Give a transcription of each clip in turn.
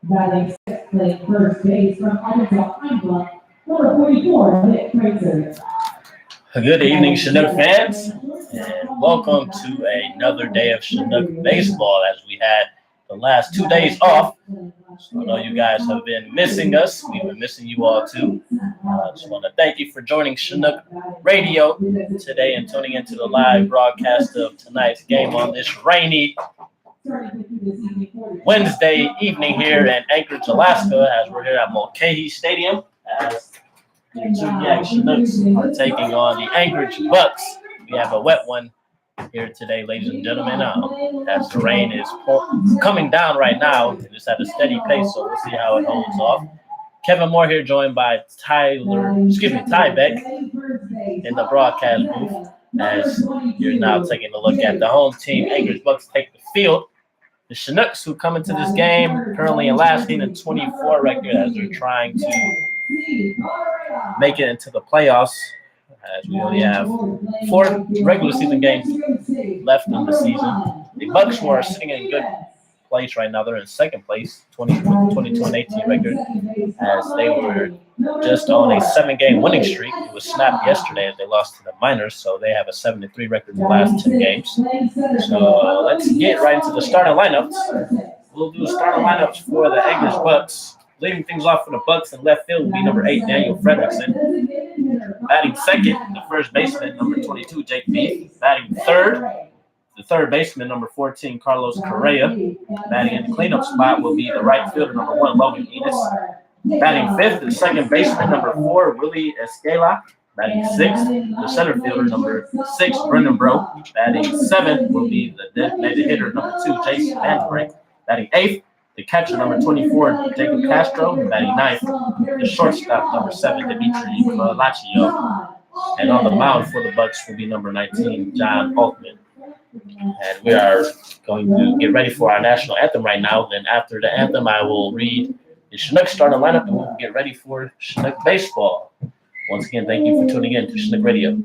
Batting sixth, playing first base from Arkansas, number 44, Nick Fraser. Good evening, Chinook fans, and welcome to another day of Chinook baseball as we had the last 2 days off. So I know you guys have been missing us. We've been missing you all too. I just want to thank you for joining Chinook Radio today and tuning into the live broadcast of tonight's game on this rainy Wednesday evening here in Anchorage, Alaska, as we're here at Mulcahy Stadium as the Chugiak Chinooks are taking on the Anchorage Bucs. We have a wet one here today, ladies and gentlemen, as the rain is coming down right now. It's at a steady pace, so we'll see how it holds off. Kevin Moore here, joined by Ty Beck in the broadcast booth, as you're now taking a look at the home team. Anchorage Bucs take the field. The Chinooks, who come into this game currently in last in a 24 record, as they're trying to make it into the playoffs, as we only have 4 regular season games left in the season. The Bucs, who are sitting in good place right now, they're in second place, 22-18 record, as they were just on a 7-game winning streak. It was snapped yesterday as they lost to the Miners, so they have a 7-3 record in the last 10 games. So let's get right into the starting lineups. We'll do starting lineups for the Anchorage Bucs. Leading things off for the Bucs in left field will be number 8, Daniel Fredrickson. Batting second, the first baseman, number 22, Jake Beef. Batting third, the third baseman, number 14, Carlos Correa. Batting in the cleanup spot will be the right fielder, number 1, Logan Enos. Batting fifth, the second baseman, number 4, Willie Escala. Batting sixth, the center fielder, number 6, Brendan Bro. Batting seventh will be the designated hitter, number 2, Jason Vanderbrink. Batting eighth, the catcher, number 24, Jacob Castro. Batting ninth, the shortstop, number 7, Dimitri Lachio. And on the mound for the Bucs will be number 19, John Altman. And we are going to get ready for our national anthem right now. Then after the anthem, I will read the Chinook starting lineup, and we'll get ready for Chinook baseball. Once again, thank you for tuning in to Chinook Radio.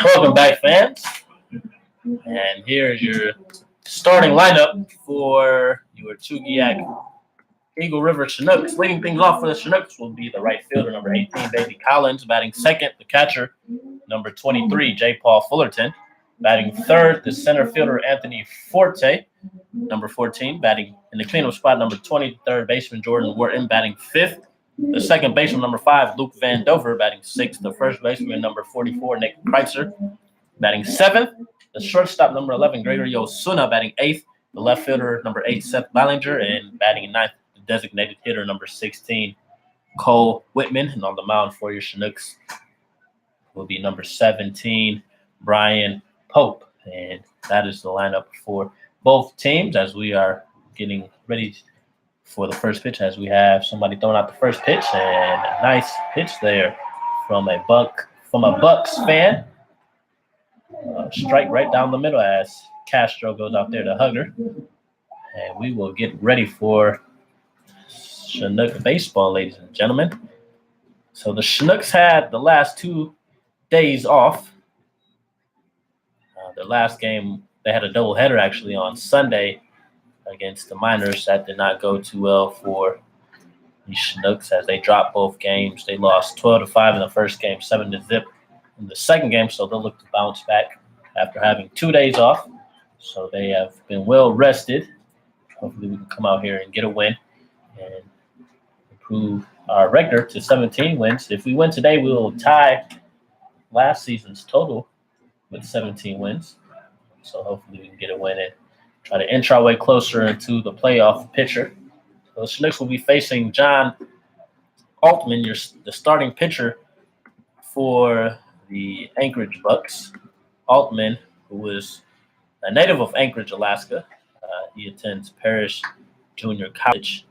Welcome back, fans. And here is your starting lineup for your Chugiak Eagle River Chinooks. Leading things off for the Chinooks will be the right fielder, number 18, Baby Collins. Batting second, the catcher, number 23, J. Paul Fullerton. Batting third, the center fielder, Anthony Forte, number 14. Batting in the cleanup spot, number 20, third baseman, Jordan Wharton. Batting fifth, the second baseman, number 5, Luke Van Dover. Batting sixth, the first baseman, number 44, Nick Kreitzer. Batting seventh, the shortstop, number 11, Gregory Osuna. Batting eighth, the left fielder, number 8, Seth Ballinger. And batting ninth, the designated hitter, number 16, Cole Whitman. And on the mound for your Chinooks will be number 17, Brian Pope. And that is the lineup for both teams as we are getting ready for the first pitch, as we have somebody throwing out the first pitch, and a nice pitch there from a Bucs fan. Strike right down the middle as Castro goes out there to hug her. And we will get ready for Chinook baseball, ladies and gentlemen. So the Chinooks had the last 2 days off. Their last game, they had a doubleheader actually on Sunday against the Miners. That did not go too well for the Chinooks as they dropped both games. They lost 12-5 in the first game, 7-0 in the second game. So they'll look to bounce back after having 2 days off. So they have been well rested. Hopefully we can come out here and get a win and improve our record to 17 wins. If we win today, we will tie last season's total with 17 wins. So hopefully we can get a win and try to inch our way closer into the playoff picture. So the Chinooks will be facing John Altman, the starting pitcher for the Anchorage Bucs. Altman, who is a native of Anchorage, Alaska. He attends Parrish Junior College.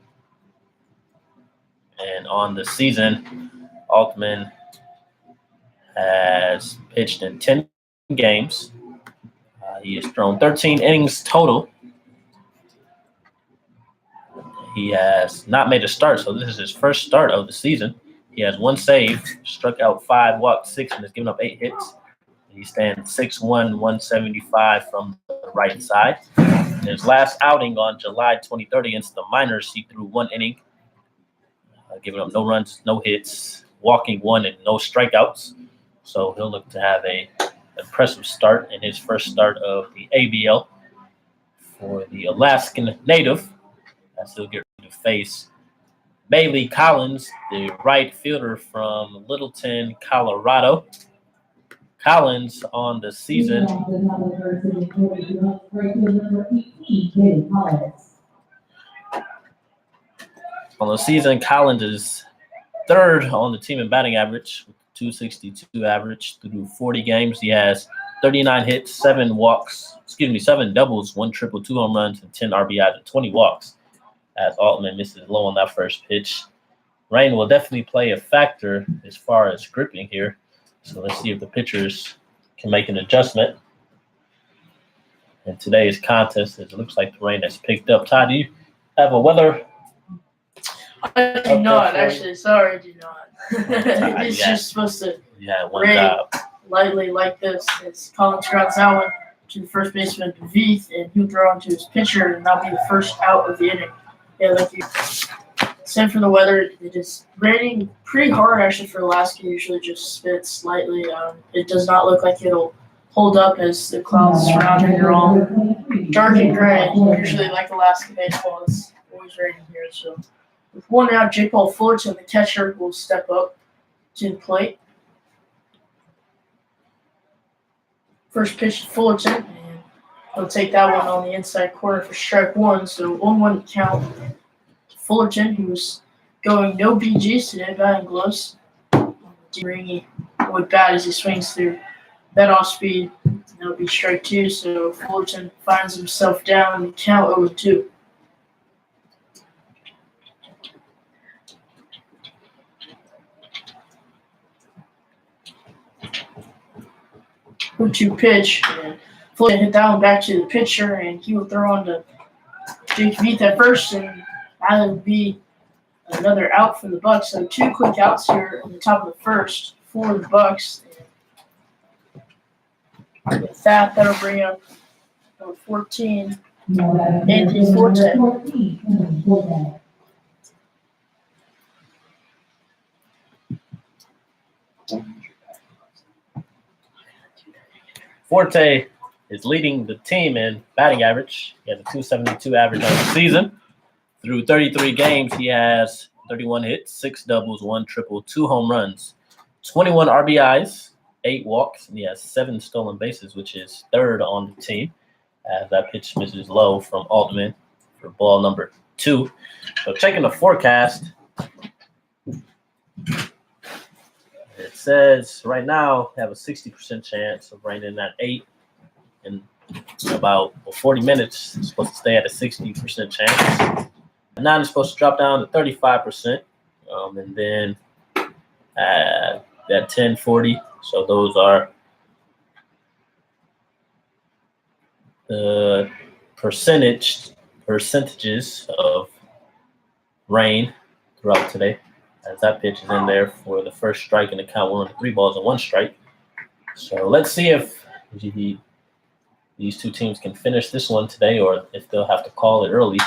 And on the season, Altman has pitched in 10 games. He has thrown 13 innings total. He has not made a start, so this is his first start of the season. He has 1 save, struck out 5, walked 6, and has given up 8 hits. He stands 6'1", 175 from the right side. In his last outing on July 23rd against the Miners, he threw 1 inning, giving up no runs, no hits, walking 1, and no strikeouts. So he'll look to have an impressive start in his first start of the ABL for the Alaskan native, as he'll get ready to face Bailey Collins, the right fielder from Littleton, Colorado. Collins on the season Collins is 3rd on the team in batting average with 262 average through 40 games. He has 39 hits, 7 doubles, 1 triple, 2 home runs, and 10 RBIs and 20 walks. As Altman misses low on that first pitch. Rain will definitely play a factor as far as gripping here. So let's see if the pitchers can make an adjustment. In today's contest, it looks like the rain has picked up. Todd, do you have a weather? I do not, actually. Sorry, I do not. It's just supposed to rain lightly like this. As Collins grounds that one to the first baseman, Veith, and he'll throw into his pitcher, and that'll be the first out of the inning. Yeah, like you said, for the weather, it is raining pretty hard actually for Alaska. Usually just spits slightly. It does not look like it'll hold up as the clouds surrounding are all dark and gray. Usually like Alaska baseball, it's always raining here. So with 1 out, J. Paul Fullerton, the catcher, will step up to the plate. First pitch to Fullerton, and he'll take that one on the inside corner for strike 1. So 1-1 count to Fullerton, who was going no BGs today, batting gloves. Ringy would bat as he swings through that off speed. That'll be strike 2. So Fullerton finds himself down in the count 0-2. To pitch, and Fullerton hit that one back to the pitcher, and he will throw on to Jake Veith at first, and that would be another out for the Bucs. So 2 quick outs here on the top of the first for the Bucs. And with that, that'll bring up number 14, Anthony Forte. Forte is leading the team in batting average. He has a 272 average on the season. Through 33 games, he has 31 hits, 6 doubles, 1 triple, 2 home runs, 21 RBIs, 8 walks, and he has 7 stolen bases, which is 3rd on the team. As that pitch misses low from Altman for ball number 2. So checking the forecast, it says right now we have a 60% chance of raining at 8 in about 40 minutes. It's supposed to stay at a 60% chance. At 9 it's supposed to drop down to 35%. And then at 10:40. So those are the percentage percentages of rain throughout today, as that pitch is in there for the first strike in the count. We're on 3 balls and 1 strike. So let's see if these two teams can finish this one today, or if they'll have to call it early,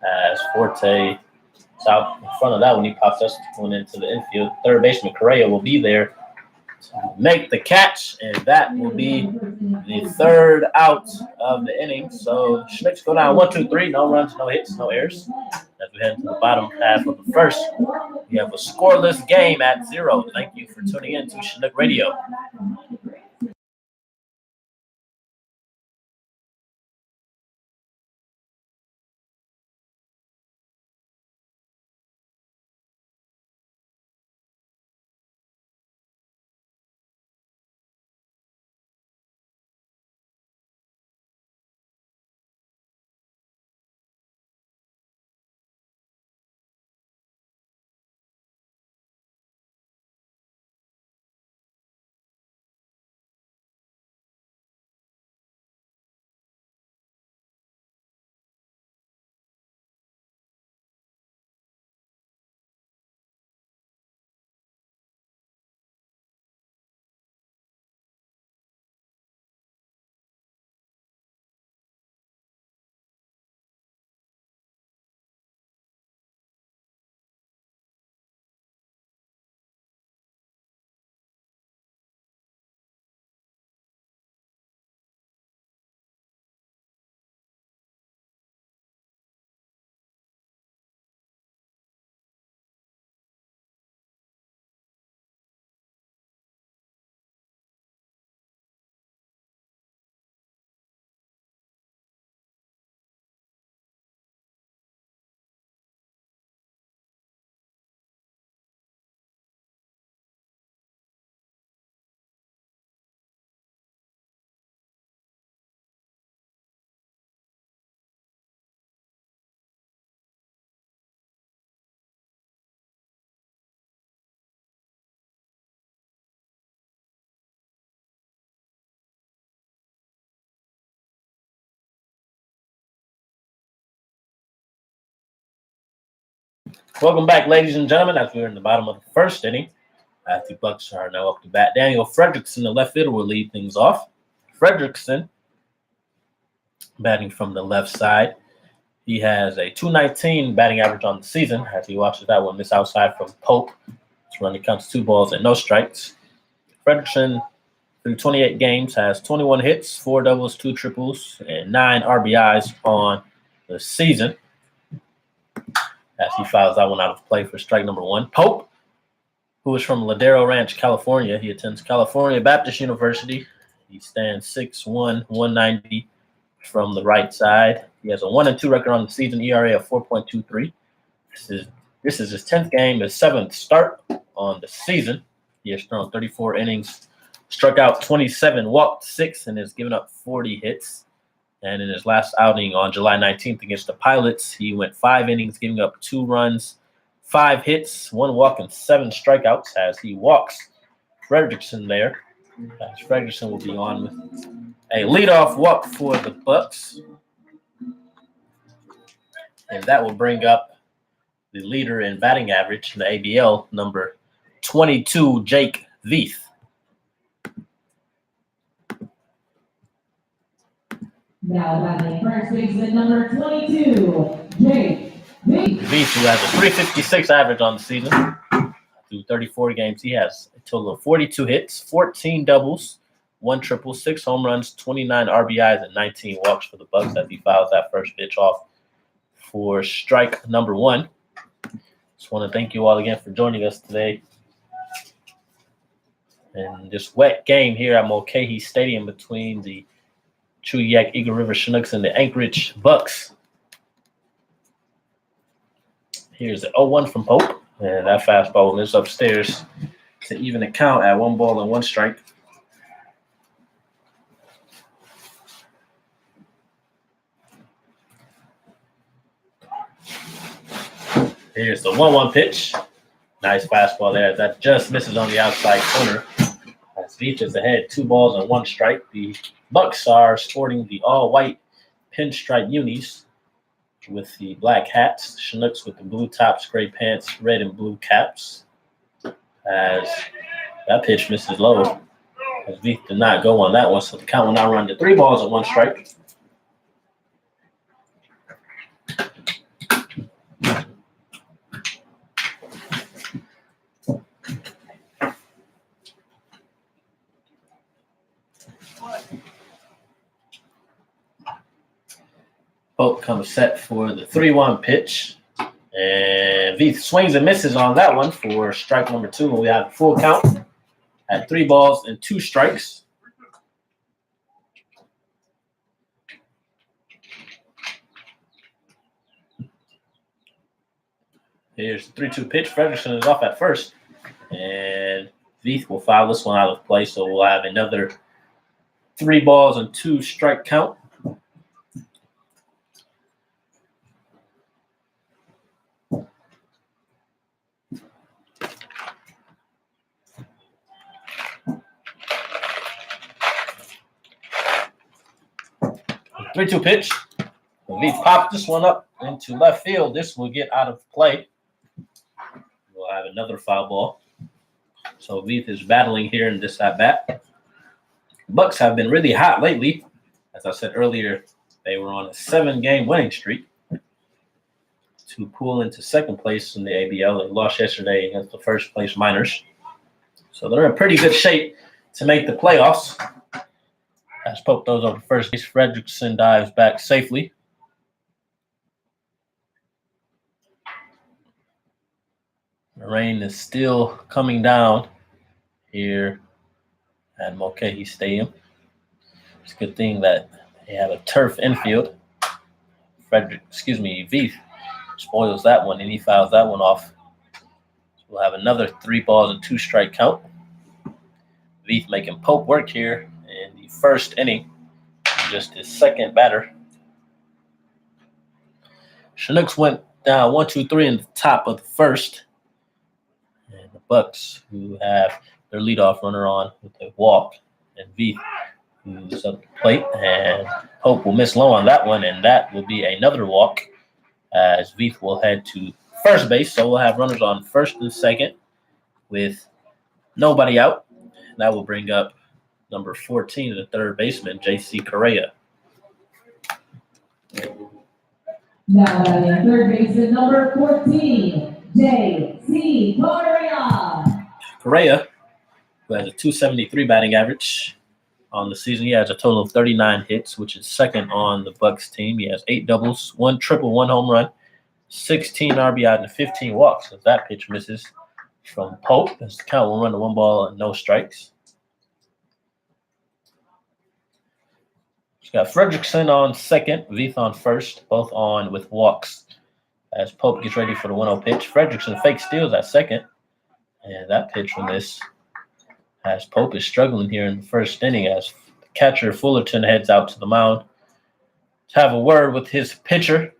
as Forte is out in front of that when he pops us going into the infield. Third baseman Correa will be there to make the catch, and that will be the 3rd out of the inning. So Chinooks go down 1-2-3, no runs, no hits, no errors. As we head into the bottom half of the first, we have a scoreless game at 0. Thank you for tuning in to Chinook Radio. Welcome back, ladies and gentlemen, as we're in the bottom of the first inning. The Bucs are now up to bat. Daniel Fredrickson, the left fielder, will lead things off. Fredrickson, batting from the left side. He has a .219 batting average on the season, as he watches that one miss outside from Pope. This run, he counts 2 balls and no strikes. Fredrickson, through 28 games, has 21 hits, 4 doubles, 2 triples, and 9 RBIs on the season, as he fouls that one out of play for strike number 1. Pope, who is from Ladero Ranch, California. He attends California Baptist University. He stands 6'1", 190 from the right side. He has a 1-2 record on the season, ERA of 4.23. This is his 10th game, his 7th start on the season. He has thrown 34 innings, struck out 27, walked 6, and has given up 40 hits. And in his last outing on July 19th against the Pilots, he went 5 innings, giving up 2 runs, 5 hits, 1 walk, and 7 strikeouts, as he walks Fredrickson there. As Fredrickson will be on with a leadoff walk for the Bucs. And that will bring up the leader in batting average in the ABL, number 22, Jake Veith. Now batting first baseman number 22, Jake Veith. Veith, who has a .356 average on the season. Through 34 games, he has a total of 42 hits, 14 doubles, 1 triple, 6 home runs, 29 RBIs, and 19 walks for the Bucs, as he fouls that first pitch off for strike number 1. Just want to thank you all again for joining us today in this wet game here at Mulcahy Stadium between the Chugiak Eagle River Chinooks and the Anchorage Bucs. Here's the 0-1 from Pope, and that fastball will miss upstairs to even the count at 1 ball and 1 strike. Here's the 1-1 pitch. Nice fastball there. That just misses on the outside corner. As Veith is ahead, 2 balls and 1 strike. The Bucs are sporting the all-white pinstripe unis. with the black hats. Chinooks with the blue tops, gray pants, red and blue caps. As that pitch misses low. As Veith did not go on that one, so the count will now run to 3 balls and 1 strike. Pope comes set for the 3-1 pitch. And Veith swings and misses on that one for strike number 2. And we have a full count at 3 balls and 2 strikes. Here's the 3-2 pitch. Fredrickson is off at first. And Veith will foul this one out of play. So we'll have another 3 balls and 2 strike count. Three-two pitch. Veith popped this one up into left field. This will get out of play. We'll have another foul ball. So Veith is battling here in this at-bat. Bucs have been really hot lately. As I said earlier, they were on a 7-game winning streak to pull into second place in the ABL. They lost yesterday against the first place Miners. So they're in pretty good shape to make the playoffs. As Pope throws over first base, Fredrickson dives back safely. The rain is still coming down here at Mulcahy Stadium. It's a good thing that they have a turf infield. Veith spoils that one, and he fouls that one off. So we'll have another 3 balls and 2 strike count. Veith making Pope work here in the first inning, just his second batter. Chinooks went down 1-2-3 in the top of the first. And the Bucs, who have their leadoff runner on with a walk, and Veith, who's up the plate, and Pope will miss low on that one, and that will be another walk as Veith will head to first base. So we'll have runners on first and second with nobody out. That will bring up number 14, the third baseman, J.C. Correa. Now batting third baseman number 14, J.C. Correa. Correa, who has a .273 batting average on the season. He has a total of 39 hits, which is second on the Bucs team. He has 8 doubles, 1 triple, 1 home run, 16 RBI, and 15 walks. As that pitch misses from Pope, as the count will run to 1 ball and no strikes. He's got Fredrickson on second, Veith on first, both on with walks. As Pope gets ready for the 1-0 pitch, Fredrickson fake steals at second, and that pitch will miss. As Pope is struggling here in the first inning, as catcher Fullerton heads out to the mound to have a word with his pitcher.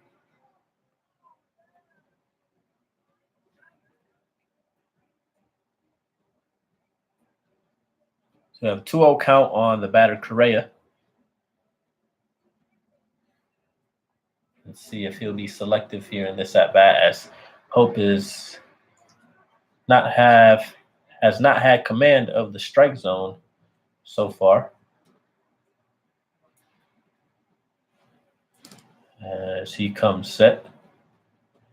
So we have a 2-0 count on the batter Correa. Let's see if he'll be selective here in this at-bat, as Pope has not had command of the strike zone so far. As he comes set.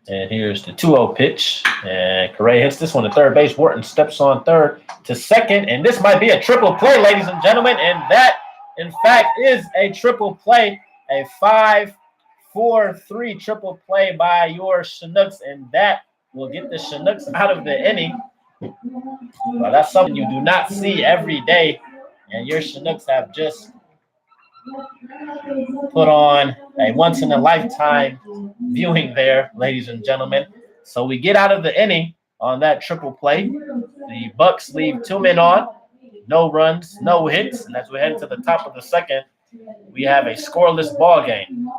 And here's the 2-0 pitch. And Correa hits this one to third base. Wharton steps on third to second. And this might be a triple play, ladies and gentlemen. And that, in fact, is a triple play. A 5-4-3 triple play by your Chinooks. And that will get the Chinooks out of the inning. Well, that's something you do not see every day. And your Chinooks have just put on a once-in-a-lifetime viewing there, ladies and gentlemen. So we get out of the inning on that triple play. The Bucs leave 2 men on, no runs, no hits. And as we head to the top of the second, we have a scoreless ball game.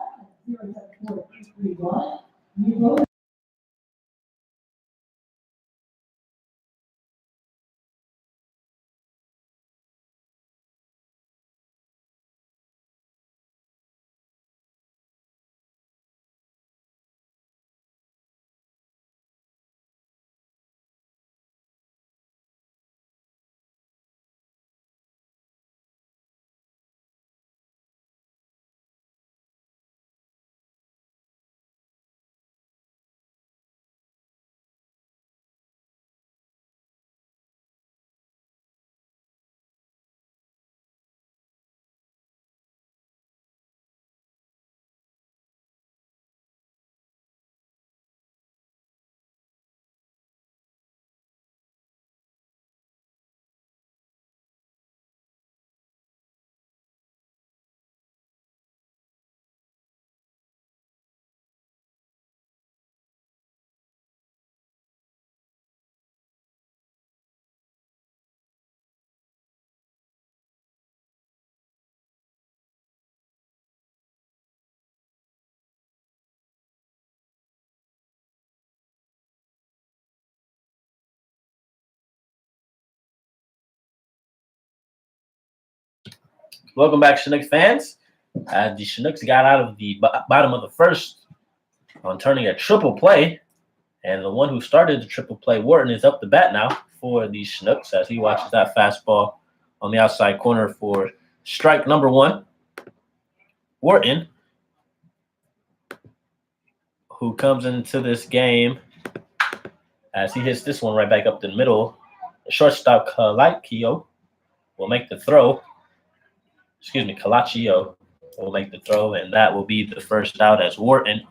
Welcome back, Chinooks fans. The Chinooks got out of the bottom of the first on turning a triple play, and the one who started the triple play, Wharton, is up the bat now for the Chinooks as he watches that fastball on the outside corner for strike number one. Wharton, who comes into this game as he hits this one right back up the middle. The shortstop, Kalachio, will make the throw. Kalachio will make the throw, and that will be the first out as Wharton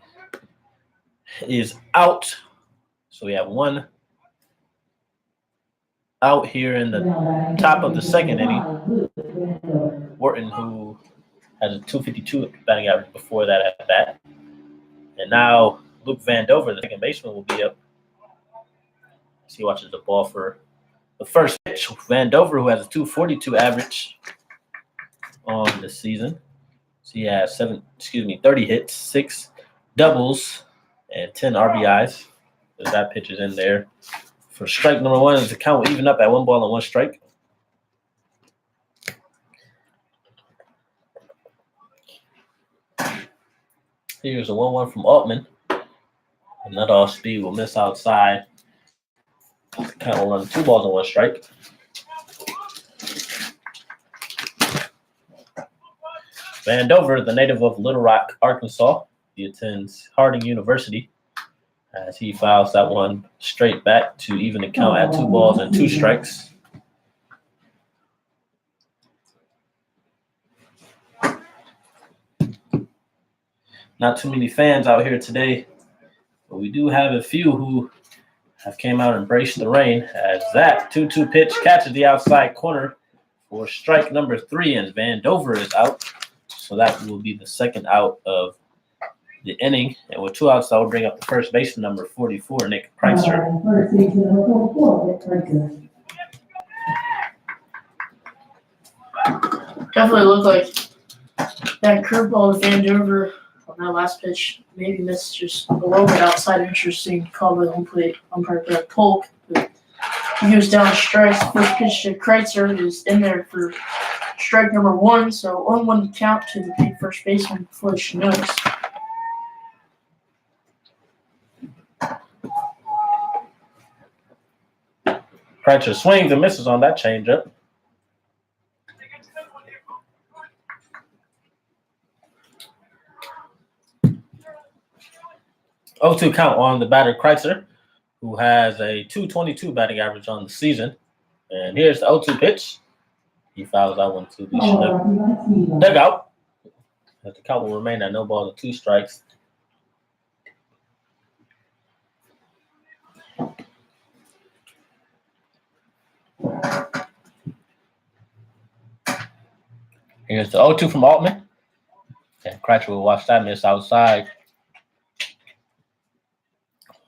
is out. So we have one out here in the top of the second inning. Wharton, who has a 252 batting average before that at bat. And now Luke Vandover, the second baseman, will be up. As he watches the ball for the first pitch. Vandover, who has a 242 average on the season. So he has 30 hits, 6 doubles, and 10 RBIs. So that pitch is in there. For strike number one, the count will even up at 1 ball and 1 strike. Here's a 1-1 from Altman. And that off speed will miss outside. The count will run 2 balls and 1 strike. Vandover, the native of Little Rock, Arkansas. He attends Harding University as he fouls that one straight back to even the count at 2 balls and 2 strikes. Not too many fans out here today, but we do have a few who have came out and embraced the rain as that 2-2 pitch catches the outside corner for strike number 3, and Vandover is out. So that will be the second out of the inning. And with 2 outs, that will bring up the first baseman, number 44, Nick Kreitzer. Definitely looked like that curveball to Vandover on that last pitch maybe missed just a little bit outside. Interesting call by the home plate umpire Brett Polk. But he goes down strikes. First pitch to Kreitzer is in there for strike number 1. So 1-1 count to the big first baseman for the Chinooks. Kreitzer swings and misses on that changeup. Oh, 2 count on the batter Kreitzer, who has a 222 batting average on the season. And here's the 0-2 pitch. He fouls that one to the Chinook dugout. The count will remain at no balls and 2 strikes. Here's the 0-2 from Altman. And Kreitzer will watch that miss outside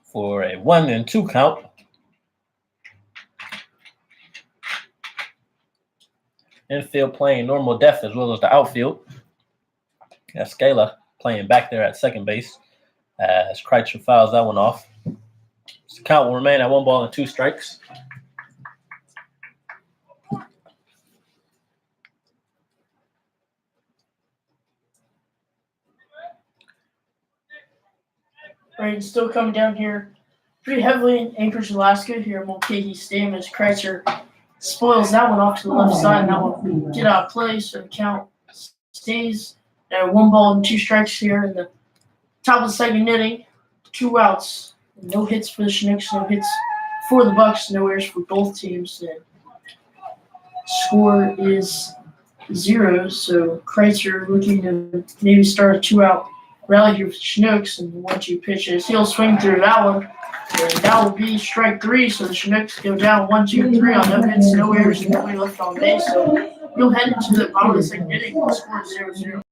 for a 1-2 count. Infield playing normal depth as well as the outfield. Scala playing back there at second base as Kreitzer fouls that one off. The count will remain at 1 ball and 2 strikes. Rain still coming down here pretty heavily in Anchorage, Alaska here at Mulcahy Stadium as Kreitzer spoils that one off to the left side, and that one will get out of play, so the count stays at 1 ball and 2 strikes here in the top of the second inning. 2 outs, no hits for the Chinooks, no hits for the Bucs, no errors for both teams. And score is 0, so Kreitzer looking to maybe start a 2-out rally here for the Chinooks, and 1-2 pitches. He'll swing through that one, and that will be strike 3. So the Chinooks go down 1-2-3 on no hits, no errors, and nobody left on base. So he'll head into the bottom of the second inning. The score is 0-0.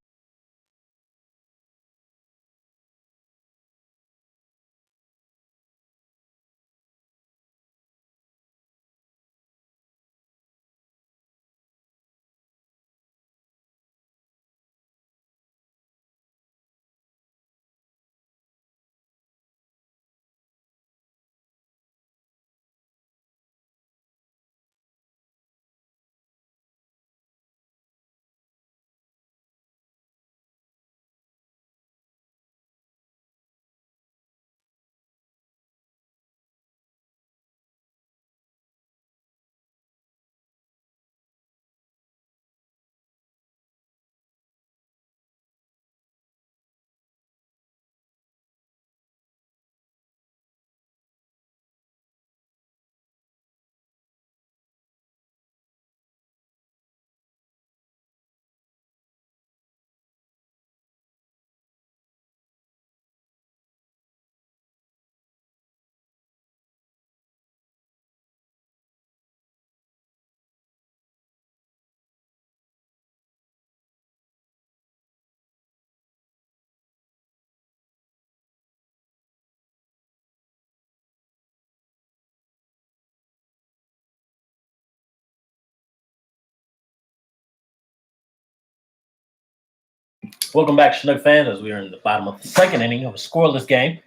Welcome back, Chinook fans, as we are in the bottom of the second inning of a scoreless game.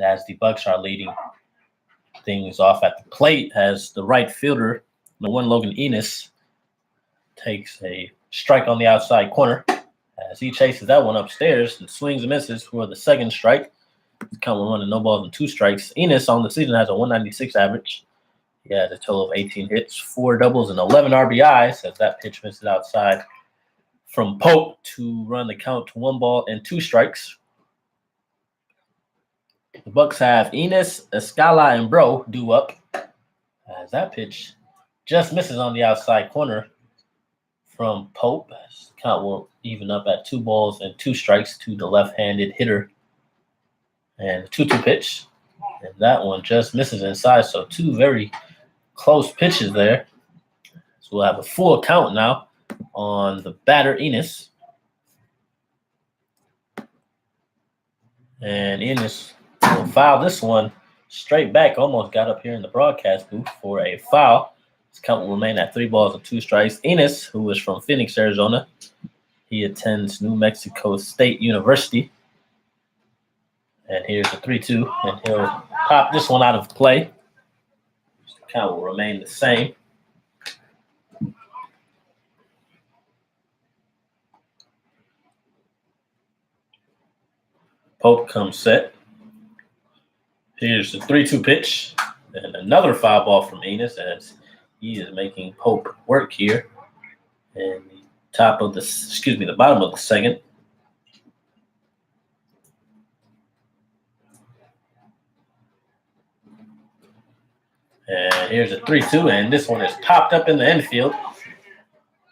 As the Bucs are leading things off at the plate, as the right fielder, the one Logan Enos, takes a strike on the outside corner. As he chases that one upstairs and swings and misses for the second strike. Count 1 and no balls and 2 strikes. Enos on the season has a 196 average. He has a total of 18 hits, 4 doubles, and 11 RBIs as that pitch misses outside from Pope to run the count to 1 ball and 2 strikes. The Bucs have Enos, Escala, and Bro due up as that pitch just misses on the outside corner from Pope. Count will even up at 2 balls and 2 strikes to the left-handed hitter. And 2-2 pitch. And that one just misses inside. So 2 very close pitches there. So we'll have a full count now on the batter, Enos. And Enos will foul this one straight back. Almost got up here in the broadcast booth for a foul. This count will remain at 3 balls and 2 strikes. Enos, who is from Phoenix, Arizona, he attends New Mexico State University. And here's the 3-2, and he'll pop this one out of play. The count will remain the same. Pope comes set. Here's the 3-2 pitch, and another foul ball from Enos as he is making Pope work here. And the bottom of the second. And here's a 3-2, and this one is popped up in the infield.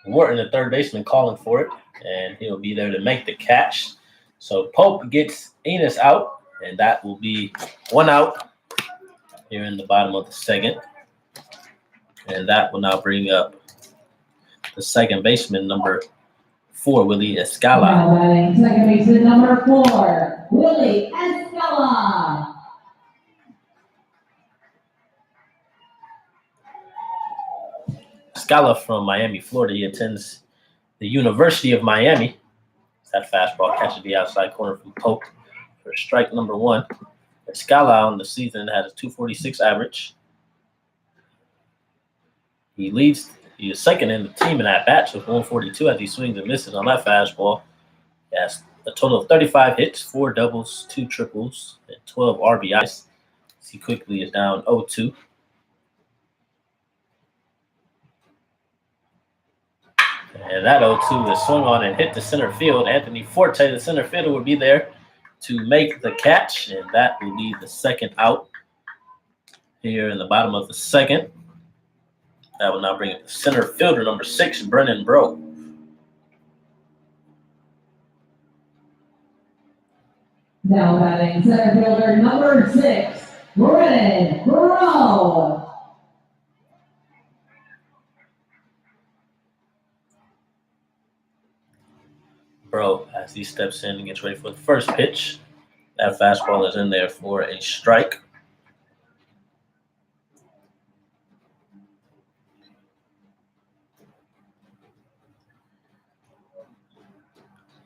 Wharton, the third baseman, calling for it, and he'll be there to make the catch. So Pope gets Enos out, and that will be 1 out here in the bottom of the second. And that will now bring up the second baseman, number 4, Willie Escala. Now batting second baseman number 4, Willie Escala. Scala from Miami, Florida. He attends the University of Miami. That fastball catches the outside corner from Pope for strike number 1. Scala on the season has a 246 average. He is second in the team in at bats with 142 as he swings and misses on that fastball. He has a total of 35 hits, 4 doubles, 2 triples, and 12 RBIs. He quickly is down 0-2. And that 0-2 is swung on and hit the center field. Anthony Forte, the center fielder, will be there to make the catch, and that will be the second out here in the bottom of the second. That will now bring up the center fielder, number 6, Brennan Bro. Now batting center fielder number 6, Brennan Bro. Bro, as he steps in and gets ready for the first pitch. That fastball is in there for a strike.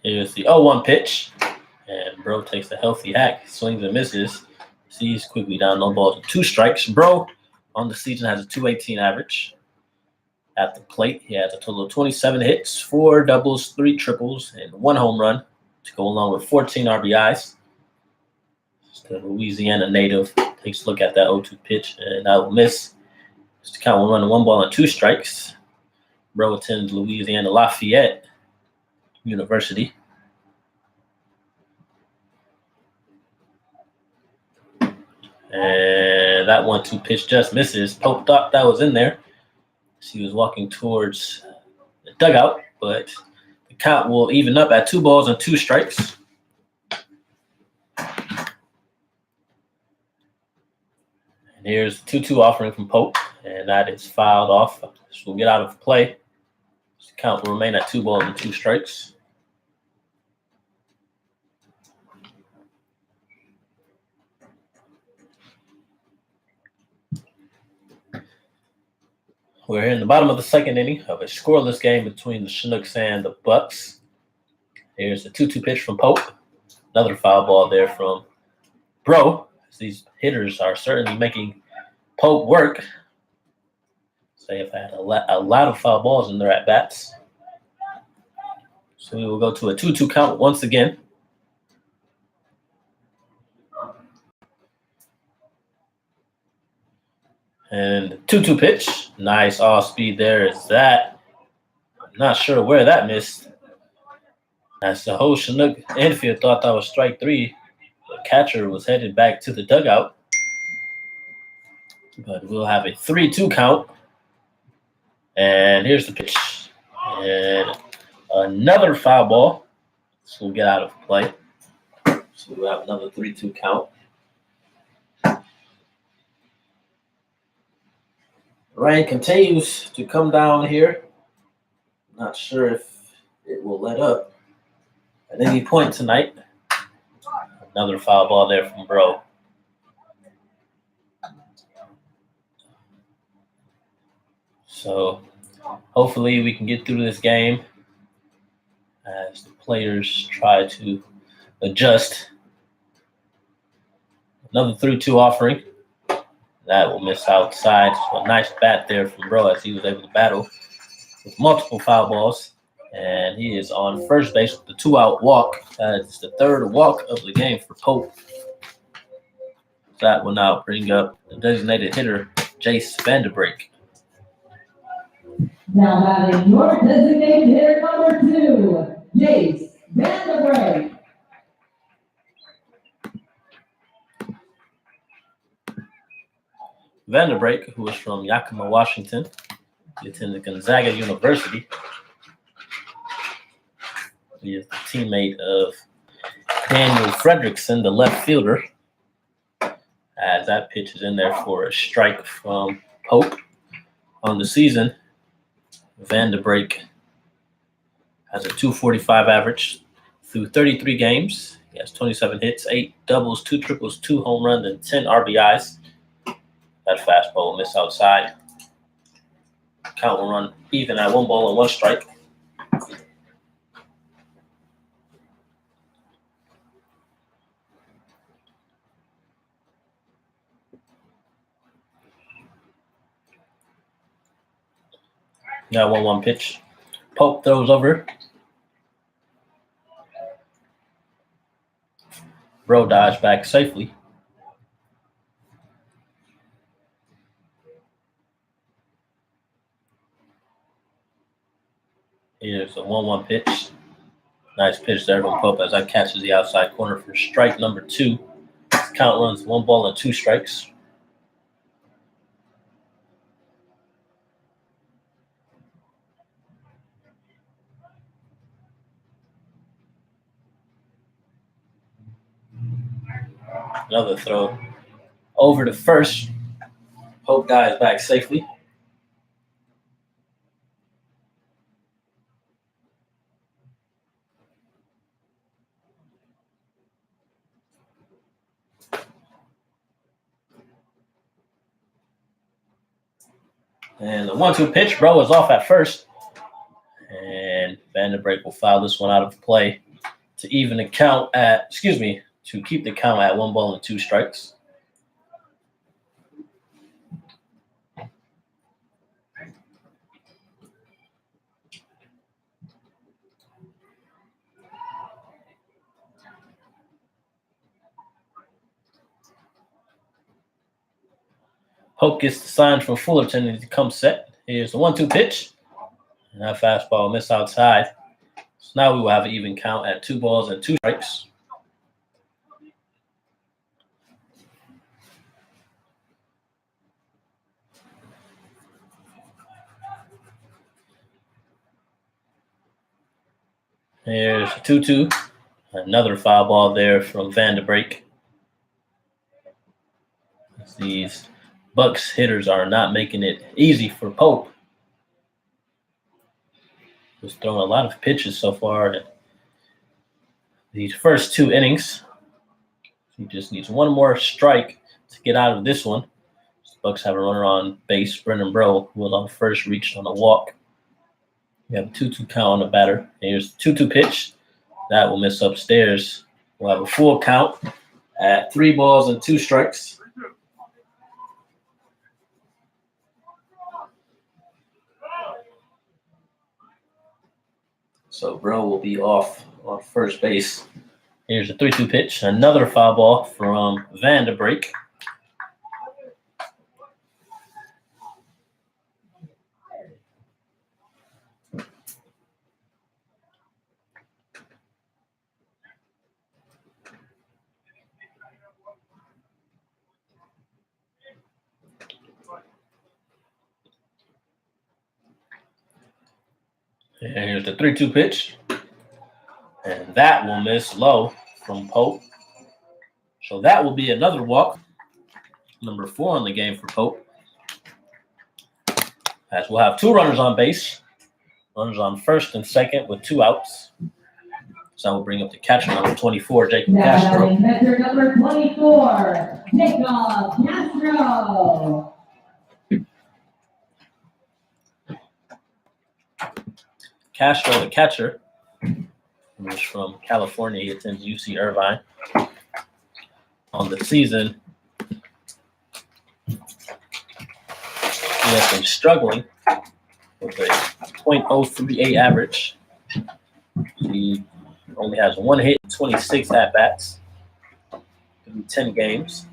Here's the 0-1 pitch. And Bro takes a healthy hack, swings and misses. Sees quickly down, no balls and 2 strikes. Bro on the season has a 218 average. At the plate, he has a total of 27 hits, 4 doubles, 3 triples, and 1 home run to go along with 14 RBIs. The Louisiana native takes a look at that 0-2 pitch, and that will miss. Just to count 1 run and 1 ball and 2 strikes. Bro attends Louisiana Lafayette University. And that 1-2 pitch just misses. Pope thought that was in there. He was walking towards the dugout, but the count will even up at 2 balls and 2 strikes. And here's the 2-2 offering from Pope, and that is fouled off. This will get out of play. The count will remain at 2 balls and 2 strikes. We're here in the bottom of the second inning of a scoreless game between the Chinooks and the Bucs. Here's the 2-2 pitch from Pope. Another foul ball there from Bro. These hitters are certainly making Pope work. Say if I had a lot of foul balls in their at-bats. So we will go to a 2-2 count once again. And 2-2 pitch. Nice off speed there is that. I'm not sure where that missed. As the whole Chinook infield thought that was strike 3. The catcher was headed back to the dugout. But we'll have a 3-2 count. And here's the pitch. And another foul ball. So we'll get out of play. So we'll have another 3-2 count. Rain continues to come down here. Not sure if it will let up at any point tonight. Another foul ball there from Bro. So hopefully we can get through this game as the players try to adjust. Another 3-2 offering. That will miss outside. So a nice bat there from Bro as he was able to battle with multiple foul balls. And he is on first base with the 2-out walk. That's the third walk of the game for Pope. That will now bring up the designated hitter, Jace Vanderbrake. Now batting your designated hitter number 2, Jace Vanderbrake. Vanderbrake, who is from Yakima, Washington, he attended Gonzaga University. He is the teammate of Daniel Fredrickson, the left fielder. As that pitch is in there for a strike from Pope. On the season, Vanderbrake has a .245 average through 33 games. He has 27 hits, 8 doubles, 2 triples, 2 home runs, and 10 RBIs. That fastball will miss outside. Count will run even at 1 ball and 1 strike. Now 1-1 pitch. Pope throws over. Bro dodged back safely. Here's a 1-1 pitch. Nice pitch there from Pope as that catches the outside corner for strike number 2. Count runs 1 ball and 2 strikes. Another throw over to first. Pope dives back safely. And the 1-2 pitch, Bro is off at first. And Vanderbrake will foul this one out of play to even the count at, to keep the count at 1 ball and 2 strikes. Pope gets the sign from Fullerton and he comes set. Here's the 1-2 pitch. And that fastball missed outside. So now we will have an even count at 2 balls and 2 strikes. Here's a 2-2. Another foul ball there from Vanderbrake. These Bucs hitters are not making it easy for Pope. He's thrown a lot of pitches so far in these first 2 innings. He just needs 1 more strike to get out of this one. The Bucs have a runner on base, Brendan Bro, who was on first, reached on a walk. We have a 2-2 count on the batter. Here's the 2-2 pitch. That will miss upstairs. We'll have a full count at 3 balls and 2 strikes. So Bro will be off on first base. Here's a 3-2 pitch. Another foul ball from Van de Break. And here's the 3-2 pitch. And that will miss low from Pope. So that will be another walk. Number 4 in the game for Pope. As we'll have 2 runners on base. Runners on first and second with 2 outs. So I will bring up the catcher, number 24, Jacob Castro. Catcher number 24, Jacob Castro. Castro, the catcher, who's from California. He attends UC Irvine. On the season, he has been struggling with a .038 average. He only has 1 hit in 26 at-bats through 10 games.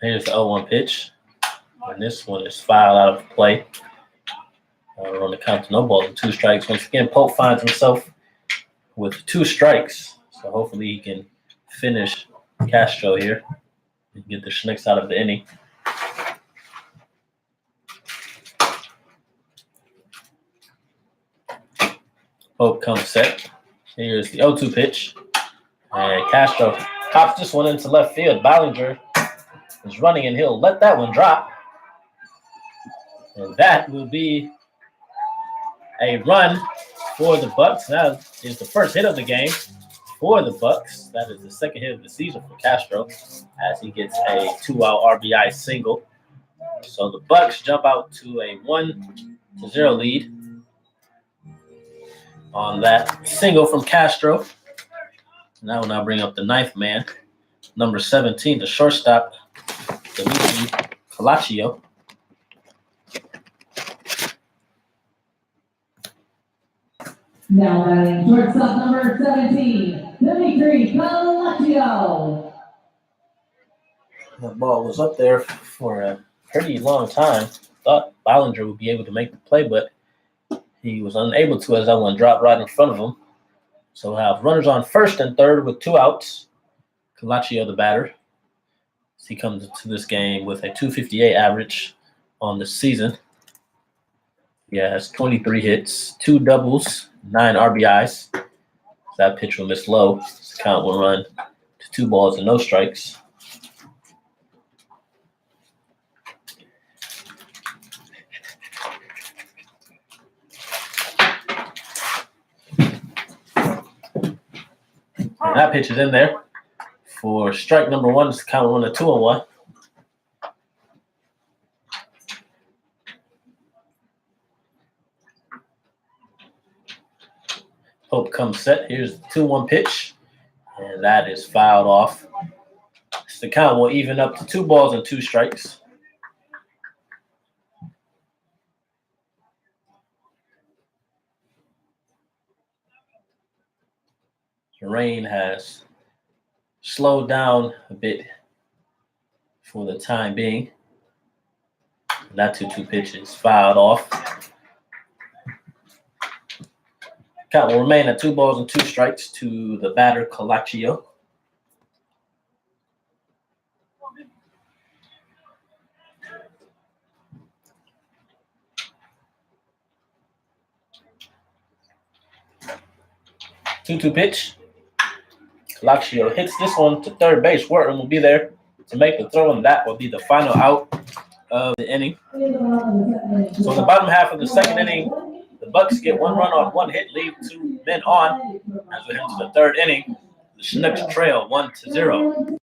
Here's the 0-1 pitch. And this one is fouled out of play. We're on the count to no balls and 2 strikes. Once again, Pope finds himself with 2 strikes. So hopefully he can finish Castro here and get the Chinooks out of the inning. Pope comes set. Here's the 0-2 pitch. And Castro pops this one into left field. Ballinger is running, and he'll let that one drop. And that will be a run for the Bucs. That is the first hit of the game for the Bucs. That is the second hit of the season for Castro as he gets a 2-out RBI single. So the Bucs jump out to a 1-0 lead on that single from Castro. Now we'll bring up the 9th man, number 17, the shortstop, Dimitri Calaccio. Now batting shortstop number 17, Dimitri Calaccio. The ball was up there for a pretty long time. Thought Ballinger would be able to make the play, but he was unable to as that one dropped right in front of him. So we'll have runners on first and third with 2 outs. Calaccio, the batter. He comes into this game with a .258 average on the season. He has 23 hits, 2 doubles, 9 RBIs. That pitch will miss low. This count will run to 2 balls and no strikes. And that pitch is in there for strike number 1. This count will run to 2-1. Pope comes set. Here's the 2-1 pitch, and that is fouled off. The count will even up to 2 balls and 2 strikes. The rain has slowed down a bit for the time being. That 2-2 pitch is fouled off. Count will remain at 2 balls and 2 strikes to the batter, Calaccio. Two-two pitch. Calaccio hits this one to third base. Wharton will be there to make the throw, and that will be the final out of the inning. So in the bottom half of the second inning, the Bucs get 1 run on 1 hit, leave 2 men on. As we head to the third inning, the Chinooks trail 1-0.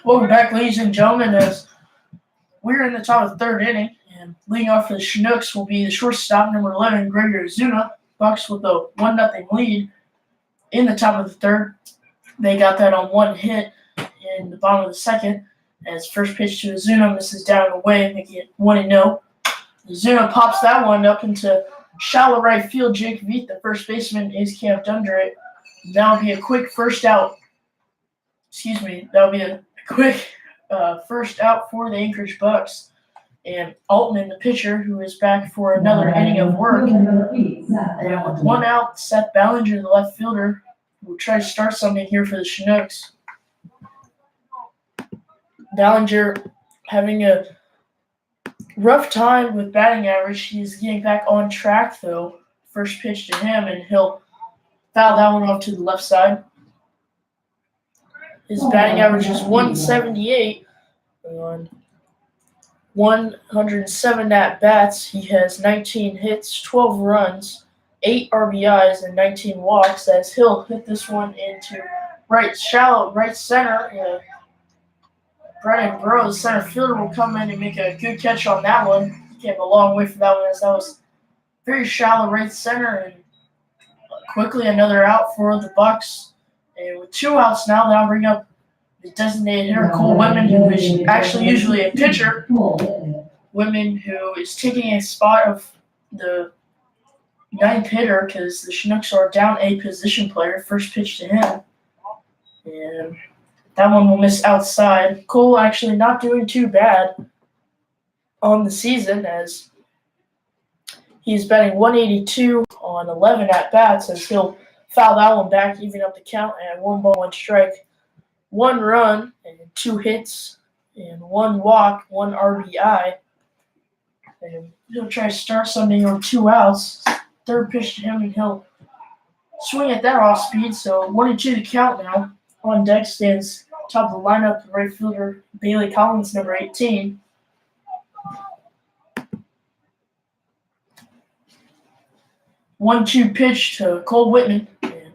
Welcome back, ladies and gentlemen, as we're in the top of the third inning, and leading off for the Chinooks will be the shortstop, number 11, Gregory Ozuna. Bucs with a 1-0 lead in the top of the third. They got that on one hit in the bottom of the second, as first pitch to Ozuna misses down and away, making it 1-0. Ozuna pops that one up into shallow right field. Jake Veet, the first baseman, is camped under it. That'll be a quick first out. That'll be a quick first out for the Anchorage Bucs. And Altman, the pitcher, who is back for another inning of work. And with one out, Seth Ballinger, the left fielder, will try to start something here for the Chinooks. Ballinger having a rough time with batting average. He's getting back on track, though. First pitch to him, and he'll foul that one off to the left side. His batting average is 178 on 107 at-bats. He has 19 hits, 12 runs, 8 RBIs, and 19 walks, as he'll hit this one into shallow right center. Brian Burrows, center fielder, will come in and make a good catch on that one. He came a long way for that one, as that was very shallow right center. And quickly another out for the Bucs. And with 2 outs now, that'll bring up the designated hitter, Cole Whitman, who is actually usually a pitcher. Whitman, who is taking a spot of the 9th hitter, because the Chinooks are down a position player. First pitch to him. And that one will miss outside. Cole actually not doing too bad on the season, as he's batting 182 on 11 at-bats, as he'll foul that one back, even up the count at 1 ball, 1 strike. 1 run and 2 hits and 1 walk, 1 RBI. And he'll try to start something on 2 outs. Third pitch to him, and he'll swing at that off speed. So 1-2 the count now. On deck stands top of the lineup, the right fielder, Bailey Collins, number 18. One-two pitch to Cole Whitman. And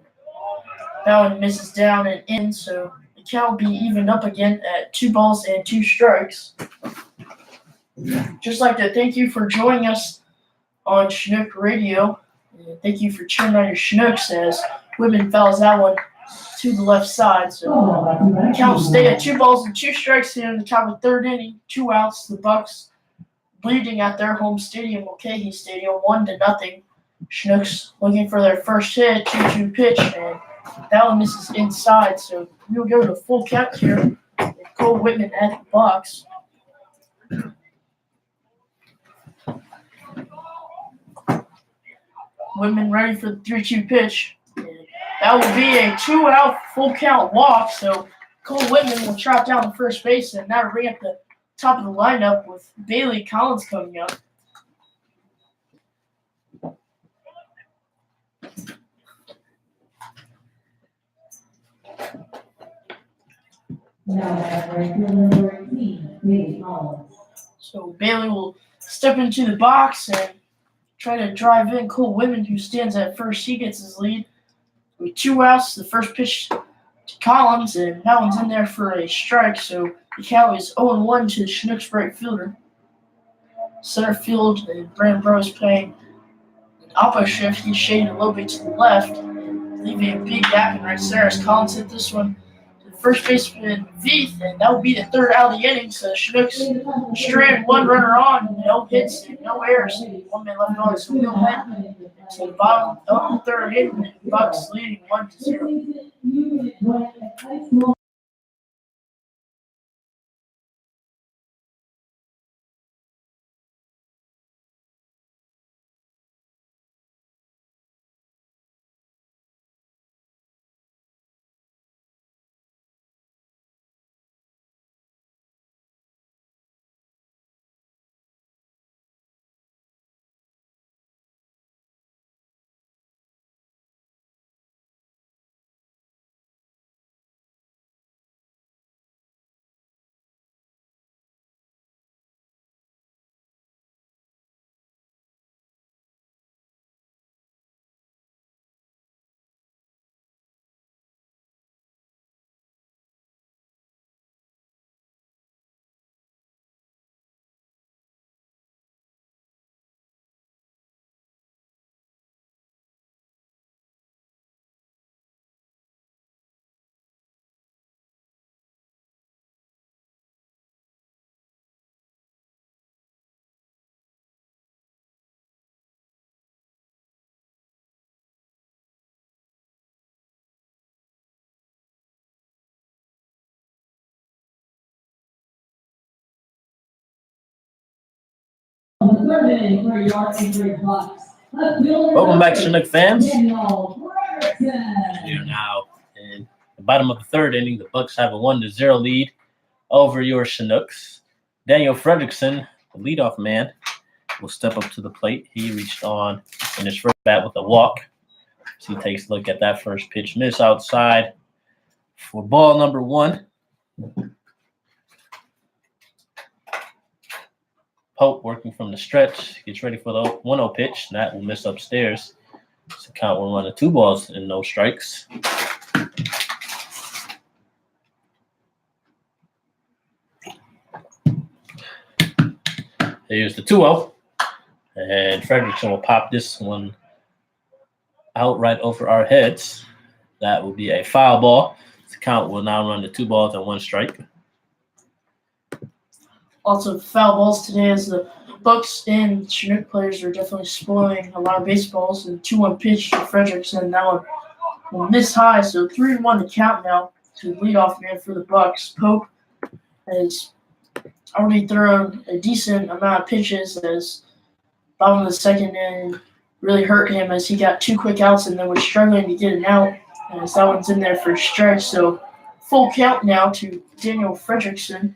that one misses down and in, so the count will be evened up again at 2 balls and 2 strikes. Just like to thank you for joining us on Chinook Radio. And thank you for cheering on your Chinooks, as Whitman fouls that one to the left side. So the count will stay at 2 balls and 2 strikes here in the top of the third inning. 2 outs. The Bucs leading at their home stadium, Mulcahy Stadium, 1-0. Chinooks looking for their first hit, 2-2 pitch, and that one misses inside. So we'll go to full count here with Cole Whitman at the box. Whitman ready for the 3-2 pitch. That will be a 2-out full count walk. So Cole Whitman will trot down the first base, and that'll bring up the top of the lineup with Bailey Collins coming up. So Bailey will step into the box and try to drive in Cole Whitman, who stands at first. He gets his lead with 2 outs. The first pitch to Collins, and that one's in there for a strike. So the count is 0-1 to the Chinooks right fielder. Center field, and Brandon Burrows playing an oppo shift. He's shaded a little bit to the left, leaving a big gap in right center as Collins hit this one to the first baseman Veeth, and that will be the 3rd out of the inning. So the Chinooks stranded 1 runner on, no hits and no errors, 1 man left on. So we'll head to the bottom of the 3rd inning. Bucs leading 1-0. third inning for your Anchorage Bucs. Welcome back, Chinook fans. Daniel Here now in the bottom of the third inning, the Bucs have a 1-0 lead over your Chinooks. Daniel Fredrickson, the leadoff man, will step up to the plate. He reached on in his first bat with a walk. So he takes a look at that first pitch miss outside for ball number 1. Pope working from the stretch, gets ready for the 1-0 pitch. That will miss upstairs. So count will run to 2 balls and no strikes. Here's the 2-0. And Fredrickson will pop this one out right over our heads. That will be a foul ball. The count will now run to 2 balls and 1 strike. Lots of foul balls today as the Bucs and Chinook players are definitely spoiling a lot of baseballs. And 2-1 pitch to Fredrickson. That one will miss high, so 3-1 to count now to the leadoff man for the Bucs. Pope has already thrown a decent amount of pitches as bottom of the second inning really hurt him as he got 2 quick outs and then was struggling to get an out as that one's in there for a strike. So full count now to Daniel Fredrickson.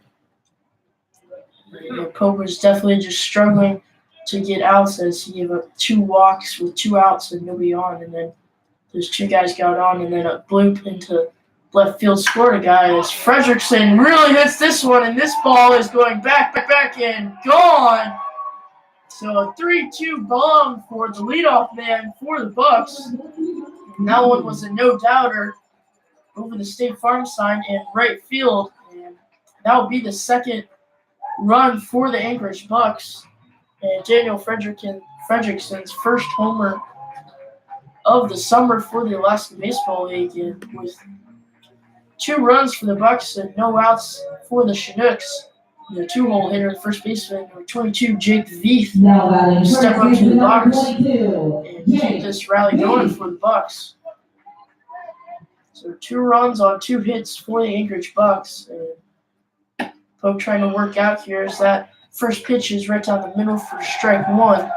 Pope was definitely just struggling to get outs as he gave up 2 walks with 2 outs and nobody on. And then those 2 guys got on and then a bloop into left field scored a guy as Fredrickson really hits this one, and this ball is going back, and gone. So a 3-2 bomb for the leadoff man for the Bucs. And that one was a no-doubter over the State Farm sign in right field, and that will be the second run for the Anchorage Bucs. And Daniel Fredrickson's first homer of the summer for the Alaska Baseball League, and with 2 runs for the Bucs and no outs for the Chinooks. The 2-hole hitter, first baseman, number 22, Jake Veith, will step up to the box and keep this rally going for the Bucs. So 2 runs on 2 hits for the Anchorage Bucs. And Pope trying to work out here as that first pitch is right down the middle for strike 1.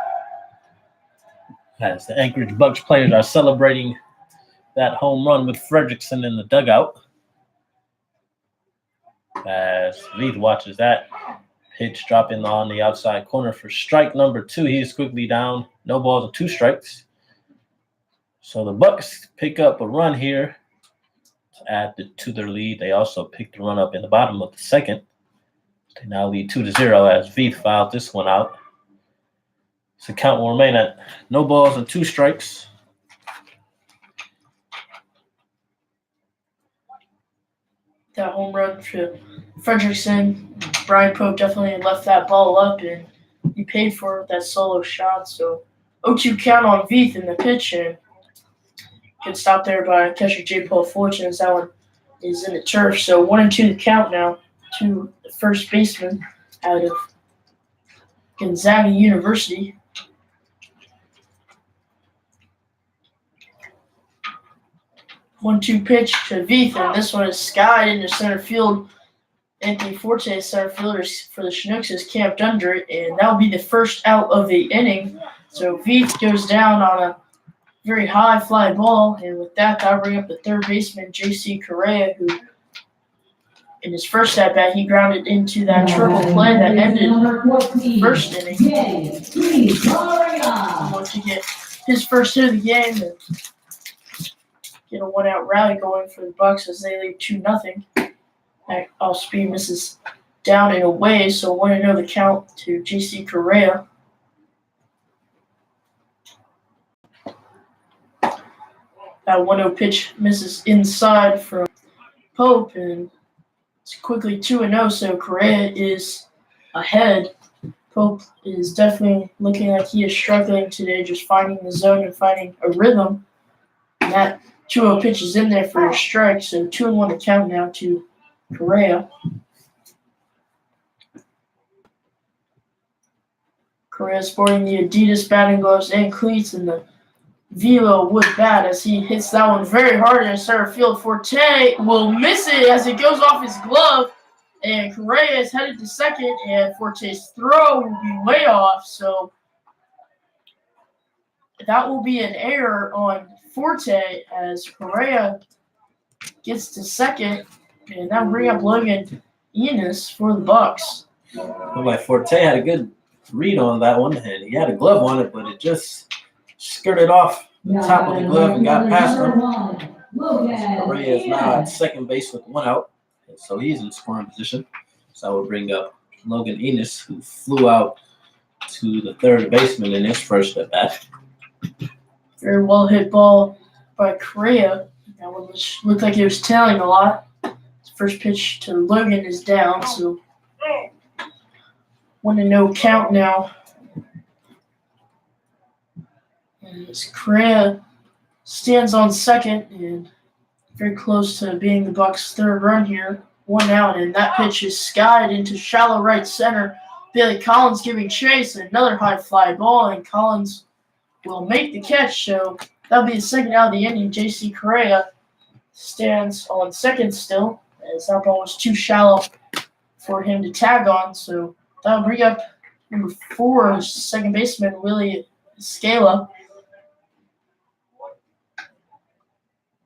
As the Anchorage Bucs players are celebrating that home run with Fredrickson in the dugout. As Veith watches that pitch drop in on the outside corner for strike number 2. He is quickly down. No balls and 2 strikes. So the Bucs pick up a run here to add to their lead. They also picked the run up in the bottom of the second. They now lead 2-0 as Veith fouled this one out. So count will remain at no balls and 2 strikes. That home run to Fredrickson, Brian Pope definitely left that ball up, and he paid for that solo shot. So 0-2 count on Veith in the pitch, and gets stopped there by catcher J. Paul Fortune as that one is in the turf. So 1-2 the count now to the first baseman out of Gonzaga University. One-two pitch to Veith, and this one is skied into center field. Anthony Forte, center fielder for the Chinooks, is camped under it, and that will be the first out of the inning. So Veith goes down on a very high fly ball, and with that, that'll bring up the third baseman, J.C. Correa, who in his first at-bat, he grounded into that triple play that ended the first inning. He wants to get his first hit of the game and get a 1-out rally going for the Bucs as they lead 2-0. That off-speed misses down and away, so 1-0 the count to J.C. Correa. That 1-0 pitch misses inside from Pope, and it's quickly 2-0, so Correa is ahead. Pope is definitely looking like he is struggling today, just finding the zone and finding a rhythm. And that 2-0 pitch is in there for a strike, so 2-1 to count now to Correa. Correa sporting the Adidas batting gloves and cleats and the Velo wood bat as he hits that one very hard in center field. Forte will miss it as it goes off his glove, And Correa is headed to second, and Forte's throw will be way off. So that will be an error on Forte as Correa gets to second, and that will bring up Logan Enos for the Bucs. Looked like Forte had a good read on that one, and he had a glove on it, but it just skirted off the top of the glove and got past him. Correa is now at second base with 1 out, so he's in scoring position. So I would bring up Logan Enos, who flew out to the third baseman in his first at bat. Very well hit ball by Correa. That one looked like it was tailing a lot. His first pitch to Logan is down, so 1-0 count now. And as Correa stands on second and very close to being the Bucs' third run here. 1 out, and that pitch is skied into shallow right center. Bailey Collins giving chase, and another high fly ball, and Collins will make the catch. So that'll be the second out of the inning. J.C. Correa stands on second still, as that ball was too shallow for him to tag on. So that'll bring up number 4, second baseman Willie Scala.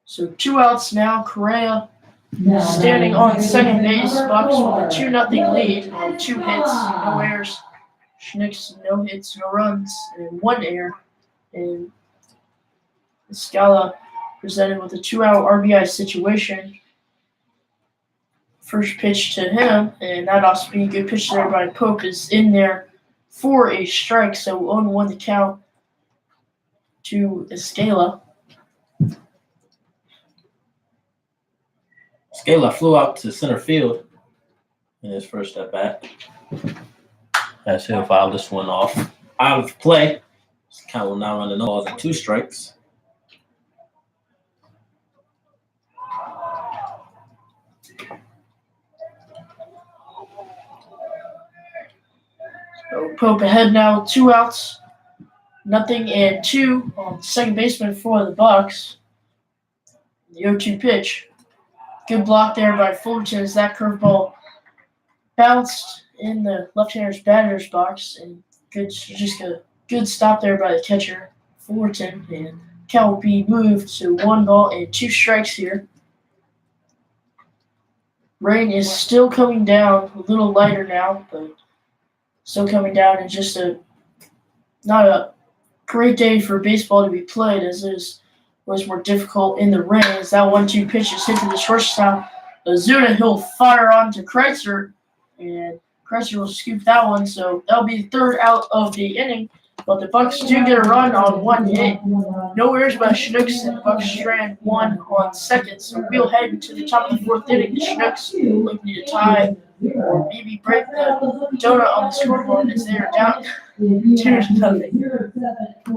So 2 outs now. Correa standing on second base. Bucs with a 2-0 lead on 2 hits, no errors. Chinooks, no hits, no runs, and 1 error. And Scala presented with a 2-out RBI situation. First pitch to him, and that also being a good pitch there by Pope, is in there for a strike. So 0-1 the count to Scala. Scala flew out to center field in his first at bat. As he'll foul this one off out of play. This count will now run the no balls and 2 strikes. So Pope ahead now, 2 outs, 0-2 on second baseman for the Bucs. The 0-2 pitch. Good block there by Fullerton as that curveball bounced in the left-hander's batter's box, and just a good stop there by the catcher, Fullerton, and count will be moved to 1 ball and 2 strikes here. Rain is still coming down, a little lighter now, but still coming down, and just not a great day for baseball to be played, as it was more difficult in the rain. As that 1-2 pitch is hit to the shortstop, Ozuna, he'll fire on to Kreitzer, and Kreitzer will scoop that one. So that'll be the 3rd out of the inning. But the Bucs do get a run on 1 hit. No errors by Chinooks, and the Bucs strand 1 on second. So we'll head into the top of the 4th inning. The Chinooks looking to tie or maybe break the donut on the scoreboard as they are down 2-0.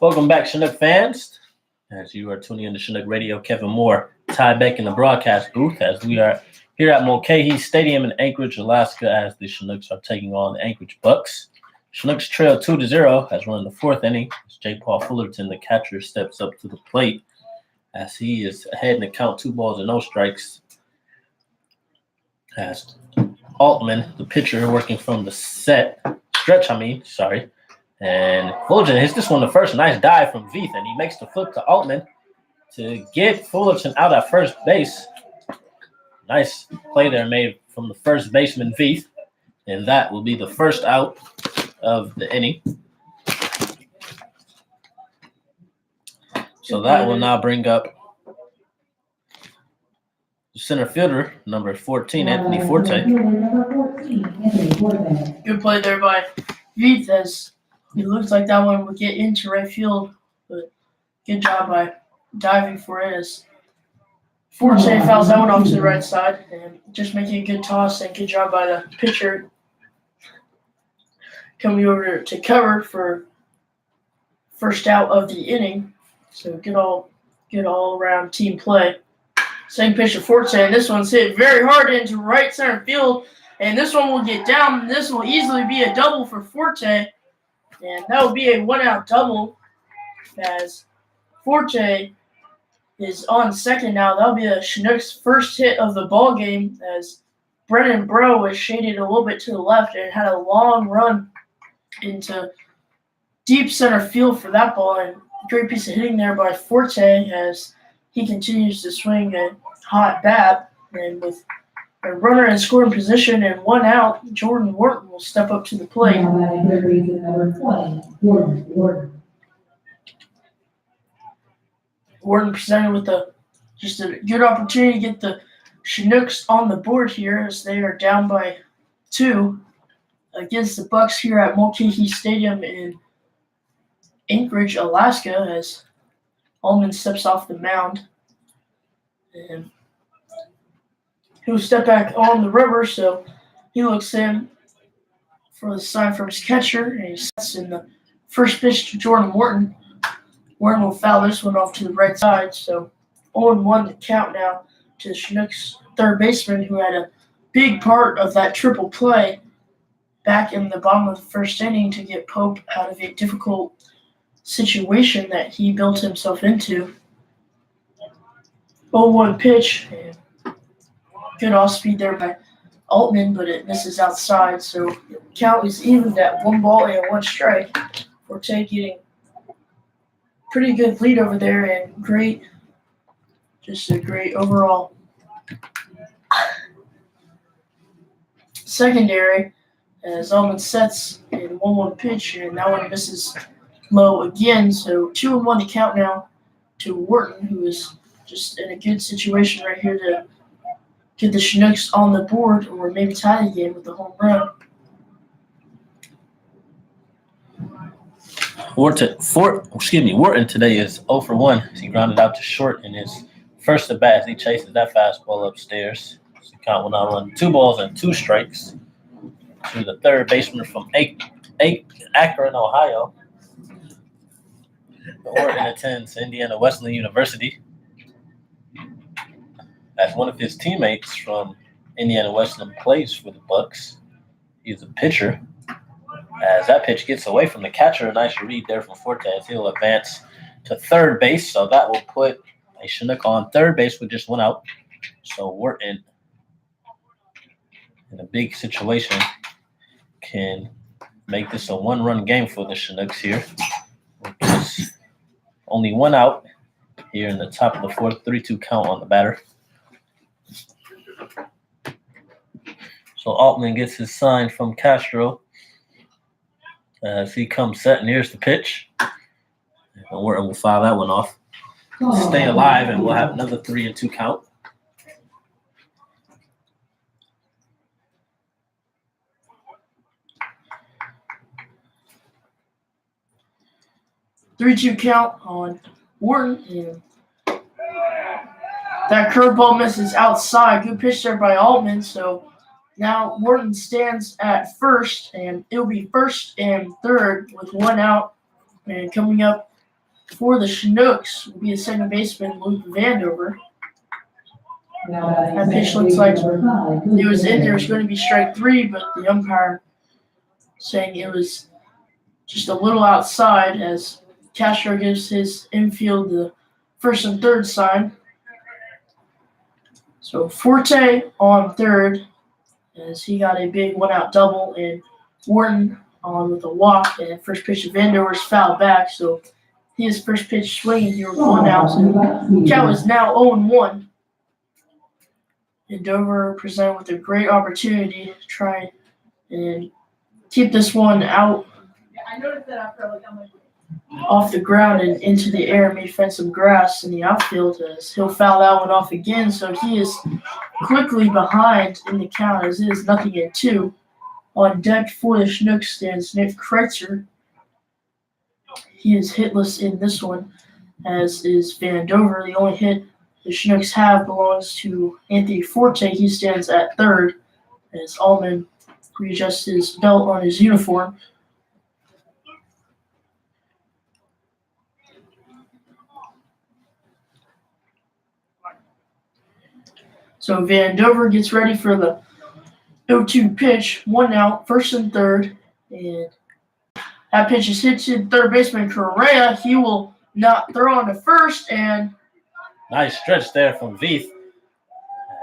Welcome back, Chinook fans. As you are tuning in to Chinook Radio, Kevin Moore Ty Beck in the broadcast booth as we are here at Mulcahy Stadium in Anchorage, Alaska, as the Chinooks are taking on the Anchorage Bucs. Chinooks trail 2-0 as we're in the fourth inning. As J. Paul Fullerton, the catcher, steps up to the plate as he is ahead in the count, 2 balls and no strikes. As Altman, the pitcher, working from the stretch. And Fullerton hits this one the first. Nice dive from Veith, and he makes the flip to Altman to get Fullerton out at first base. Nice play there made from the first baseman, Veith. And that will be the first out of the inning. So that will now bring up center fielder, number 14, Anthony Forte. Good play there by Veith, as it looks like that one would get into right field, but good job by diving for it as Forte fouls that one off to the right side and just making a good toss, and good job by the pitcher coming over to cover for first out of the inning. So good all around team play. Second pitch to Forte, and this one's hit very hard into right center field, and this one will get down. This will easily be a double for Forte, and that will be a 1-out double as Forte is on second now. That'll be the Chinooks' first hit of the ball game, as Brennan Bro was shaded a little bit to the left and had a long run into deep center field for that ball, and great piece of hitting there by Forte as he continues to swing a hot bat, and with a runner in scoring position and 1 out, Jordan Wharton will step up to the plate. Wharton presented with just a good opportunity to get the Chinooks on the board here, as they are down by 2 against the Bucs here at Mulcahy Stadium in Anchorage, Alaska, as Allman steps off the mound. And he'll step back on the rubber, so he looks in for the sign from his catcher, and he sets in the first pitch to Jordan Wharton. Wharton will foul this one off to the right side, so 0-1 to count now to the Chinooks third baseman, who had a big part of that triple play back in the bottom of the first inning to get Pope out of a difficult situation that he built himself into. 0-1 pitch. Good off speed there by Altman, but it misses outside, so the count is evened at 1 ball and 1 strike. Forte getting pretty good lead over there, and just a great overall secondary, as Altman sets in 1-1 pitch, and that one misses low again. So 2-1 to count now to Wharton, who is just in a good situation right here to get the Chinooks on the board, or maybe tie the game with a home run. Wharton today is 0 for 1. He grounded out to short in his first at bat as he chases that fastball upstairs. So count will now run 2 balls and 2 strikes to the third baseman from Akron, Ohio. Wharton attends Indiana Wesleyan University, as one of his teammates from Indiana Wesleyan plays for the Bucs. He's a pitcher. As that pitch gets away from the catcher, a nice read there from Forte as he'll advance to third base. So that will put a Chinook on third base with just 1 out. So Wharton, in a big situation, can make this a 1-run game for the Chinooks here. Only 1 out here in the top of the fourth, 3-2 count on the batter. So Altman gets his sign from Castro as he comes set, and here's the pitch. And Wharton will foul that one off. Stay alive, and we'll have another 3-2 count. Three-two count on Wharton. And that curveball misses outside. Good pitch there by Altman. So now Wharton stands at first, and it'll be first and third with 1 out. And coming up for the Chinooks will be a second baseman, Luke Vandover. That pitch looks like it was in there. It was going to be strike 3, but the umpire saying it was just a little outside as Castro gives his infield the first and third sign. So Forte on third as he got a big one-out double, and Wharton on with a walk, and first pitch of Vandover's foul back. So his first pitch swinging here with 1 out. So Cal is now 0-1. And Dover presented with a great opportunity to try and keep this one out off the ground and into the air, maybe find some grass in the outfield as he'll foul that one off again. So he is quickly behind in the count as it is 0-2. On deck for the Chinooks stands Nick Kreitzer. He is hitless in this one, as is Vandover. The only hit the Chinooks have belongs to Anthony Forte. He stands at third as Allman readjusts his belt on his uniform. So Vandover gets ready for the 0-2 pitch, 1 out, first and third, and that pitch is hit to third baseman Correa. He will not throw on to first, and nice stretch there from Veith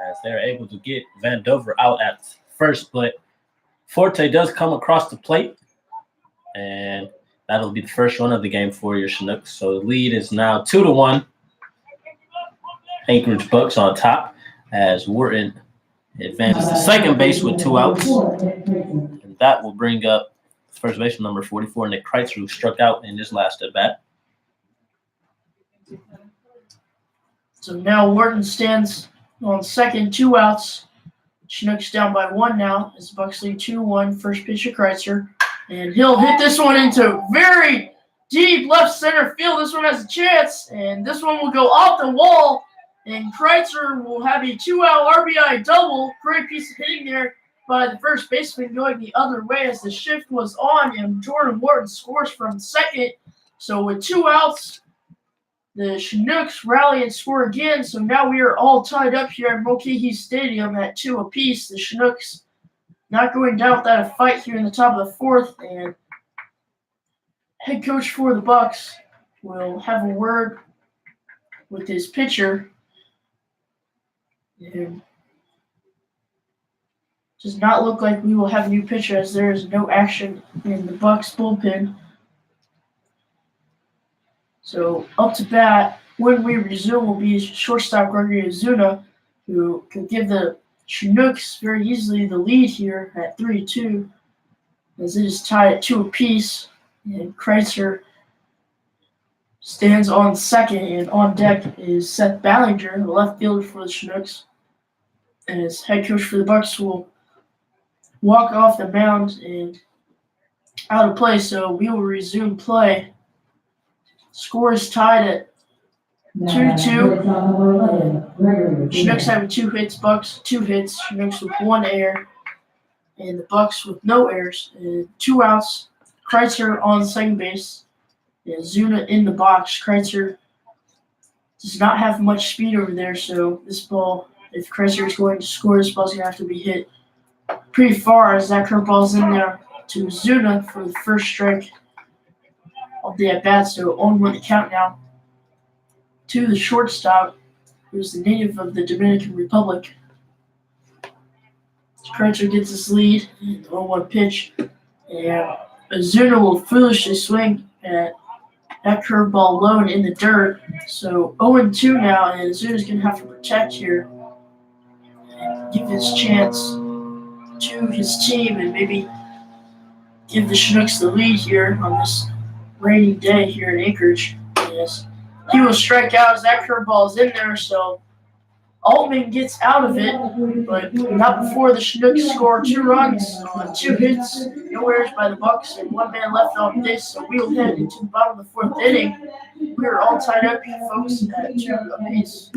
as they're able to get Vandover out at first, but Forte does come across the plate, and that'll be the first run of the game for your Chinooks. So the lead is now 2-1. Anchorage Bucs on top as Wharton advances to second base with 2 outs. And that will bring up first baseman number 44, Nick Kreitzer, who struck out in his last at-bat. So now Wharton stands on second, 2 outs. Chinooks down by 1 now as Bucs lead 2-1. First pitch to Kreitzer. And he'll hit this one into very deep left center field. This one has a chance, and this one will go off the wall. And Kreitzer will have a 2-out RBI double. Great piece of hitting there by the first baseman going the other way as the shift was on, and Jordan Wharton scores from second. So with 2 outs, the Chinooks rally and score again. So now we are all tied up here at Mulcahy Stadium at 2 apiece. The Chinooks not going down without a fight here in the top of the 4th, and head coach for the Bucs will have a word with his pitcher. And does not look like we will have a new pitcher as there is no action in the Bucs bullpen. So up to bat when we resume will be shortstop Gregory Ozuna, who could give the Chinooks very easily the lead here at 3-2, as it is tied at 2 apiece. And Kreitzer stands on second, and on deck is Seth Ballinger, the left fielder for the Chinooks. And as head coach for the Bucs will walk off the mound and out of play, so we will resume play. Score is tied at 2-2. Chinooks having 2 hits, Bucs 2 hits, Chinooks with 1 error, and the Bucs with no errors. 2 outs. Kreitzer on second base, and Zuna in the box. Kreitzer does not have much speed over there, so this ball, if Kreitzer is going to score, this ball's going to have to be hit pretty far as that curveball's in there to Zuna for the first strike of the at-bat. So 0-1 the count now to the shortstop, who's the native of the Dominican Republic. Kreitzer gets his lead, and 0-1 pitch, and Zuna will foolishly swing at that curveball low and in the dirt. So 0-2 now, and Zuna's going to have to protect here and give his chance to his team and maybe give the Chinooks the lead here on this rainy day here in Anchorage. Yes, he will strike out as that curveball is in there, so Altman gets out of it, but not before the Chinooks score 2 runs on 2 hits, no errors by the Bucs, and 1 man left on base. So we'll head into the bottom of the 4th inning. We are all tied up here, folks, at 2 apiece.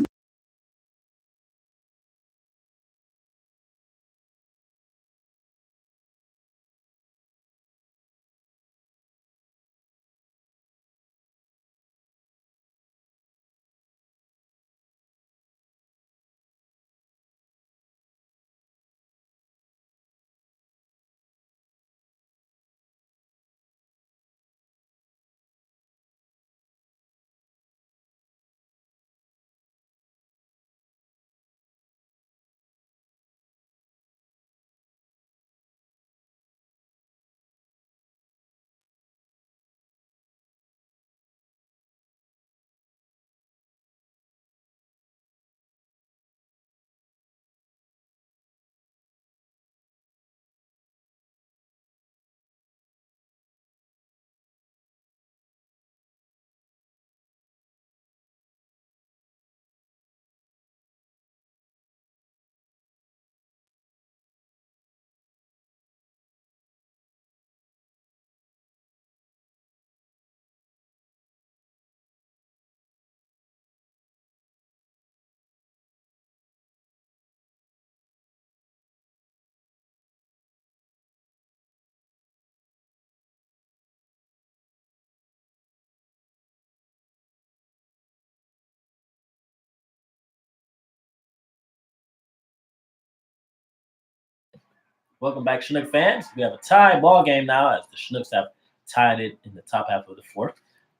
Welcome back, Chinook fans. We have a tie ball game now as the Chinooks have tied it in the top half of the fourth.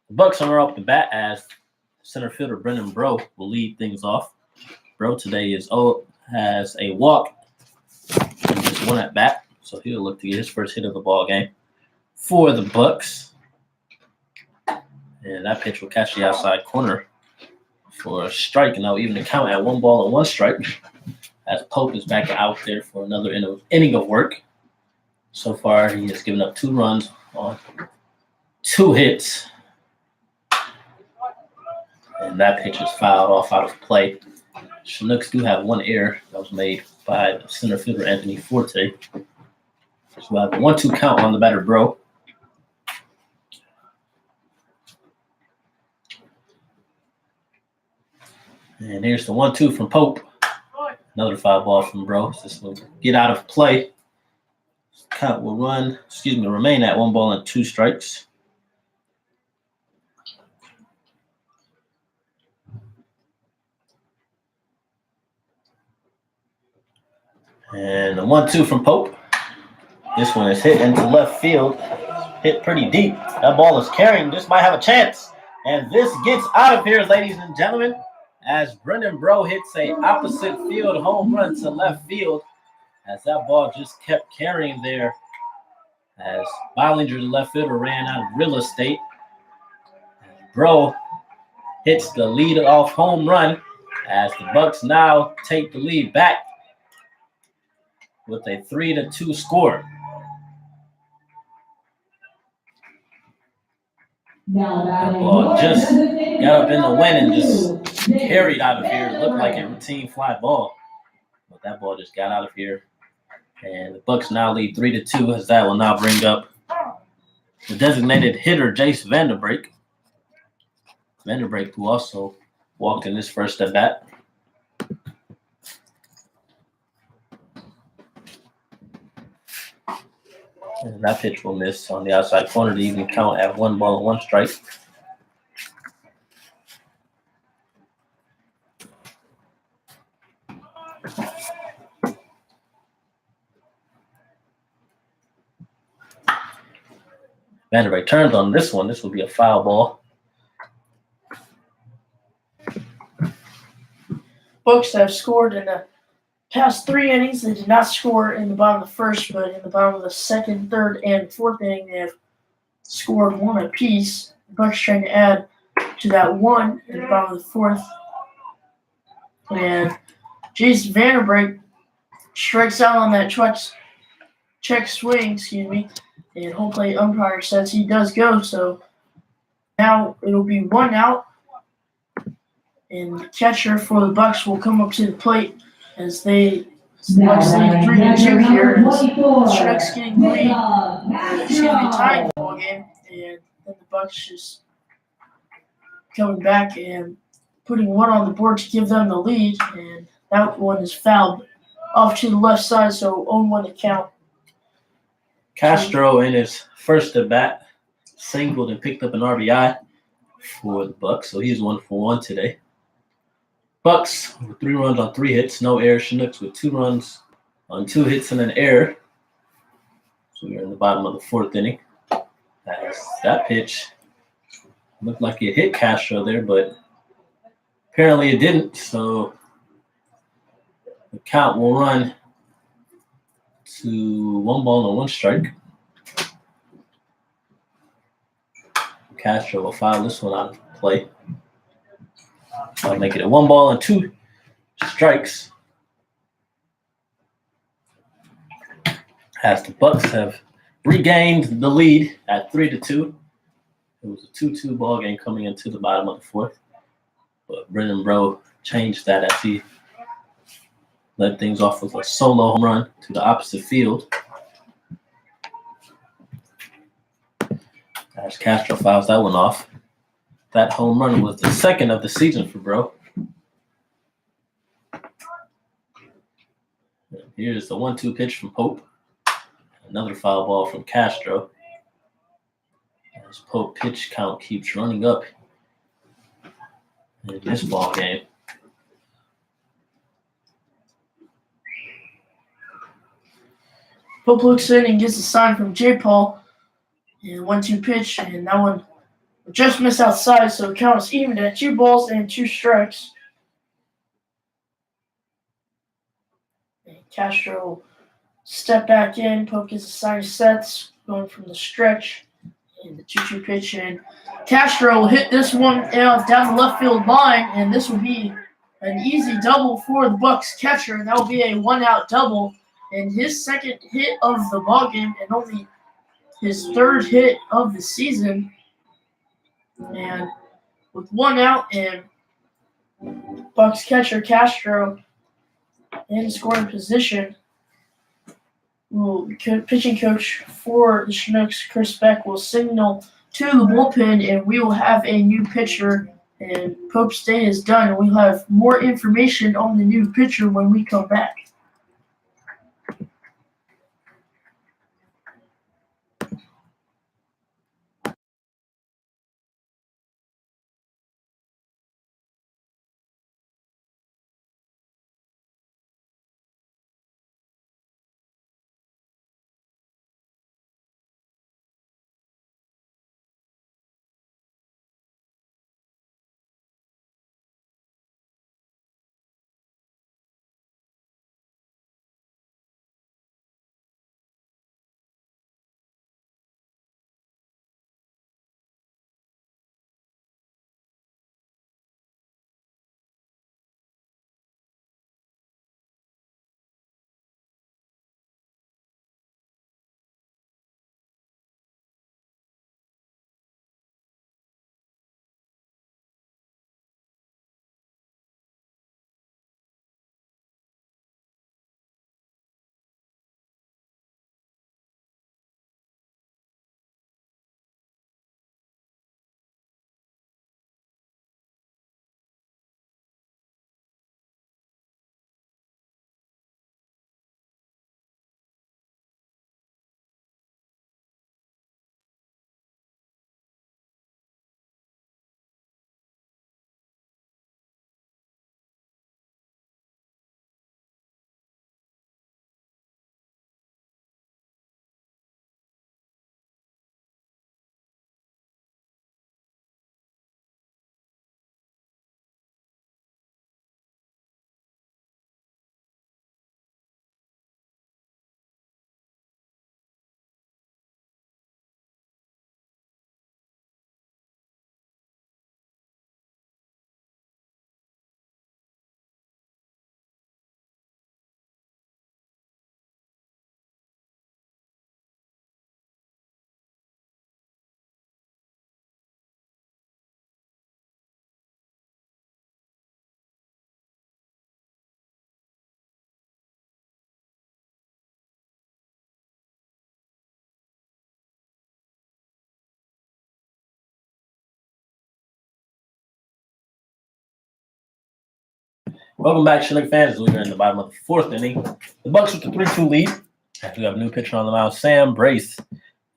The Bucs are up the bat as center fielder Brendan Bro will lead things off. Bro today has a walk and just one at bat, so he'll look to get his first hit of the ball game for the Bucs. And that pitch will catch the outside corner for a strike, and that'll even the count at 1 ball and 1 strike. As Pope is back out there for another inning of work. So far, he has given up 2 runs on 2 hits. And that pitch is fouled off out of play. Chinooks do have 1 error that was made by the center fielder Anthony Forte. So we'll have a 1-2 count on the batter, Bro. And here's the 1-2 from Pope. Another foul ball from Bro. This will get out of play. Count will remain at 1 ball and 2 strikes. And the 1-2 from Pope. This one is hit into left field. Hit pretty deep. That ball is carrying. This might have a chance. And this gets out of here, ladies and gentlemen, as Brendan Bro hits a opposite field home run to left field, as that ball just kept carrying there, as Bollinger, the left fielder, ran out of real estate. Bro hits the lead-off home run, as the Bucs now take the lead back with a 3-2 score. That ball just got up in the wind and just carried out of here. It looked like a routine fly ball, but that ball just got out of here. And the Bucs now lead 3-2, as that will now bring up the designated hitter, Jace Vanderbrake. Vanderbrake, who also walked in his first at bat. And that pitch will miss on the outside corner to even count at 1 ball and 1 strike. Vanderbrake turns on this one. This will be a foul ball. Bucs have scored in the past 3 innings. They did not score in the bottom of the first, but in the bottom of the second, third, and fourth inning, they have scored 1 apiece. The Bucs trying to add to that 1 in the bottom of the fourth. And Jason Vanderbrake strikes out on that check swing, and home plate umpire says he does go. So now it'll be 1 out, and the catcher for the Bucs will come up to the plate as the Bucs lead 3-2 here. As Chinooks getting the lead, tying the ball game, and then the Bucs just coming back and putting 1 on the board to give them the lead, and that one is fouled off to the left side, so 0-1 to count. Castro in his first at bat singled and picked up an RBI for the Bucs, so he's 1 for 1 today. Bucs with 3 runs on 3 hits, no error. Chinooks with 2 runs on 2 hits and an error. So we're in the bottom of the 4th inning. That pitch looked like it hit Castro there, but apparently it didn't. So the count will run to 1 ball and 1 strike. Castro will foul this one out of play. I'll make it a 1 ball and 2 strikes. As the Bucs have regained the lead at 3-2. It was a 2-2 ball game coming into the bottom of the 4th. But Brendan Bro changed that as he led things off with a solo home run to the opposite field. As Castro fouls that one off. That home run was the 2nd of the season for Bro. Here's the 1-2 pitch from Pope. Another foul ball from Castro. As Pope pitch count keeps running up in this ball game. Pope looks in and gets a sign from J. Paul. And 1-2 pitch, and that one just missed outside, so the count is even at 2 balls and 2 strikes. And Castro step back in. Pope gets a sign of sets, going from the stretch. And the 2-2 pitch, and Castro will hit this one down the left field line, and this will be an easy double for the Bucs catcher. That will be a 1-out double, and his second hit of the ballgame, and only his 3rd hit of the season. And with 1 out and Bucs catcher Castro in scoring position, pitching coach for the Chinooks, Chris Beck, will signal to the bullpen, and we will have a new pitcher. And Pope's day is done, and we'll have more information on the new pitcher when we come back. Welcome back, Chinook fans. We're in the bottom of the 4th inning. The Bucs with the 3-2 lead. We have a new pitcher on the mound. Sam Brace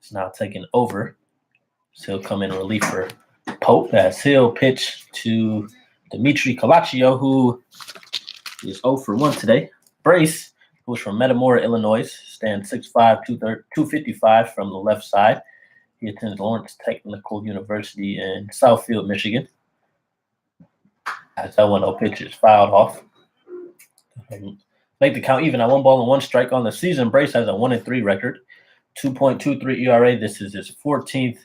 is now taking over. So he'll come in relief for Pope as he'll pitch to Dimitri Calaccio, who is 0 for 1 today. Brace, who is from Metamora, Illinois, stands 6'5", 255 from the left side. He attends Lawrence Technical University in Southfield, Michigan. As that 1-0 pitch is fouled off. Make the count even at 1 ball and 1 strike on the season. Brace has a 1-3 record, 2.23 ERA. This is his 14th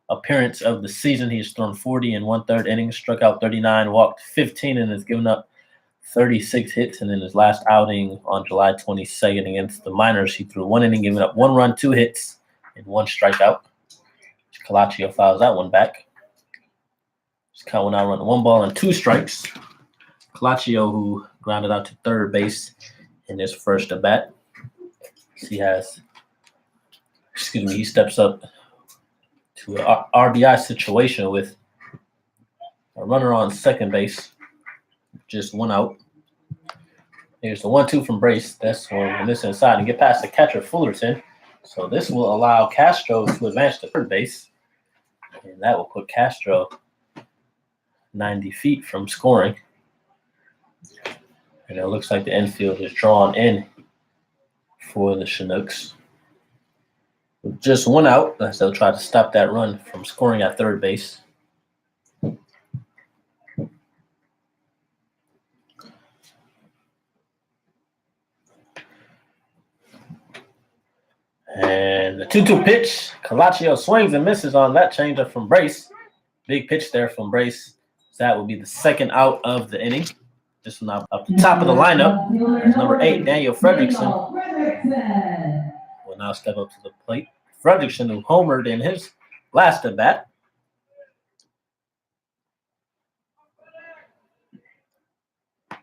appearance of the season. He's thrown 40 and 1/3 innings, struck out 39, walked 15, and has given up 36 hits. And in his last outing on July 22nd against the Miners, he threw 1 inning, giving up 1 run, 2 hits, and 1 strikeout. Calaccio fouls that one back. Count one out, run 1 ball and 2 strikes. Calaccio, who grounded out to 3rd base in his first at bat. He steps up to an RBI situation with a runner on 2nd base, just 1 out. Here's the 1-2 from Brace. That's when this inside and get past the catcher Fullerton. So this will allow Castro to advance to 3rd base, and that will put Castro 90 feet from scoring. And it looks like the infield is drawn in for the Chinooks. With just one out, as they'll try to stop that run from scoring at third base. And the 2-2 pitch. Calaccio swings and misses on that changeup from Brace. Big pitch there from Brace. That will be the second out of the inning. This one up the top of the lineup. There's number 8, Daniel Fredrickson. Will now step up to the plate. Fredrickson, who homered in his last at bat.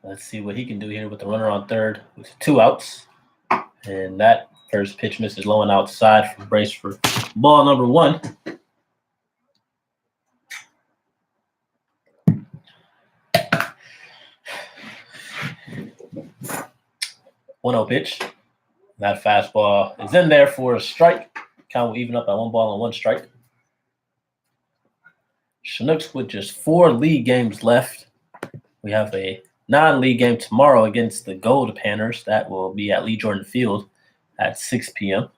Let's see what he can do here with the runner on third with 2 outs. And that first pitch misses low and outside from Brace for ball number 1. 1-0 pitch. That fastball is in there for a strike. Count will even up at 1 ball and 1 strike. Chinooks with just 4 league games left. We have a non-league game tomorrow against the Gold Panthers. That will be at Lee Jordan Field at 6 p.m.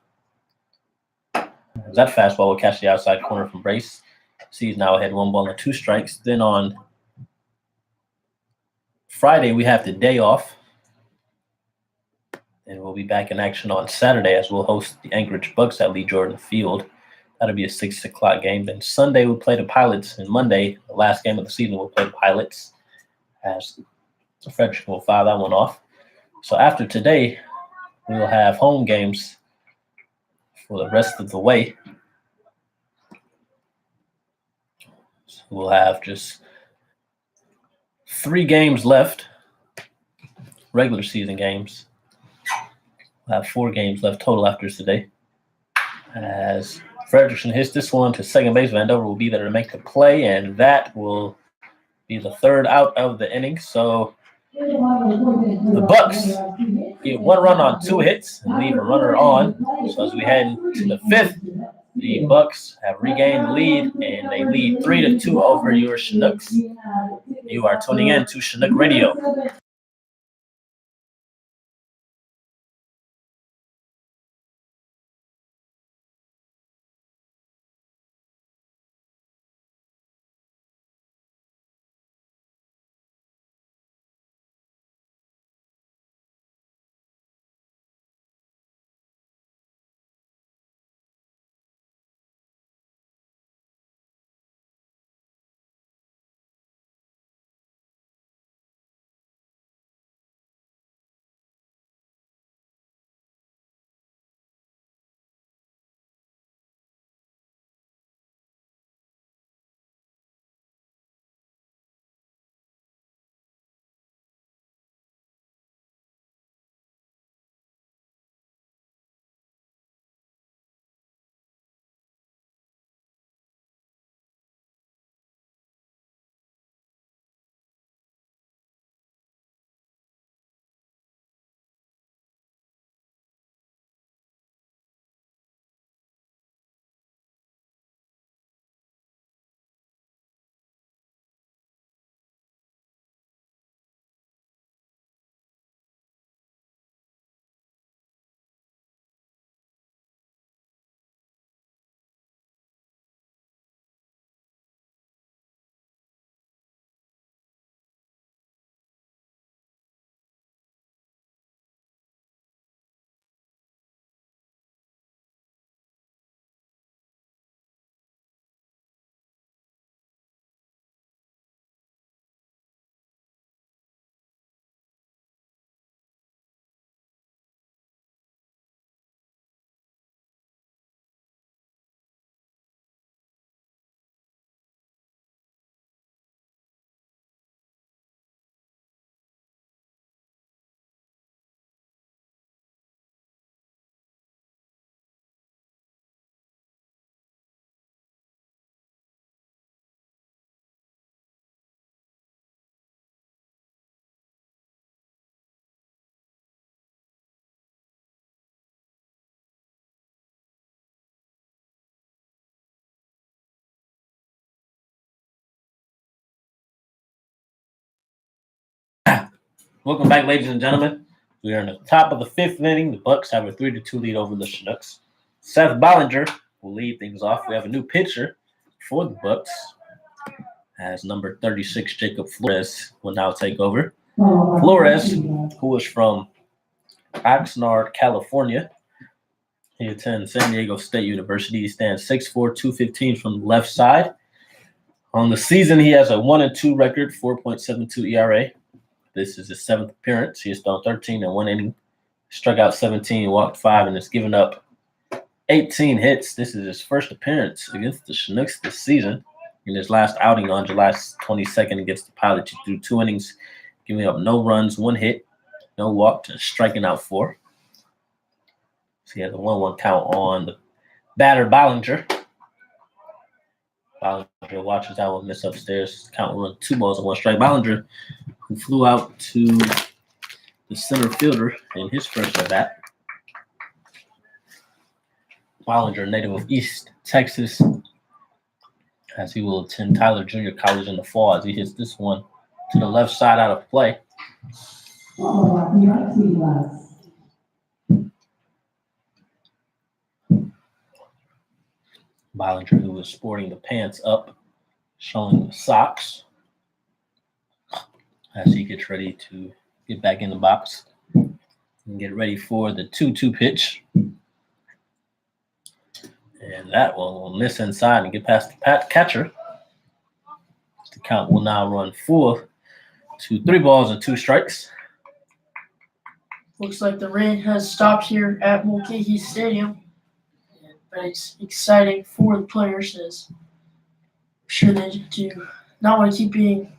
That fastball will catch the outside corner from Brace. He's now ahead 1 ball and 2 strikes. Then on Friday, we have the day off. And we'll be back in action on Saturday as we'll host the Anchorage Bucs at Lee Jordan Field. That'll be a 6 o'clock game. Then Sunday, we'll play the Pilots. And Monday, the last game of the season, we'll play the Pilots. As Frederick will file that one off. So after today, we will have home games for the rest of the way. So we'll have just 3 games left, regular season games. We'll have 4 games left total after today. As Fredrickson hits this one to second base, Vandover will be there to make the play, and that will be the 3rd out of the inning. So the Bucs get 1 run on 2 hits and leave a runner on. So as we head into the 5th, the Bucs have regained the lead, and they lead 3-2 over your Chinooks. You are tuning in to Chinook Radio. Welcome back, ladies and gentlemen. We are in the top of the 5th inning. The Bucs have a 3-2 lead over the Chinooks. Seth Ballinger will lead things off. We have a new pitcher for the Bucs, as number 36, Jacob Flores, will now take over. Flores, who is from Oxnard, California. He attends San Diego State University. He stands 6'4", 215 from the left side. On the season, he has a 1-2 record, 4.72 ERA. This is his 7th appearance. He has thrown 13 in 1 inning, struck out 17, walked 5, and has given up 18 hits. This is his first appearance against the Chinooks this season. In his last outing on July 22nd against the Pilots, he threw 2 innings, giving up no runs, 1 hit, no walk, and striking out 4. So he has a 1-1 count on the batter, Ballinger. Ballinger watches that one miss upstairs. Count will run 2 balls and 1 strike. Ballinger, who flew out to the center fielder in his first at bat. Ballinger, native of East Texas, as he will attend Tyler Junior College in the fall as he hits this one to the left side out of play. Ballinger, who is sporting the pants up, showing the socks as he gets ready to get back in the box and get ready for the 2-2 pitch. And that one will miss inside and get past the catcher. The count will now run 4-3 balls and 2 strikes. Looks like the rain has stopped here at Mulcahy Stadium. But it's exciting for the players, as I'm sure they do not want to keep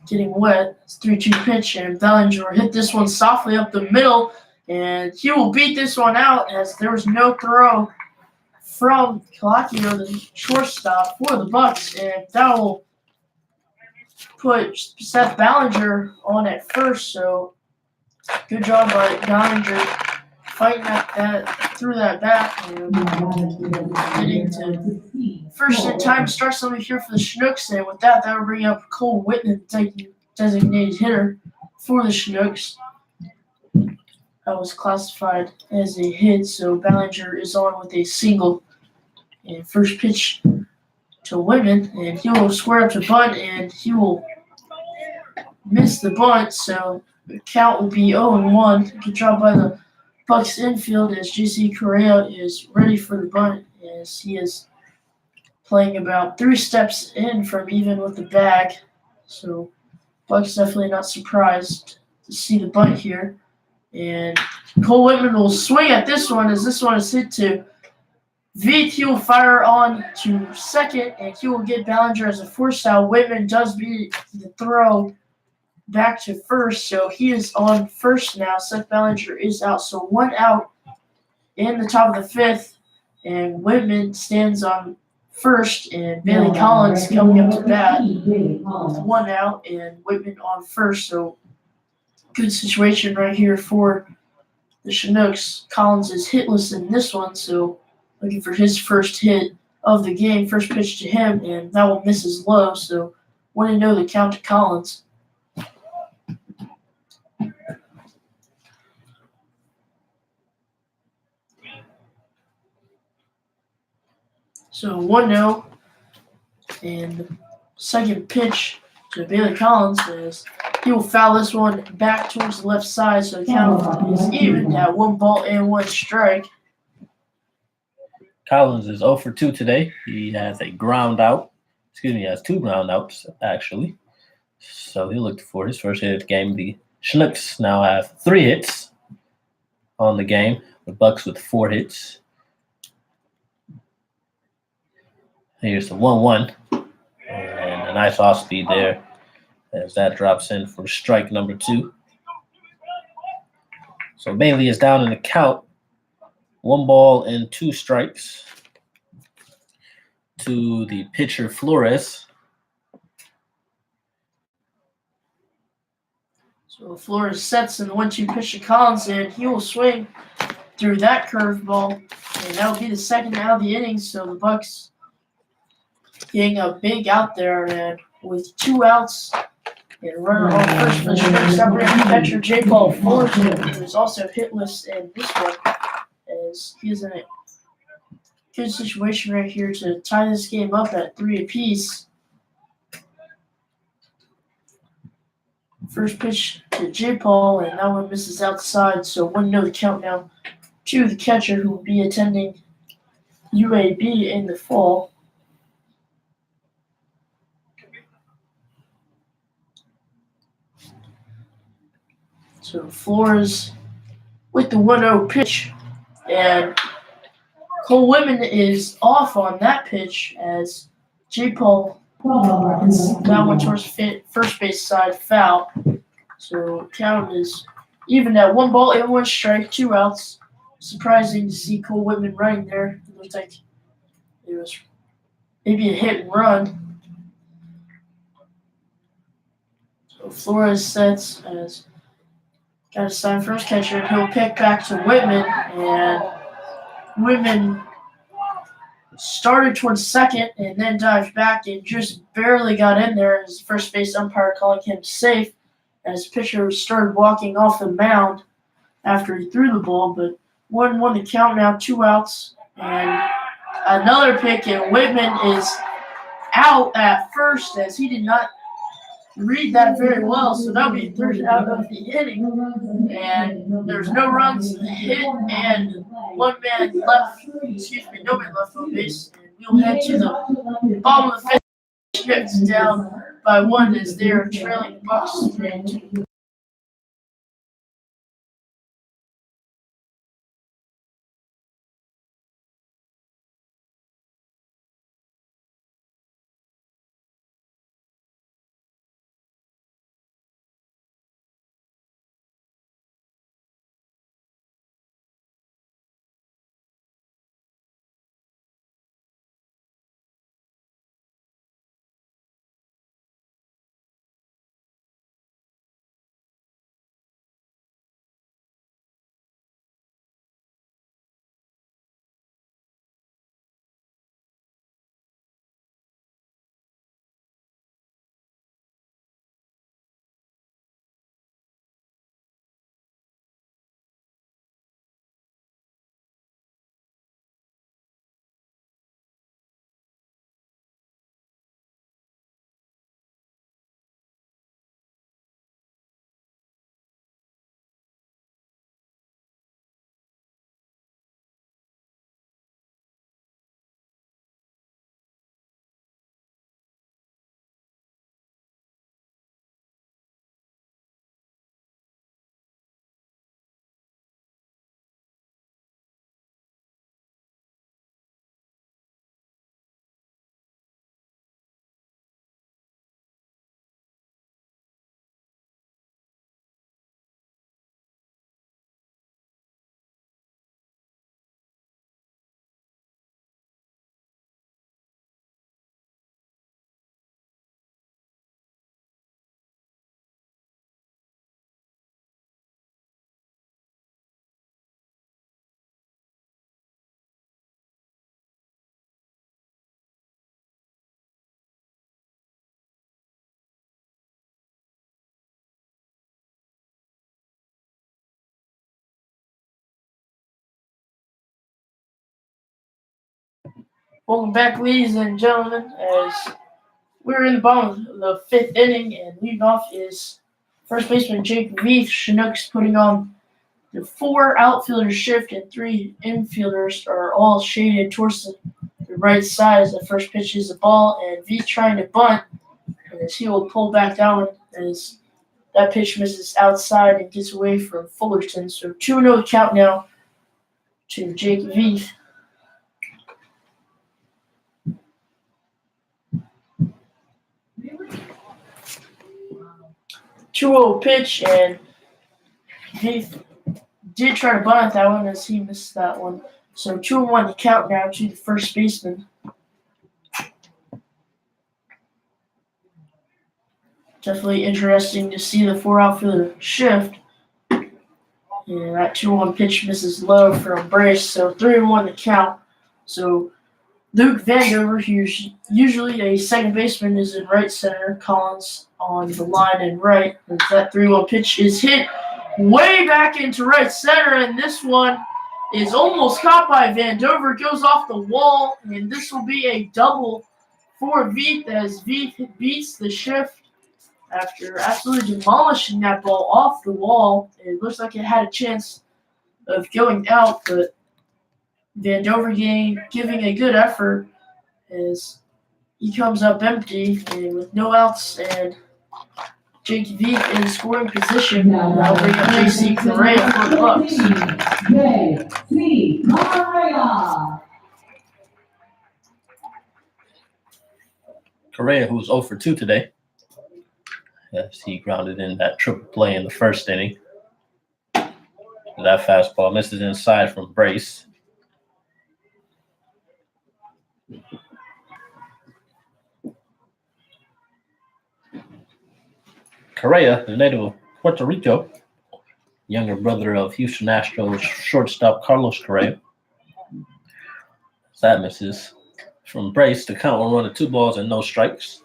getting wet. It's 3-2 pitch, and Ballinger hit this one softly up the middle, and he will beat this one out as there was no throw from Calacchio, the shortstop for the Bucs, and that will put Seth Ballinger on at first. So good job by Ballinger fighting that through that bat and getting to first in time to start something here for the Chinooks. And with that, will bring up Cole Whitman, designated hitter for the Chinooks. That was classified as a hit, so Ballinger is on with a single. And first pitch to Whitman, and he will square up to bunt, and he will miss the bunt, so the count will be 0-1. Good job by the Bucs infield as JC Correa is ready for the bunt, as he is playing about 3 steps in from even with the bag. So Bucs definitely not surprised to see the bunt here. And Cole Whitman will swing at this one as this one is hit to Veet. He will fire on to second, and he will get Ballinger as a force out. Whitman does beat the throw back to first, so he is on first now. Seth Ballinger is out, so 1 out in the top of the 5th, and Whitman stands on first, and Bailey Collins coming up to bat with 1 out, and Whitman on first, so good situation right here for the Chinooks. Collins is hitless in this one, so looking for his first hit of the game. First pitch to him, and that one misses low, so 1-0 the count to Collins. So 1-0, and second pitch to Bailey Collins is he will foul this one back towards the left side, so the count is even at 1 ball and 1 strike. Collins is 0 for 2 today. He has a ground out. He has 2 ground outs, actually. So he looked for his first hit of the game. The Chinooks now have 3 hits on the game. The Bucs with 4 hits. Here's the 1-1. And a nice off speed there as that drops in for strike number 2. So Bailey is down in the count. 1 ball and 2 strikes to the pitcher Flores. So Flores sets in the 1-2 pitch to Collins, and he will swing through that curveball, and that will be the second out of the inning. So the Bucs getting a big out there, and with 2 outs And runner on first for the Chinooks, operating catcher J. Paul Fullerton, who is also hitless in this one, as he is in a good situation right here to tie this game up at 3 apiece. First pitch to J. Paul, and that one misses outside, so 1-0 the count now to the catcher, who will be attending UAB in the fall. So Flores with the 1-0 pitch, and Cole Whitman is off on that pitch as J. Paul hits that one towards first base side, foul. So count is even at 1-1 strike, 2 outs. Surprising to see Cole Whitman running there. It looked like it was maybe a hit and run. So Flores sets as got a sign for his catcher. He'll pick back to Whitman, and Whitman started towards second and then dived back and just barely got in there as first base umpire calling him safe as pitcher started walking off the mound after he threw the ball. But 1-1 the count now, 2 outs, and another pick, and Whitman is out at first as he did not read that very well, so that'll be third out of the inning. And there's no runs hit and no man left on base. And we'll head to the bottom of the fifth. Gets down by 1 as they're trailing the Bucs 3-2. Welcome back, ladies and gentlemen, as we're in the bottom of the 5th inning, and leading off is first baseman Jake Veith. Chinooks putting on the 4 outfielders shift, and 3 infielders are all shaded towards the right side as the first pitch is the ball, and Veith trying to bunt, and as he will pull back down as that pitch misses outside and gets away from Fullerton. So 2-0 count now to Jake Veith. 2-0 pitch, and Veith did try to bunt at that one as he missed that one. So 2-1 to count now to the first baseman. Definitely interesting to see the 4 outfielder shift. And that 2-1 pitch misses low for a brace, so 3-1 to count. So Luke Vandover, who's usually a second baseman, is in right center. Collins on the line in right. As that 3-1 pitch is hit way back into right center, and this one is almost caught by Vandover. Goes off the wall, and this will be a double for Veith as Veith beats the shift after absolutely demolishing that ball off the wall. It looks like it had a chance of going out, but Vandover giving a good effort as he comes up empty and with no outs, and Jake Veith in scoring position. Now bring up JC Correa for the Bucs. JC Correa. Correa, who's 0 for 2 today, as he grounded in that triple play in the first inning. That fastball misses inside from Brace. Correa, the native of Puerto Rico, younger brother of Houston Astros shortstop Carlos Correa. That misses from Brace. The count will run to 2 balls and no strikes.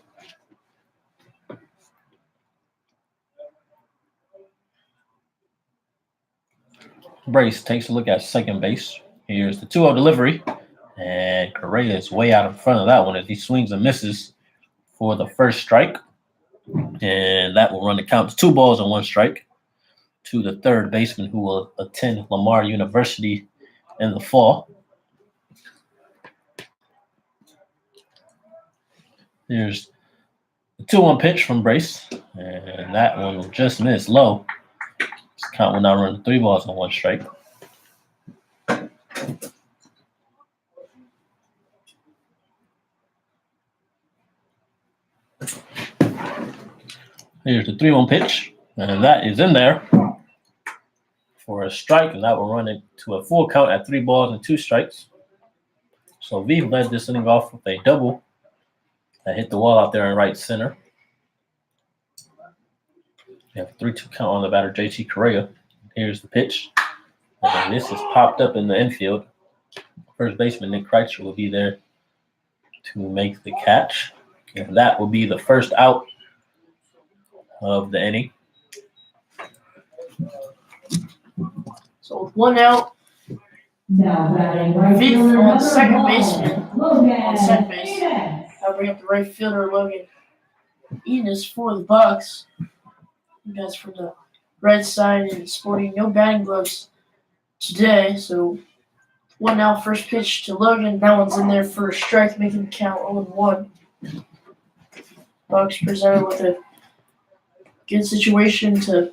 Brace takes a look at second base. Here's the 2-0 delivery, and Correa is way out in front of that one as he swings and misses for the first strike. And that will run the count to 2 balls and 1 strike to the third baseman who will attend Lamar University in the fall. Here's the 2-1 pitch from Brace, and that one will just miss low. This count will now run to 3 balls and 1 strike. Here's the 3-1 pitch, and that is in there for a strike, and that will run it to a full count at 3 balls and 2 strikes. So Veith led this inning off with a double that hit the wall out there in right center. We have a 3-2 count on the batter, JT Correa. Here's the pitch, and this is popped up in the infield. First baseman Nick Kreitzer will be there to make the catch, and that will be the first out of the inning. So with 1 out, Veith on second baseman. On second base. I'll bring up the right fielder, Logan Enos for the Bucs. You guys from the right side and sporting no batting gloves today. So 1 out, first pitch to Logan. That one's in there for a strike, making the count 0-1. Bucs presented with a good situation to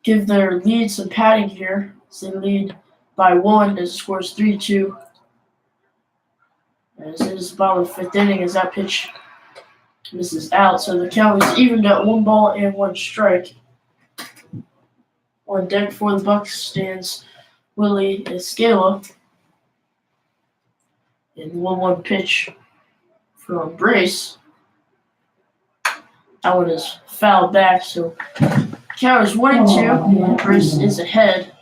give their lead some padding here. So they lead by 1 as the score is 3-2. As it is the bottom of the 5th inning as that pitch misses out. So the count is evened at 1 ball and 1 strike. On deck for the Bucs stands Willie Escala. And 1-1 pitch from Brace. That one is fouled back, so count is 1-2. Brace is ahead.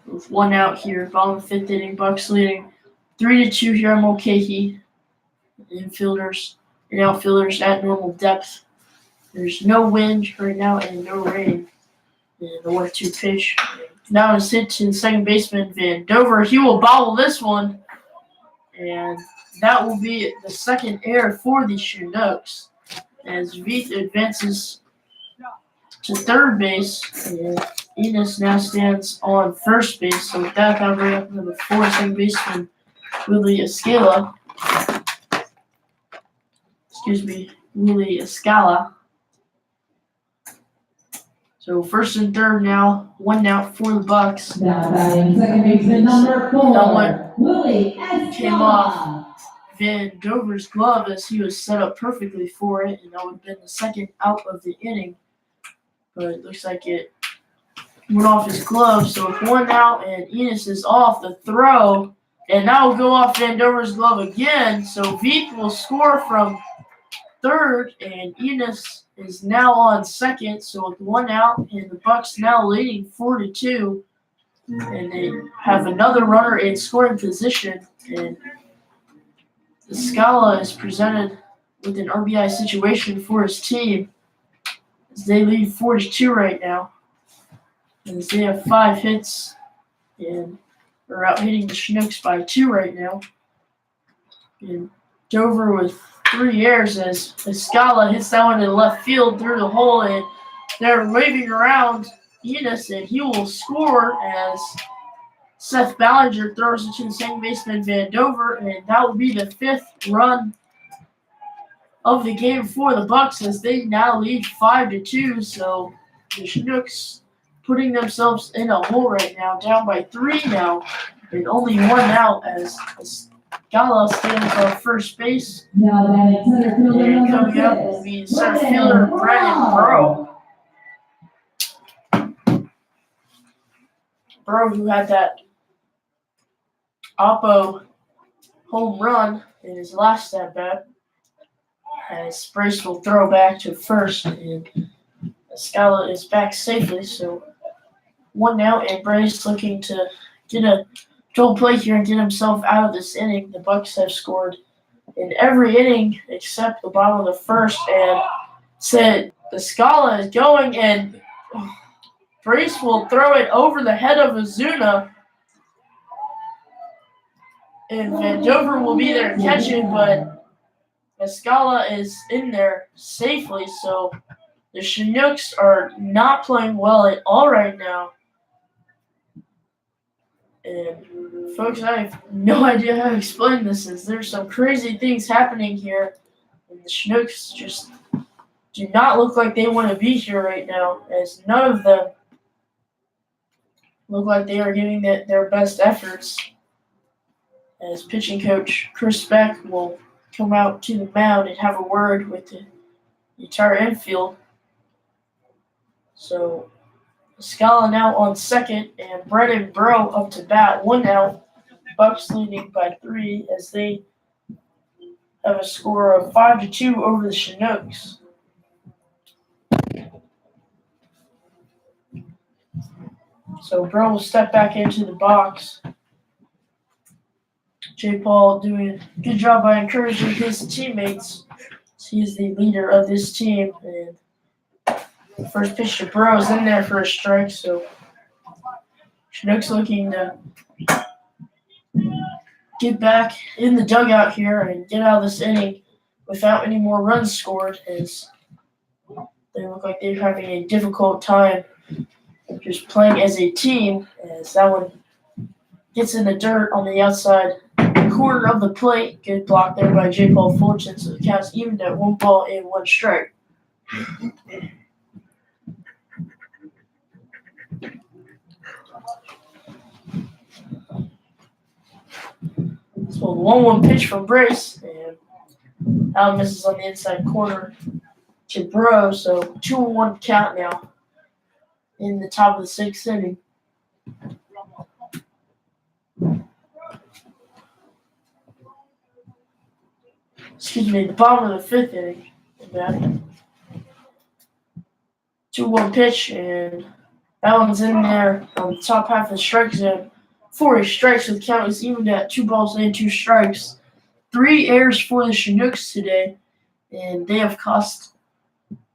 With 1 out here, bottom of the 5th inning, Bucs leading 3-2 here on Mulcahy. Infielders and outfielders at normal depth. There's no wind right now and no rain. And the 1-2 pitch. Now it's hit to the second baseman, Vandover. He will bobble this one. And that will be the second error for the Chinooks. As Veith advances to third base, and Enos now stands on first base. So with that, that'll bring up number 4, second baseman Willie Escala. Willie Escala. So first and third now, 1 out for the Bucs. Now batting second baseman number 4, Willie Came Escala. off Vandover's glove as he was set up perfectly for it, and that would have been the second out of the inning. But it looks like it went off his glove, so with 1 out and Enos is off the throw, and that will go off Vandover's glove again. So Veith will score from third, and Enos is now on second. So with 1 out, and the Bucs now leading 4-2. and they have another runner in scoring position, and the Scala is presented with an RBI situation for his team as they lead 4-2 right now. As they have 5 hits and are out hitting the Chinooks by 2 right now. And Dover with 3 errors as Scala hits that one in left field through the hole, and they're waving around Enos, and he will score as Seth Ballinger throws it to the second baseman Van Dover, and that will be the 5th run of the game for the Bucs as they now lead 5-2. So the Chinooks putting themselves in a hole right now, down by 3 now, and only 1 out as Scala stands on first base. Now that center fielder And number coming up will be center fielder Brandon Burrow. Burrow, who had that Oppo home run in his last at bat, as Brace will throw back to first, and Scala is back safely. So 1 out, and Brace looking to get a double play here and get himself out of this inning. The Bucs have scored in every inning except the bottom of the first, and said the Scala is going, and Brace will throw it over the head of Ozuna, and Van Dover will be there to catch it, but Scala is in there safely. So the Chinooks are not playing well at all right now. And folks, I have no idea how to explain this, as there's some crazy things happening here, and the Chinooks just do not look like they want to be here right now, as none of them look like they are giving their best efforts. As pitching coach Chris Beck will come out to the mound and have a word with the entire infield. So Scala now on second, and Brennan Burrow up to bat, 1 out. Bucs leading by 3 as they have a score of 5-2 over the Chinooks. So Burrow will step back into the box. J. Paul doing a good job by encouraging his teammates. He is the leader of this team, and the first pitch to Burrow is in there for a strike. So Chinooks looking to get back in the dugout here and get out of this inning without any more runs scored, as they look like they're having a difficult time just playing as a team, as that one gets in the dirt on the outside corner of the plate. Good block there by J. Paul Fulton, so the count's evened at 1 ball and 1 strike. So 1-1 pitch from Brace, and Allen misses on the inside corner to Burrow, so 2-1 count now in the top of the 6th inning. Excuse me, the bottom of the 5th inning. 2-1 pitch, and that one's in there on the top half of the strike zone. 4 strikes, with the count is evened at 2 balls and 2 strikes. 3 errors for the Chinooks today, and they have cost,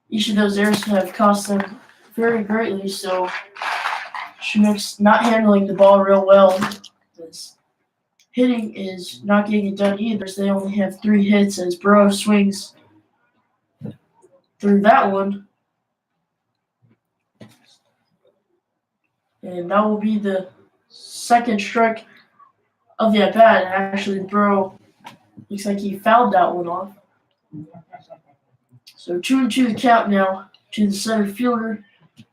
each of those errors have cost them very greatly. So Chinooks not handling the ball real well. This hitting is not getting it done either, as they only have 3 hits as Burrow swings through that one. And that will be the 2nd strike of the at-bat. And actually, Burrow looks like he fouled that one off. So 2-2 the count now to the center fielder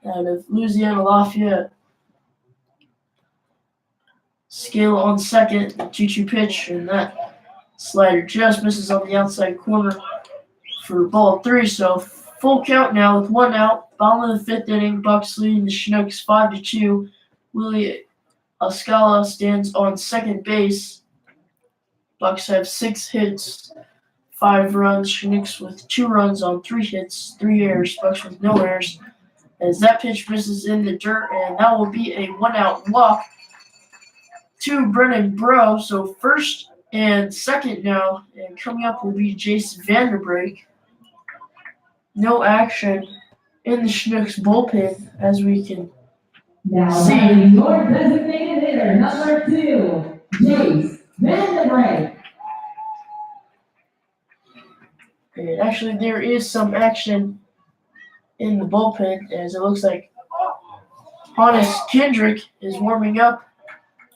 out of Louisiana Lafayette. Scale on second, the 2-2 pitch, and that slider just misses on the outside corner for ball 3. So full count now with 1 out. Bottom of the 5th inning, Bucs leading the Chinooks 5-2. Willie Scala stands on second base. Bucs have 6 hits, 5 runs. Chinooks with 2 runs on 3 hits, 3 errors. Bucs with no errors. as that pitch misses in the dirt, and that will be a 1-out walk to Brennan Bro. So first and second now, and coming up will be Jace Vanderbrake. No action in the Chinooks bullpen, as we can Now, see. your designated hitter, number 2, Jace Vanderbrake. And actually, there is some action in the bullpen, as it looks like Honest Kendrick is warming up,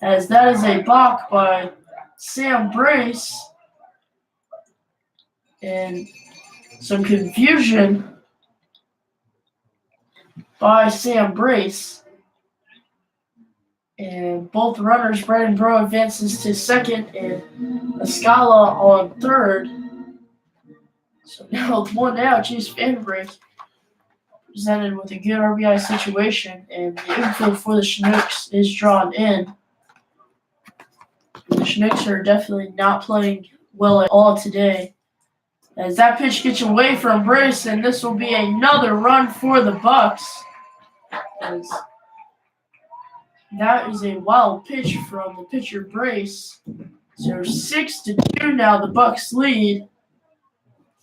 as that is a balk by Sam Brace. And some confusion by Sam Brace. And both runners, Brennan Bro advances to second and Escala on third. So now with 1 out, Jace Vanderbrake presented with a good RBI situation, and the infield for the Chinooks is drawn in. The Chinooks are definitely not playing well at all today, as that pitch gets away from Brace, and this will be another run for the Bucs. As that is a wild pitch from the pitcher Brace. So 6-2 now, the Bucs lead.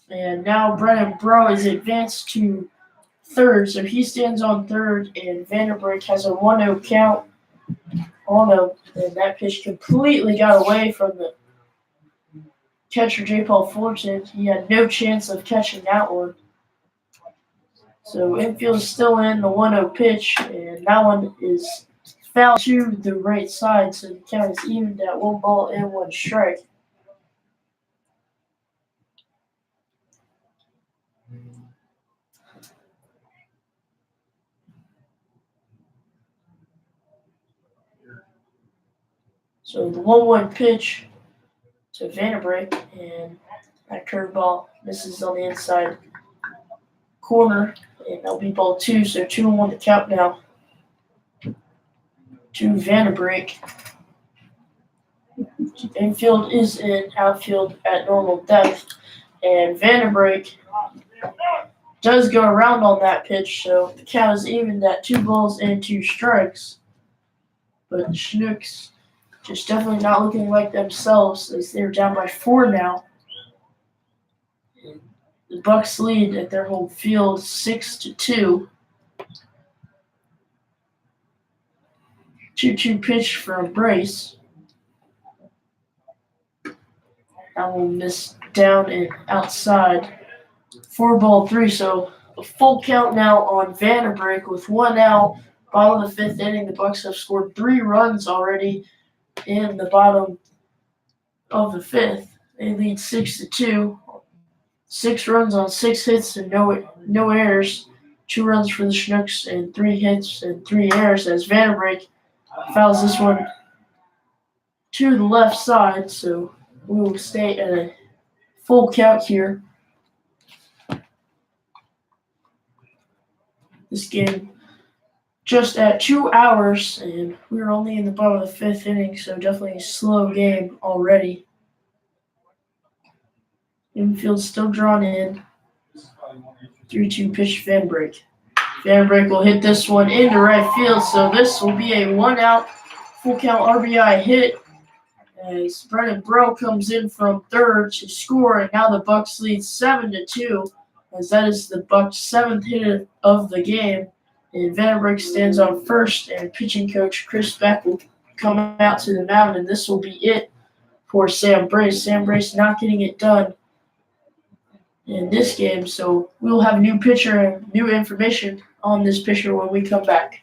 And now Brennan Bro is advanced to third, so he stands on third, and Vanderbrake has a 1-0 count on him, and that pitch completely got away from the catcher J. Paul Fullerton. He had no chance of catching that one. So infield is still in the 1-0 pitch, and that one is foul to the right side, so the count is evened at 1 ball and 1 strike. So the 1-1 pitch to Vanderbrake, and that curveball misses on the inside corner, and that'll be ball 2, so 2-1 to count now to Vanderbrake. Infield is in, outfield at normal depth, and Vanderbrake does go around on that pitch, so the count is evened at 2 balls and 2 strikes. But the Chinooks just definitely not looking like themselves, as they're down by 4 now. The Bucs lead at their home field 6-2. 2-2 pitch from Brace. That will miss down and outside. 4 ball 3, so a full count now on Vanderbrake with 1 out. Bottom of the 5th inning, the Bucs have scored 3 runs already in the bottom of the 5th. They lead 6-2. 6 runs on 6 hits and no errors. 2 runs for the Chinooks and 3 hits and 3 errors, as Vanderbrake fouls this one to the left side, so we will stay at a full count here. This game just at 2 hours, and we're only in the bottom of the 5th inning, so definitely a slow game already. Infield still drawn in. 3-2 pitch Vanderbrake. Vanderbrake will hit this one into right field, so this will be a 1-out full count RBI hit, as Brennan Bro comes in from third to score, and now the Bucs lead 7-2, as that is the Bucs' 7th hit of the game. And Vanderbrake stands on first, and pitching coach Chris Beck will come out to the mound, and this will be it for Sam Brace. Sam Brace not getting it done in this game, so we'll have a new pitcher and new information on this pitcher when we come back.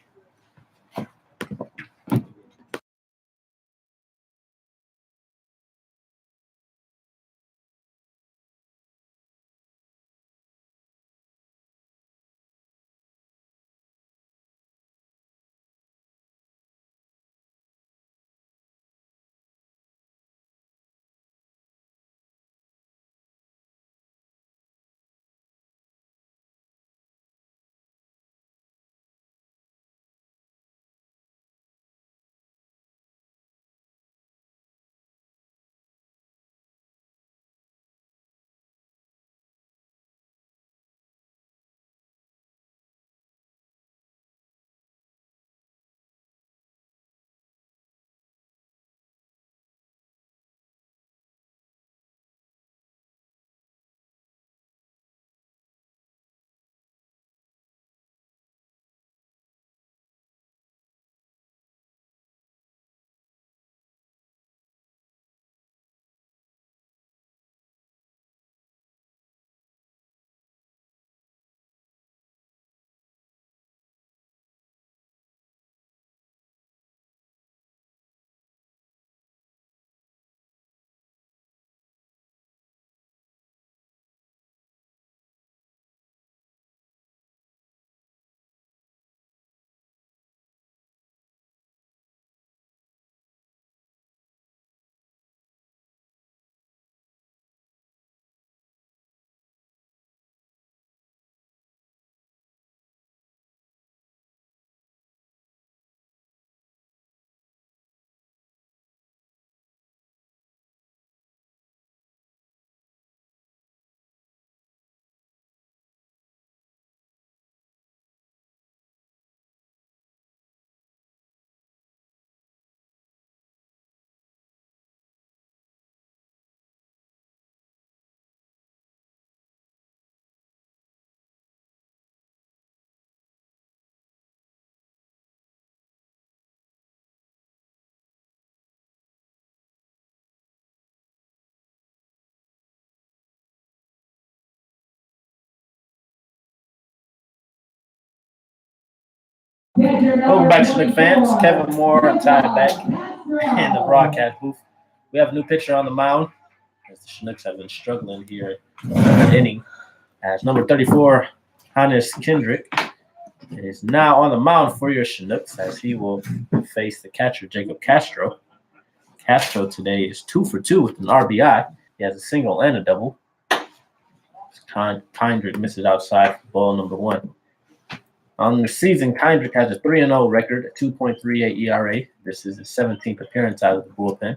Welcome back, Chinook fans. Kevin Moore tied back in the broadcast booth. We have a new pitcher on the mound as the Chinooks have been struggling here in the inning. As number 34, Hannes Kendrick, is now on the mound for your Chinooks as he will face the catcher, Jacob Castro. Castro today is 2 for 2 with an RBI. He has a single and a double. Kendrick misses outside for ball number 1. On the season, Kendrick has a 3-0 record, a 2.38 ERA. This is his 17th appearance out of the bullpen.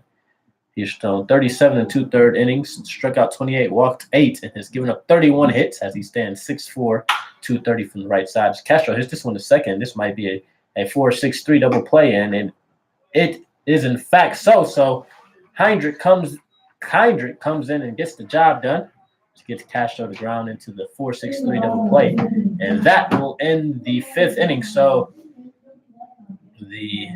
He's thrown 37 2/3 innings, struck out 28, walked 8, and has given up 31 hits as he stands 6'4", 230 from the right side. As Castro hits this one to second. This might be a 4-6-3 double play, and it is in fact so. So Kendrick comes in and gets the job done. Gets Castro to ground into the 4-6-3 double play. And that will end the 5th inning. So the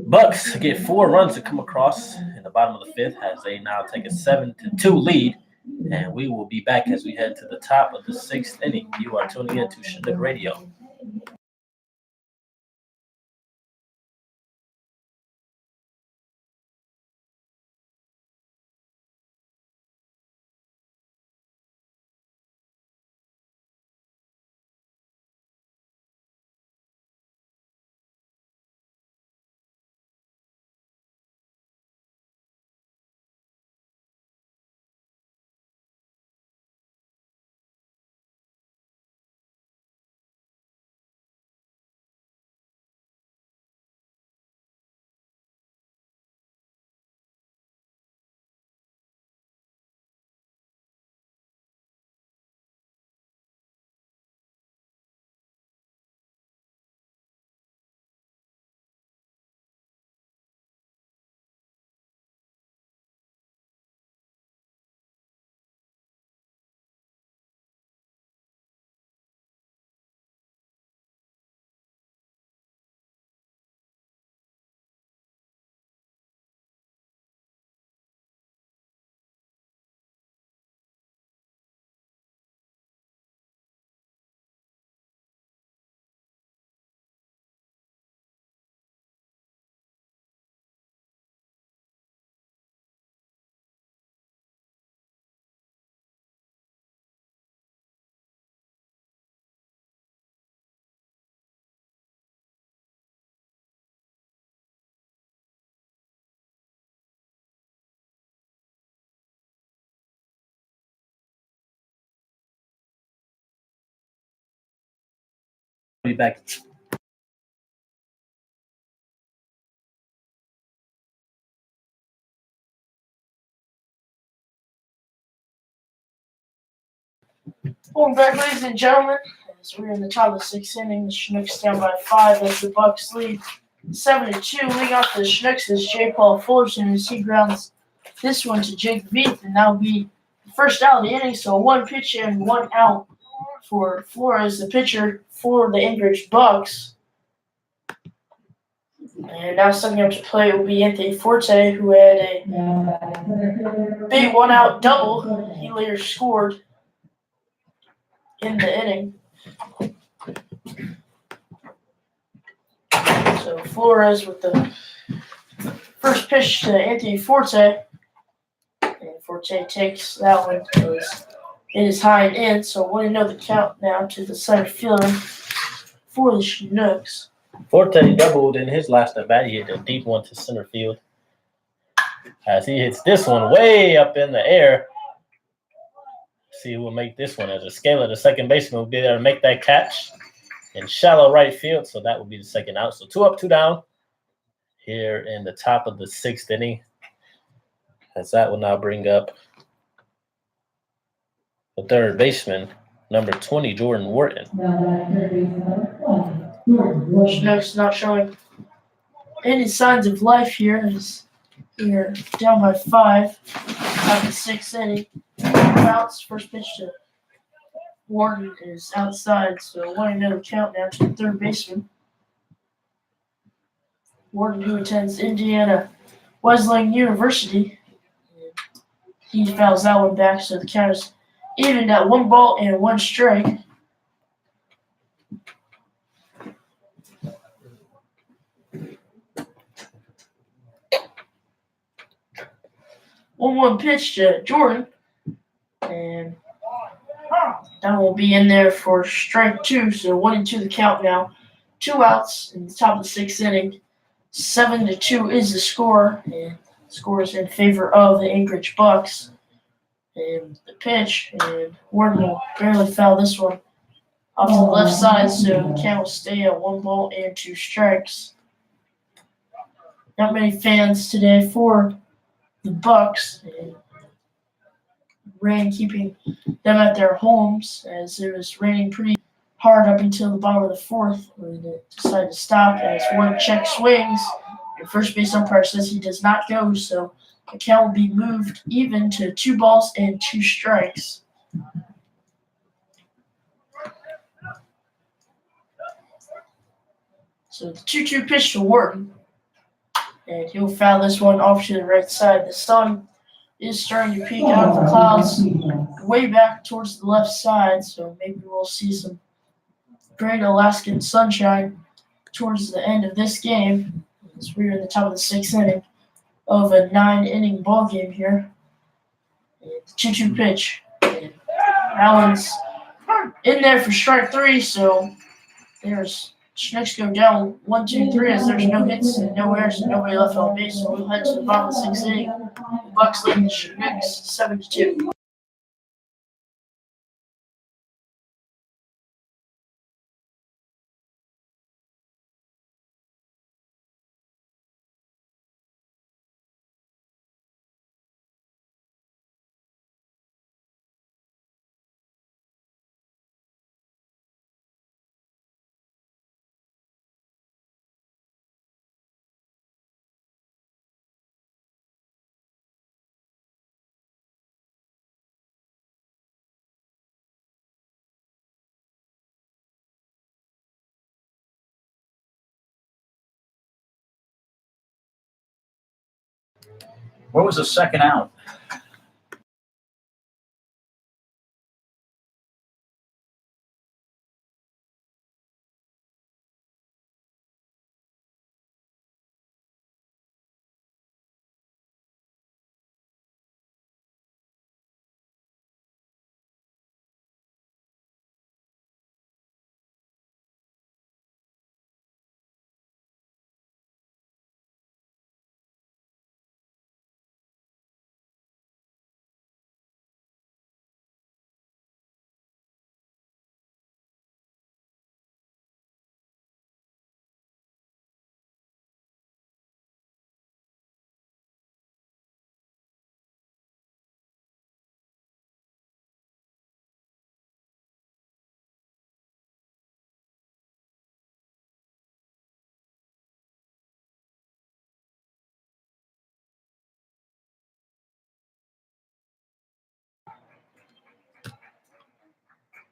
Bucs get 4 runs to come across in the bottom of the 5th as they now take a 7-2 lead. And we will be back as we head to the top of the 6th inning. You are tuning in to Chinook Radio. Be back. Welcome back, ladies and gentlemen. As we're in the top of the 6th inning, the Chinooks down by 5 as the Bucs lead 7-2. Leading off the Chinooks is J. Paul Fullerton as he grounds this one to Jake Veith, and that'll be the first out of the inning. So 1 pitch and 1 out for Flores, the pitcher for the Anchorage Bucs. And now stepping up to play will be Anthony Forte, who had a big 1-out double. He later scored in the inning. So Flores with the first pitch to Anthony Forte. And Forte takes that one. It is high and in, so 1-0 the count now to the center fielder for the Chinooks. Forte doubled in his last at bat. He hit a deep one to center field. As he hits this one way up in the air. See who will make this one. As a scaler, the second baseman will be there to make that catch in shallow right field. So that will be the second out. So 2 up, 2 down here in the top of the 6th inning. As that will now bring up the third baseman, number 20, Jordan Wharton. Chinooks not showing any signs of life here as we're down by 5 out of the 6th inning. Bounce, first pitch to Wharton is outside, so 1-0 count now to the third baseman. Wharton, who attends Indiana Wesleyan University, he fouls that one back, so the count is even at 1 ball and 1 strike. 1-1 pitch to Jordan. And that will be in there for strike 2. So 1-2 the count now. 2 outs in the top of the 6th inning. 7-2 is the score. And the score is in favor of the Anchorage Bucs. And the pitch, and Warden will barely foul this one off to the left side, so the count will stay at 1 ball and 2 strikes. Not many fans today for the Bucs. And rain keeping them at their homes, as it was raining pretty hard up until the bottom of the 4th, when they decided to stop as Warden check swings. The first base umpire says he does not go, so the count will be moved even to 2 balls and 2 strikes. So the 2-2 pitch to Wharton, and he'll foul this one off to the right side. The sun is starting to peek out of the clouds way back towards the left side, so maybe we'll see some great Alaskan sunshine towards the end of this game, as we're in the top of the 6th inning of a 9-inning ball game here. And the 2-2 pitch. And Allen's in there for strike 3, so there's Chinooks go down 1-2-3 as there's no hits and no errors and nobody left on base. So we'll head to the bottom of the 6th inning. The Bucs leading the Chinooks 7-2. Where was the second out?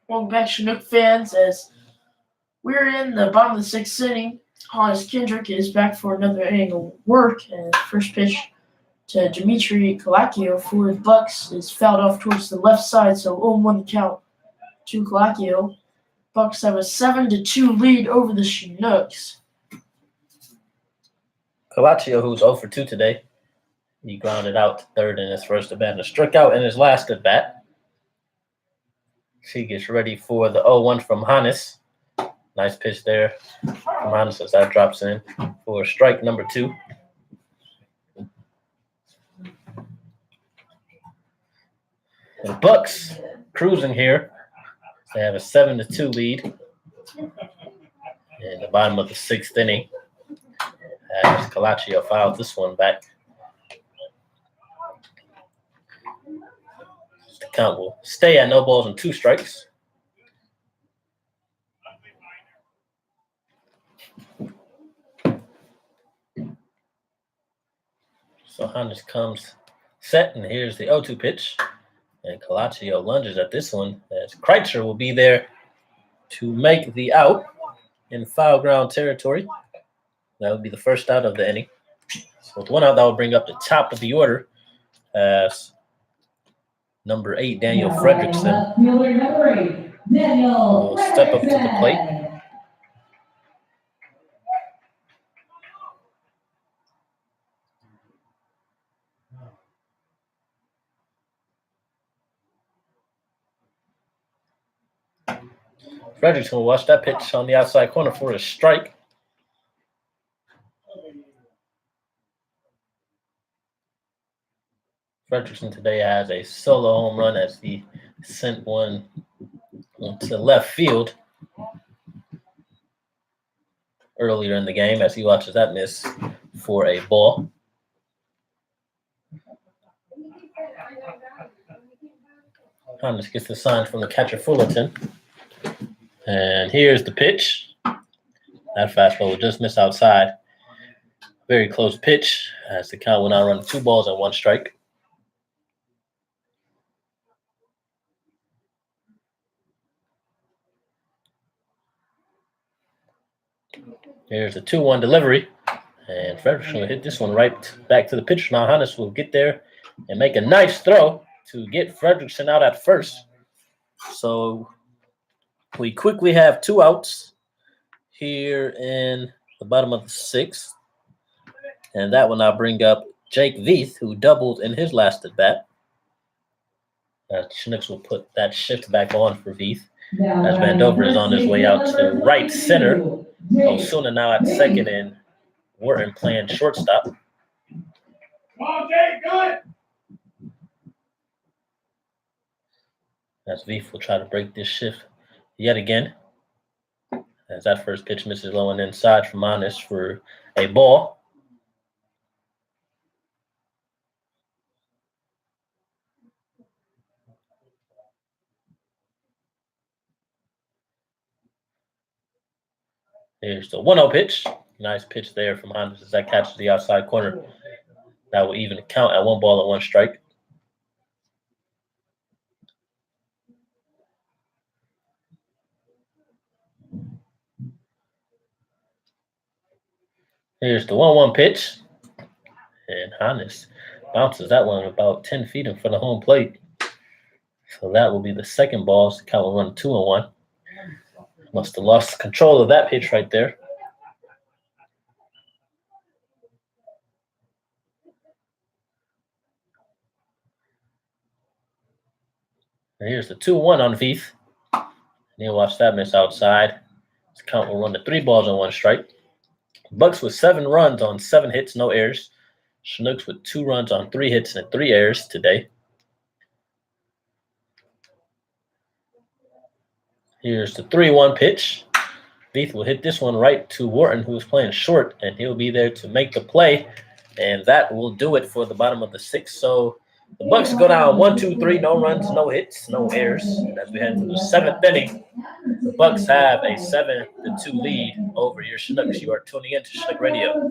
Welcome back, Chinook fans, as we're in the bottom of the 6th inning. Hans Kendrick is back for another inning of work, and first pitch to Dimitri Kalakio for the Bucs is fouled off towards the left side, so 0-1 the count to Kalakio. Bucs have a 7-2 lead over the Chinooks. Calaccio, who's 0 for 2 today, he grounded out to third in his first at bat and struck out in his last at bat. He gets ready for the 0-1 from Hannes. Nice pitch there from Hannes as that drops in for strike number 2. The Bucs cruising here. They have a 7-2 lead in the bottom of the 6th inning, as Calaccio fouled this one back. The count will stay at no balls and 2 strikes. So Hannes comes set, and here's the 0-2 pitch. And Calaccio lunges at this one, as Kreitzer will be there to make the out in foul ground territory. That would be the first out of the inning. So with 1 out, that will bring up the top of the order as number 8, Daniel Fredrickson, will step up to the plate. Frederick's going to watch that pitch on the outside corner for a strike. Frederickson today has a solo home run as he sent one to left field earlier in the game as he watches that miss for a ball. Thomas gets the sign from the catcher Fullerton. And here's the pitch. That fastball will just miss outside. Very close pitch as the count will now run 2 balls and 1 strike. Here's the 2-1 delivery. And Frederickson will hit this one right back to the pitcher. Now Hannes will get there and make a nice throw to get Frederickson out at first. So we quickly have 2 outs here in the bottom of the 6th. And that will now bring up Jake Veith, who doubled in his last at bat. Chinooks will put that shift back on for Veith. As Vandover is on his way out to right center. Osuna now at second and Wharton playing shortstop. Come on, Jake, good. As Veith will try to break this shift yet again. As that first pitch misses low and inside from Hannes for a ball. Here's the 1-0 pitch. Nice pitch there from Hannes as that catches the outside corner. That will even count at 1 ball and 1 strike. Here's the 1-1 pitch. And Hannes bounces that one about 10 feet in front of home plate. So that will be the second ball. So the count will run 2-1. Must have lost control of that pitch right there. And here's the 2-1 on Veith. And he'll watch that miss outside. This count will run to 3 balls and 1 strike. Bucs with 7 runs on 7 hits, no errors. Chinooks with 2 runs on 3 hits and 3 errors today. Here's the 3-1 pitch. Veith will hit this one right to Wharton, who's playing short, and he'll be there to make the play. And that will do it for the bottom of the 6th. So the Bucs go down 1-2-3, no runs, no hits, no errors. And as we head to the 7th inning, the Bucs have a 7-2 lead over your Chinooks. You are tuning in to Chinook Radio.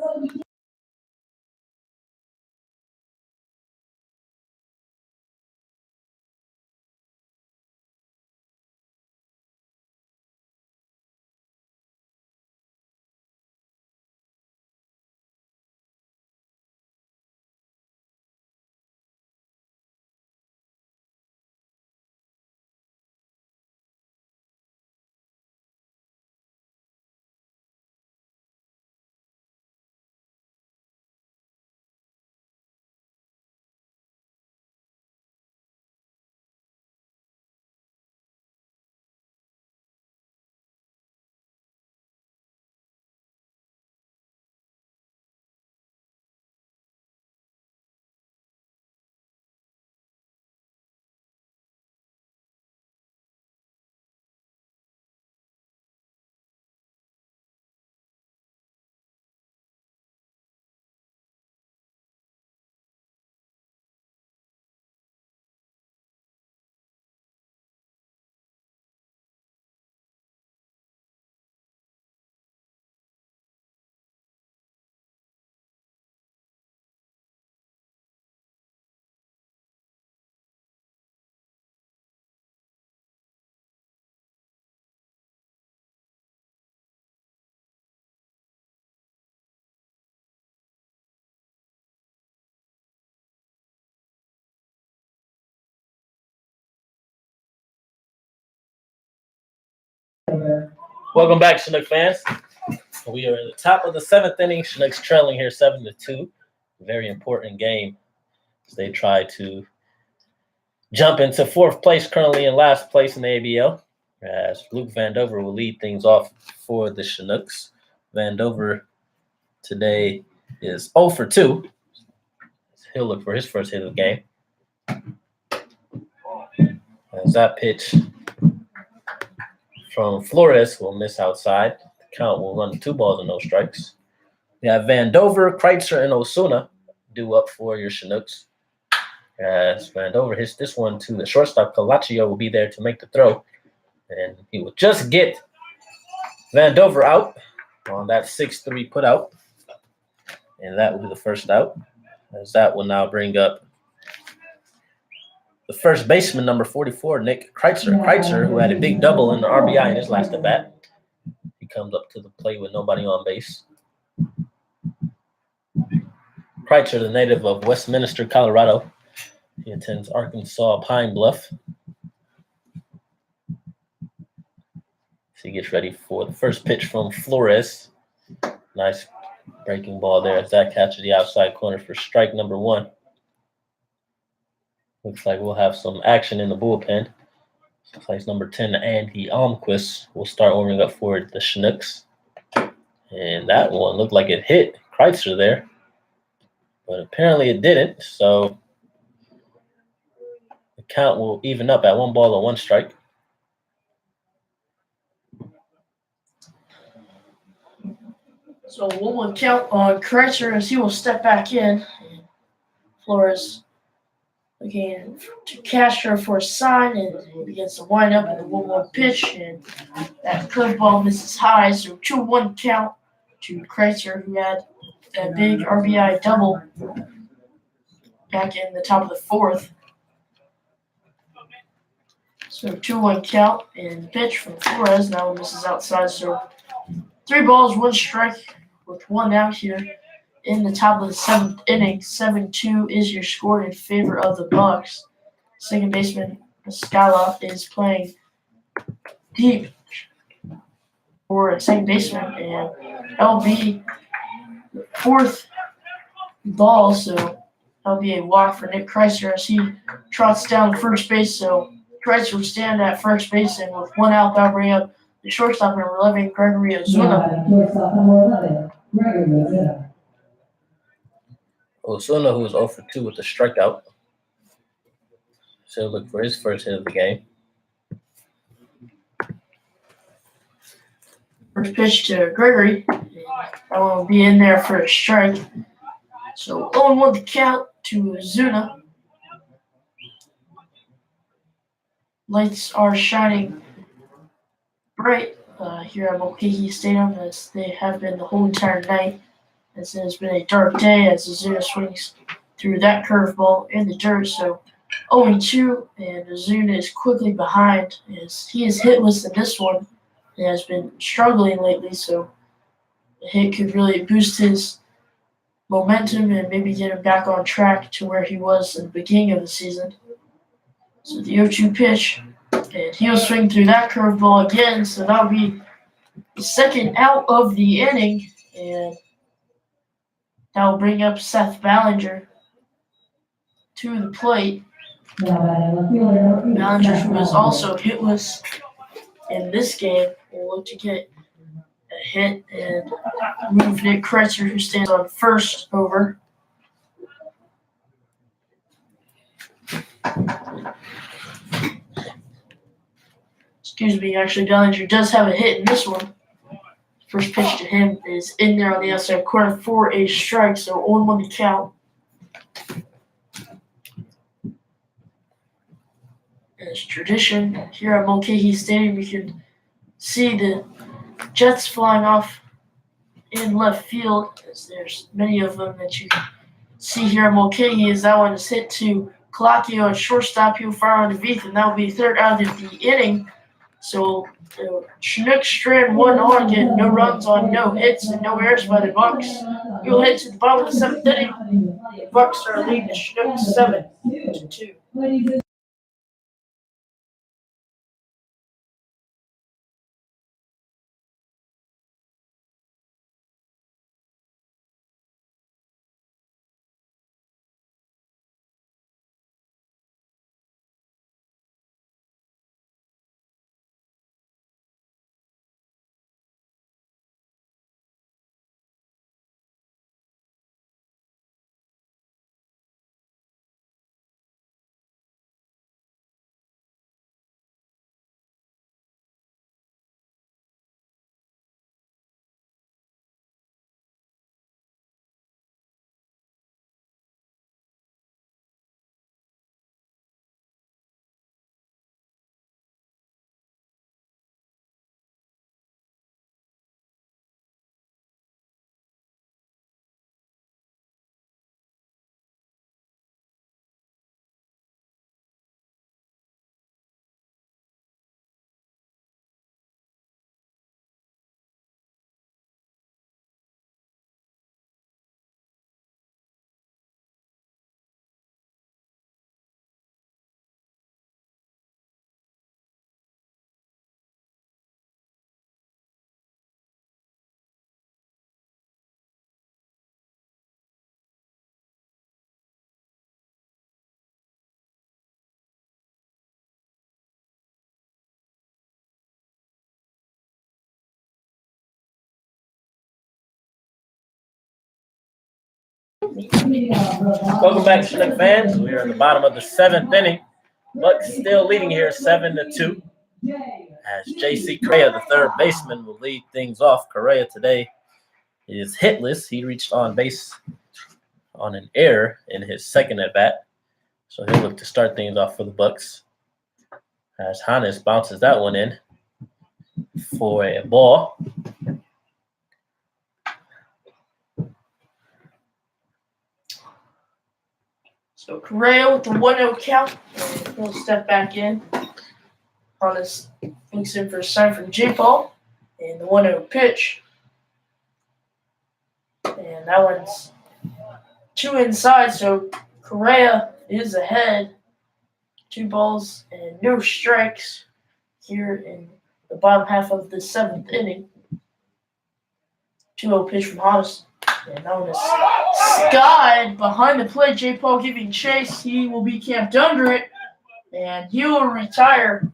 Welcome back, Chinook fans. We are at the top of the 7th inning. Chinooks trailing here 7-2. Very important game as they try to jump into 4th place, currently in last place in the ABL. as Luke Vandover will lead things off for the Chinooks. Vandover today is 0 for 2. He'll look for his first hit of the game. As that pitch from Flores will miss outside. The count will run to 2 balls and no strikes. We have Vandover, Kreitzer, and Osuna due up for your Chinooks. As Vandover hits this one to the shortstop, Calaccio will be there to make the throw. And he will just get Vandover out on that 6-3 put out. And that will be the first out. As that will now bring up the first baseman, number 44, Nick Kreitzer. Kreitzer, who had a big double in the RBI in his last at bat. He comes up to the plate with nobody on base. Kreitzer, the native of Westminster, Colorado. He attends Arkansas Pine Bluff. So he gets ready for the first pitch from Flores. Nice breaking ball there as that catches the outside corner for strike number 1. Looks like we'll have some action in the bullpen. Looks like number 10, Andy Almquist, will start warming up for the Chinooks. And that one looked like it hit Kreitzer there. But apparently it didn't. So the count will even up at 1 ball and 1 strike. So 1-1 count on Kreitzer as he will step back in. Flores looking to Castro for a sign, and he begins to wind up in the 1-1 pitch, and that curveball misses high. So 2-1 count to Kreitzer, who had that big RBI double back in the top of the 4th. So 2-1 count and pitch from Flores. That one misses outside. So 3 balls, 1 strike with 1 out here in the top of the 7th inning. 7-2 is your score in favor of the Bucs. Second baseman Scala is playing deep for a second baseman, and that'll be the 4th ball. So that'll be a walk for Nick Kreitzer as he trots down to first base. So Kreitzer will stand at first base, and with 1 out, that'll bring up the shortstop number 11, Gregory Osuna. Osuna, who is 0 for 2 with a strikeout. So look for his first hit of the game. First pitch to Gregory. That one will be in there for a strike. So 0-1 the count to Osuna. Lights are shining bright here at Mulcahy Stadium, as they have been the whole entire night, as it has been a dark day as Osuna swings through that curveball in the dirt. So 0-2, and Osuna is quickly behind as he is hitless in this one and has been struggling lately. So the hit could really boost his momentum and maybe get him back on track to where he was in the beginning of the season. So the 0-2 pitch, and he'll swing through that curveball again. So that'll be the second out of the inning, and that'll bring up Seth Ballinger to the plate. Ballinger, who is also hitless in this game, will look to get a hit and move Nick Kreitzer, who stands on first, over. Excuse me, actually, Ballinger does have a hit in this one. First pitch to him is in there on the outside corner for a strike, so 0-1 the count. As tradition, here at Mulcahy Stadium, you can see the jets flying off in left field, as there's many of them that you can see here at Mulcahy, as that one is hit to Calaccio at shortstop. He'll fire on the Veith, and that will be the 3rd out of the inning. So the Chinooks strand 1 on, get no runs on no hits and no errors by the Bucs. We'll head to the bottom of the 7th inning. The Bucs are leading the Chinooks 7-2. Welcome back, Chinook fans. We are at the bottom of the 7th inning. Bucs still leading here 7-2. As J.C. Correa, the third baseman, will lead things off. Correa today is hitless. He reached on base on an error in his second at bat. So he'll look to start things off for the Bucs. As Hannes bounces that one in for a ball. So Correa with the 1-0 count. And he'll step back in. Hannes looks in for a sign from J-Paul. And the 1-0 pitch. And that one's 2 inside. So Correa is ahead. 2 balls and no strikes here in the bottom half of the 7th inning. 2-0 pitch from Hannes. And that one is skied behind the plate. J. Paul giving chase. He will be camped under it. And he will retire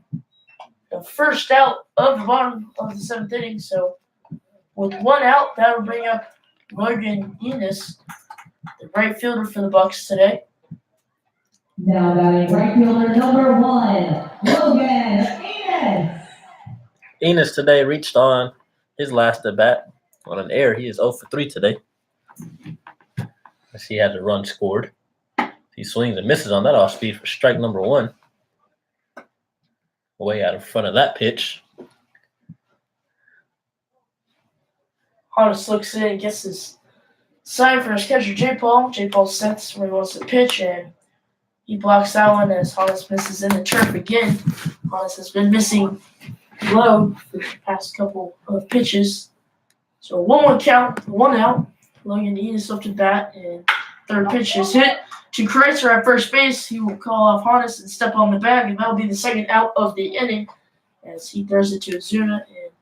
the first out of the bottom of the 7th inning. So with 1 out, that will bring up Logan Enos, the right fielder for the Bucs today. Now batting right fielder number 1, Logan Enos. Enos today reached on his last at bat on an error. He is 0 for 3 today. As he has a run scored. He swings and misses on that off speed for strike number 1. Way out in front of that pitch. Hannes looks in, gets his sign for his catcher, J. Paul. J. Paul sets where he wants to pitch, and he blocks that one as Hannes misses in the turf again. Hannes has been missing low for the past couple of pitches. So 1-1 count, 1 out. Logan Enos up to bat, and third pitch is hit to Kreitzer at first base. He will call off Hannes and step on the bag, and that'll be the second out of the inning as he throws it to Azuna, and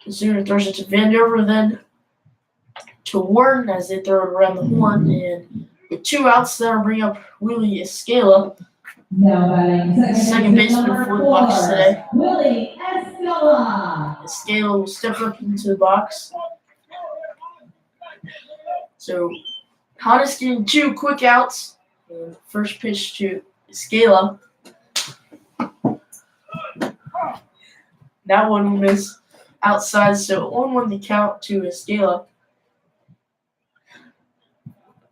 Azuna throws it to Vandover, then to Warren as they throw it around the horn, and with 2 outs, that'll bring up Willie Escala, Now batting second baseman for the Bucs today. Willie Escala. Escala will step up into the box. So Hannes getting 2 quick outs. And first pitch to Escala. That one will miss outside, so 1-1 the count to Escala.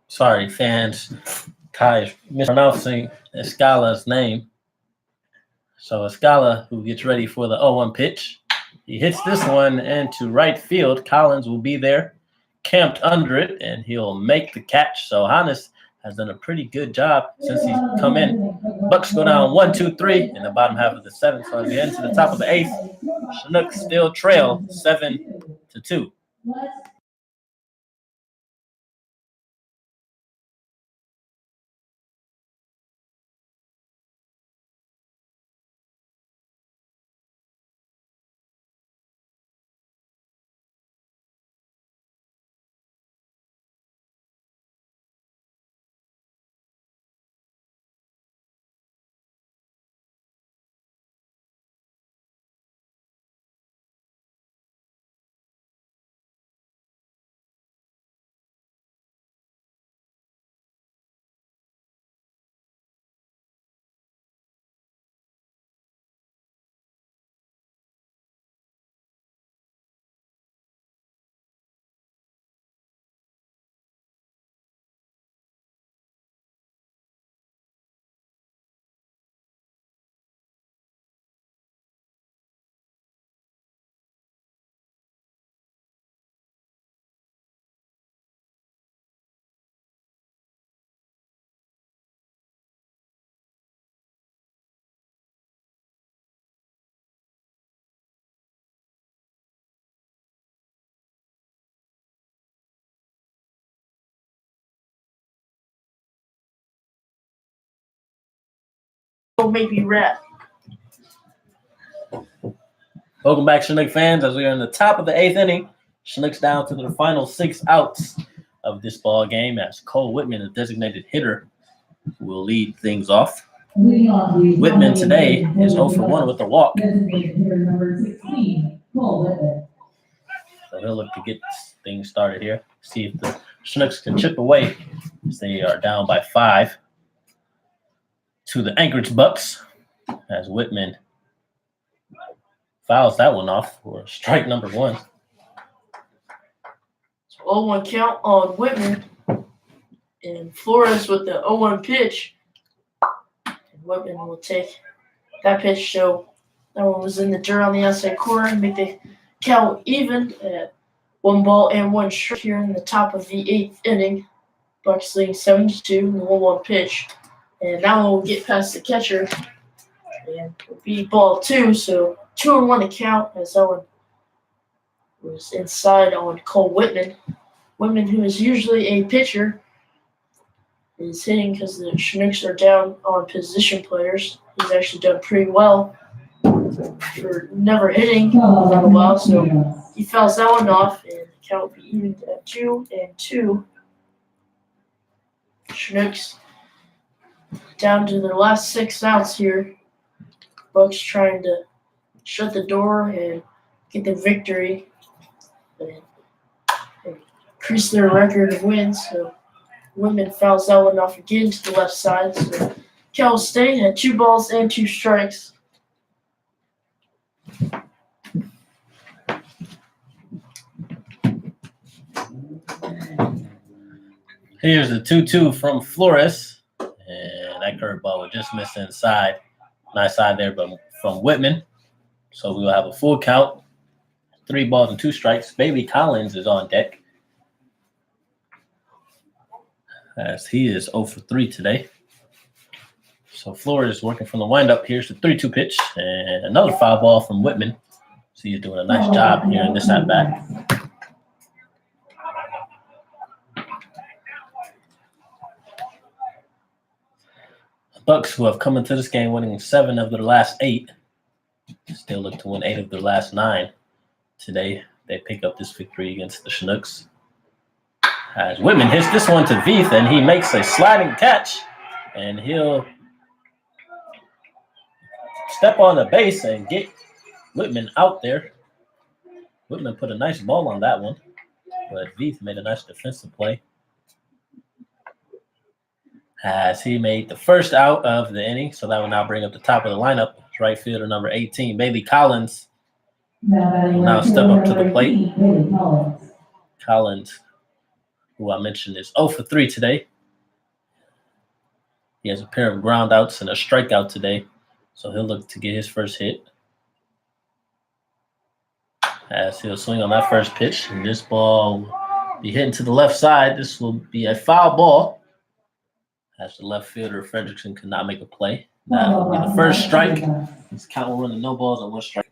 Sorry, fans. Ty is mispronouncing Escala's name. So Escala, who gets ready for the 0-1 pitch. He hits this one into right field. Collins will be there, camped under it, and he'll make the catch. So Hannes has done a pretty good job since he's come in. Bucs go down 1-2-3 in the bottom half of the 7th. So as we head to the top of the 8th, Chinooks still trail 7-2. Maybe red. Welcome back, Chinook fans, as we are in the top of the 8th inning. Chinooks down to the final 6 outs of this ball game as Cole Whitman, a designated hitter, will lead things off. Whitman today is 0 for 1 with a walk. So he'll look to get things started here. See if the Chinooks can chip away as they are down by 5 to the Anchorage Bucs as Whitman fouls that one off for strike number 1. So 0-1 count on Whitman. And Flores with the 0-1 pitch. And Whitman will take that pitch. So that one was in the dirt on the outside corner and make the count even at 1 ball and 1 strike here in the top of the 8th inning. Bucs leading 7-2 in the 1-1 pitch. And that one will get past the catcher. And it'll be ball 2. So 2-1 to count as that one was inside on Cole Whitman. Whitman, who is usually a pitcher, is hitting because the Chinooks are down on position players. He's actually done pretty well for never hitting for a while, so he fouls that one off, and the count will be even at 2-2. Chinooks down to their last 6 outs here. Bucs trying to shut the door and get the victory and increase their record of wins. So Whitman fouls that one off again to the left side. So Cal State had 2 balls and 2 strikes. Here's the 2-2 from Flores. And that curveball was just missed inside. Nice side there, but from Whitman. So we will have a full count. 3 balls and 2 strikes. Bailey Collins is on deck, as he is 0 for 3 today. So Flores working from the windup. Here's the 3-2 pitch and another foul ball from Whitman. So he's doing a nice job here in this at bat. The Bucs, who have come into this game winning 7 of their last 8, still look to win 8 of their last 9. Today, they pick up this victory against the Chinooks. As Whitman hits this one to Veith, and he makes a sliding catch, and he'll step on the base and get Whitman out there. Whitman put a nice ball on that one, but Veith made a nice defensive play as he made the first out of the inning. So that will now bring up the top of the lineup. Right fielder number 18, Bailey Collins, will now step up to the plate. Collins, who I mentioned, is 0 for 3 today. He has a pair of ground outs and a strikeout today, so he'll look to get his first hit. As he'll swing on that first pitch, and this ball will be hitting to the left side. This will be a foul ball, as the left fielder, Fredrickson, could not make a play. That will be the first strike. This count will run to no balls and 1 strike.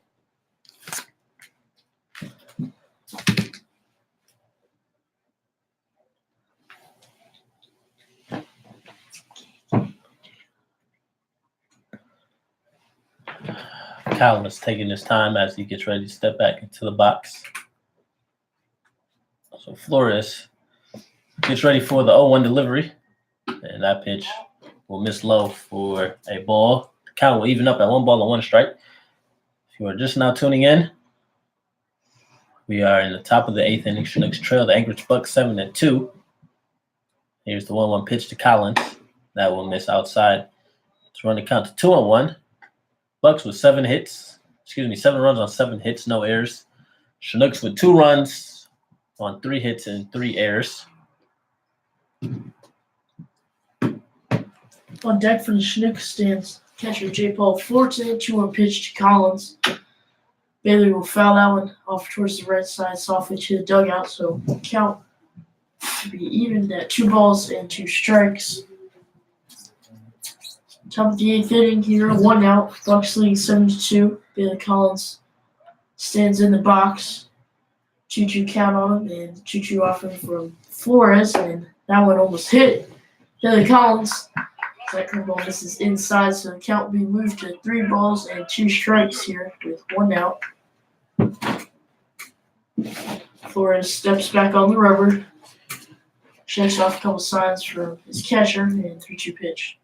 Calvin is taking his time as he gets ready to step back into the box. So Flores gets ready for the 0-1 delivery, and that pitch will miss low for a ball. The count will even up at 1 ball and 1 strike. If you are just now tuning in, we are in the top of the 8th inning. Chinooks trail the Anchorage Bucs 7-2. Here's the 1-1 pitch to Collins. That will miss outside to run the count to 2-1. Bucs with 7 runs on 7 hits, no errors. Chinooks with 2 runs on 3 hits and 3 errors. On deck for the Chinooks stands catcher J. Paul Fullerton. 2-1 pitch to Collins. Bailey will foul that one off towards the right side, softly to the dugout. So count to be even at 2 balls and 2 strikes. Top of the 8th inning here, 1 out. Bucs leading 7-2. Bailey Collins stands in the box. 2-2 count on him, and 2-2 offering from Flores, and that one almost hit Bailey Collins. That curveball misses inside, so the count will be moved to 3 balls and 2 strikes here with 1 out. Flores steps back on the rubber, shakes off a couple signs from his catcher, and 3-2 pitch.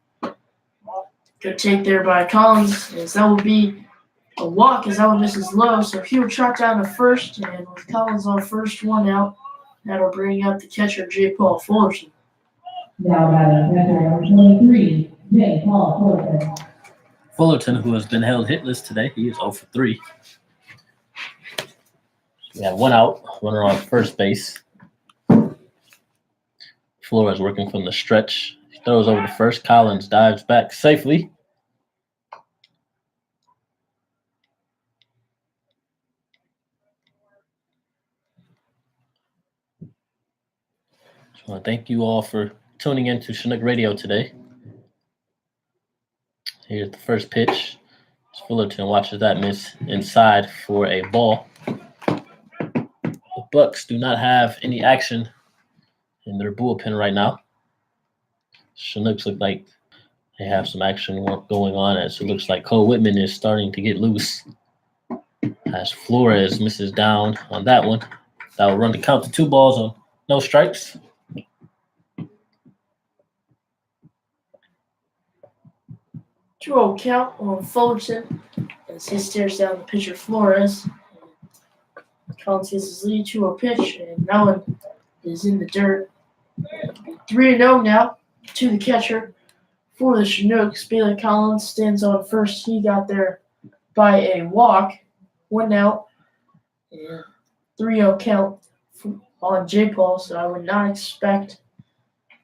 Good take there by Collins, as that will be a walk as that one misses low, so he will track down to first, and with Collins on first, 1 out, That'll bring up the catcher, J. Paul Fullerton. Now batting catcher number 23, J. Paul Fullerton. Fullerton, who has been held hitless today, he is 0 for 3. We have one out, runner on first base. Flores working from the stretch. He throws over to first. Collins dives back safely. I want to thank you all for tuning in to Chinook Radio today. Here's the first pitch. Fullerton watches that miss inside for a ball. The Bucs do not have any action in their bullpen right now. Chinooks look like they have some action going on, as it looks like Cole Whitman is starting to get loose. As Flores misses down on that one. That will run the count to 2 balls on no strikes. 2-0 count on Fullerton as he stares down the pitcher Flores. Collins gets his lead, 2-0 pitch, and that one is in the dirt. 3-0 now to the catcher for the Chinooks. Bailey Collins stands on first. He got there by a walk. 1 out. And 3-0 count on J. Paul, so I would not expect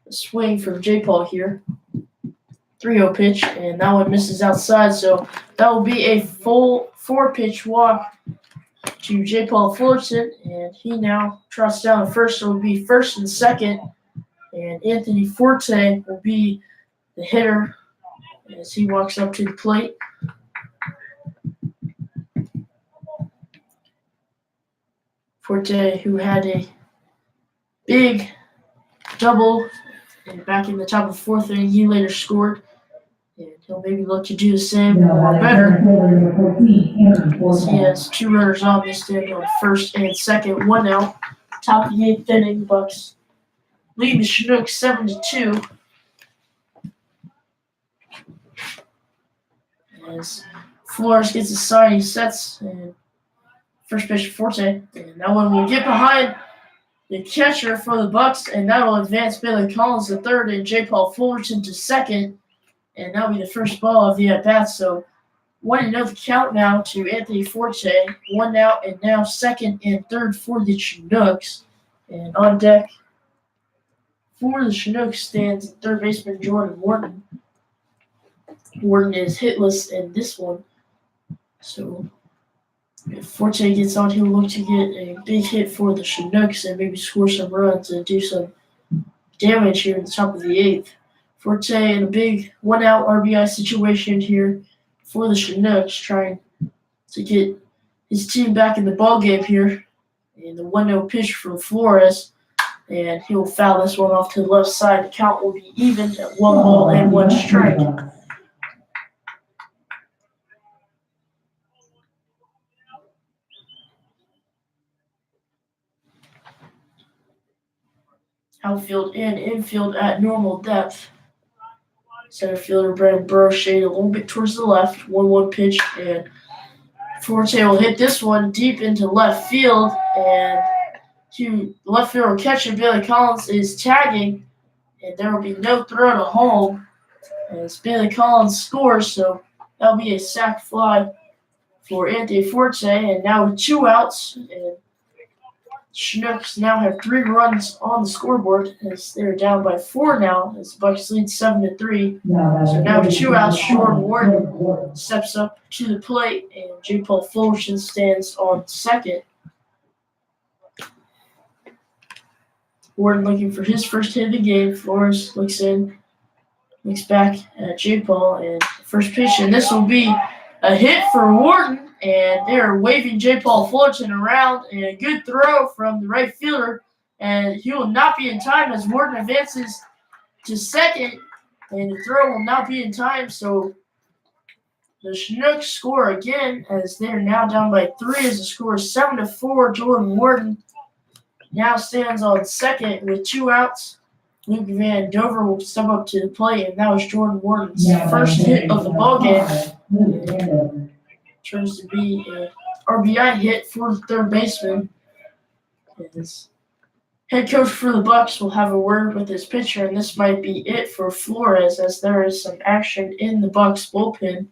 a swing from J. Paul here. 3-0 pitch, and that one misses outside, so that will be a full 4-pitch walk to J. Paul Fullerton, and he now trots down to first, so it will be first and second, and Anthony Forte will be the hitter as he walks up to the plate. Forte, who had a big double and back in the top of the 4th inning, he later scored. And he'll maybe look to do the same or better. As he has 2 runners on this inning on first and second, 1 out. Top of the 8th inning, Bucs lead the Chinooks 7-2. As Flores gets a sign, he sets and first pitch Forte, and that one will get behind the catcher for the Bucs, and that will advance Bailey Collins to third and J. Paul Fullerton to second. And that'll be the first ball of the at-bat. So 1-0 the count now to Anthony Forte. 1 out, and now second and third for the Chinooks. And on deck for the Chinooks stands third baseman Jordan Wharton. Wharton is hitless in this one. So if Forte gets on, he'll look to get a big hit for the Chinooks and maybe score some runs and do some damage here in the top of the 8th. Forte in a big 1-out RBI situation here for the Chinooks, trying to get his team back in the ballgame here. And the 1-0 pitch from Flores, and he'll foul this one off to the left side. The count will be even at 1 ball and 1 strike. Outfield and infield at normal depth. Center fielder Brandon Burrow shaded a little bit towards the left. 1-1 pitch, and Forte will hit this one deep into left field, and to the left fielder catcher Bailey Collins is tagging, and there will be no throw to home as Bailey Collins scores, so that'll be a sac fly for Anthony Forte, and now with 2 outs, and Chinooks now have 3 runs on the scoreboard as they're down by 4 now as the Bucs lead 7-3. So now with 2 outs, Jordan Wharton steps up to the plate and J. Paul Fullerton stands on second. Wharton looking for his first hit of the game. Flores looks in, looks back at J. Paul, and first pitch, and this will be a hit for Wharton. And they're waving J. Paul Fullerton around, and a good throw from the right fielder. And he will not be in time as Wharton advances to second, and the throw will not be in time. So the Chinooks score again as they're now down by 3 as the score is 7-4. Jordan Wharton now stands on second with 2 outs. Luke Van Dover will step up to the plate, and that was Jordan Wharton's first hit of the ballgame. Turns to be an RBI hit for the third baseman. As Head coach for the Bucs will have a word with his pitcher, and this might be it for Flores, as there is some action in the Bucs bullpen.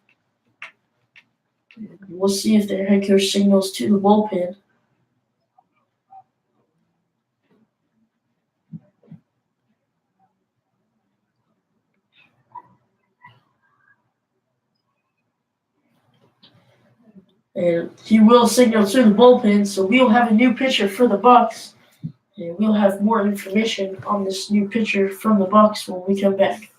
We'll see if their head coach signals to the bullpen. And he will signal to the bullpen, so we'll have a new pitcher for the Bucs. And we'll have more information on this new pitcher from the Bucs when we come back.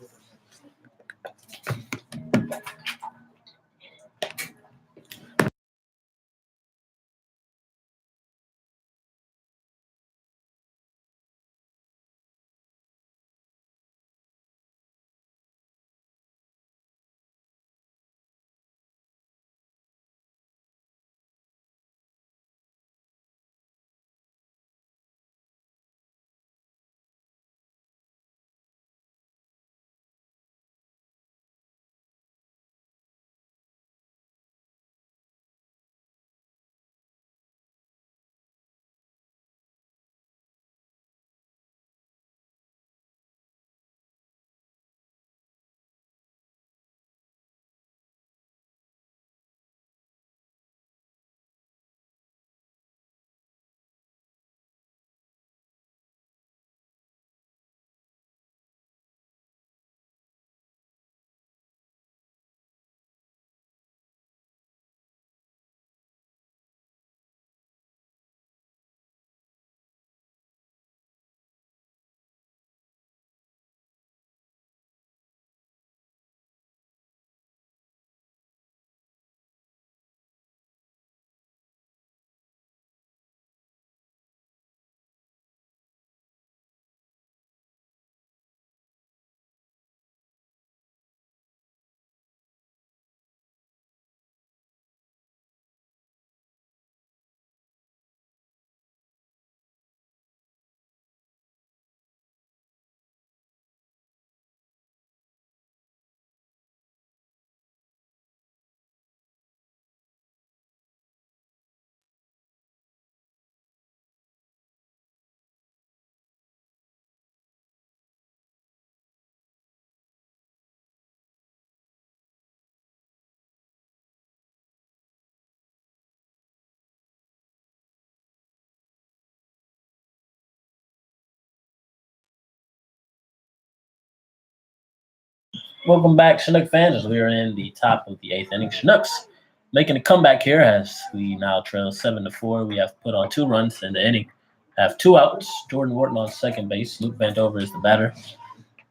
Welcome back, Chinook fans, as we are in the top of the 8th inning. Chinooks making a comeback here as we now trail 7-4. We have put on 2 runs in the inning. Have 2 outs. Jordan Wharton on second base. Luke Vandover is the batter.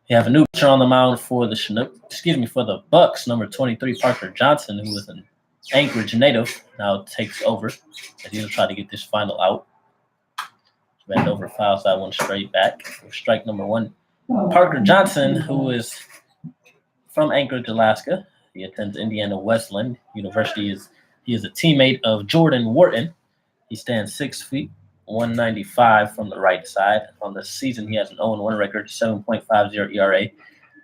We have a new pitcher on the mound for the for the Bucs, number 23, Parker Johnson, who is an Anchorage native, now takes over as he'll try to get this final out. Vandover fouls that one straight back for strike number 1. Parker Johnson, who is from Anchorage, Alaska. He attends Indiana Wesleyan University. He is a teammate of Jordan Wharton. He stands 6 feet, 195 from the right side. On the season, he has an 0-1 record, 7.50 ERA.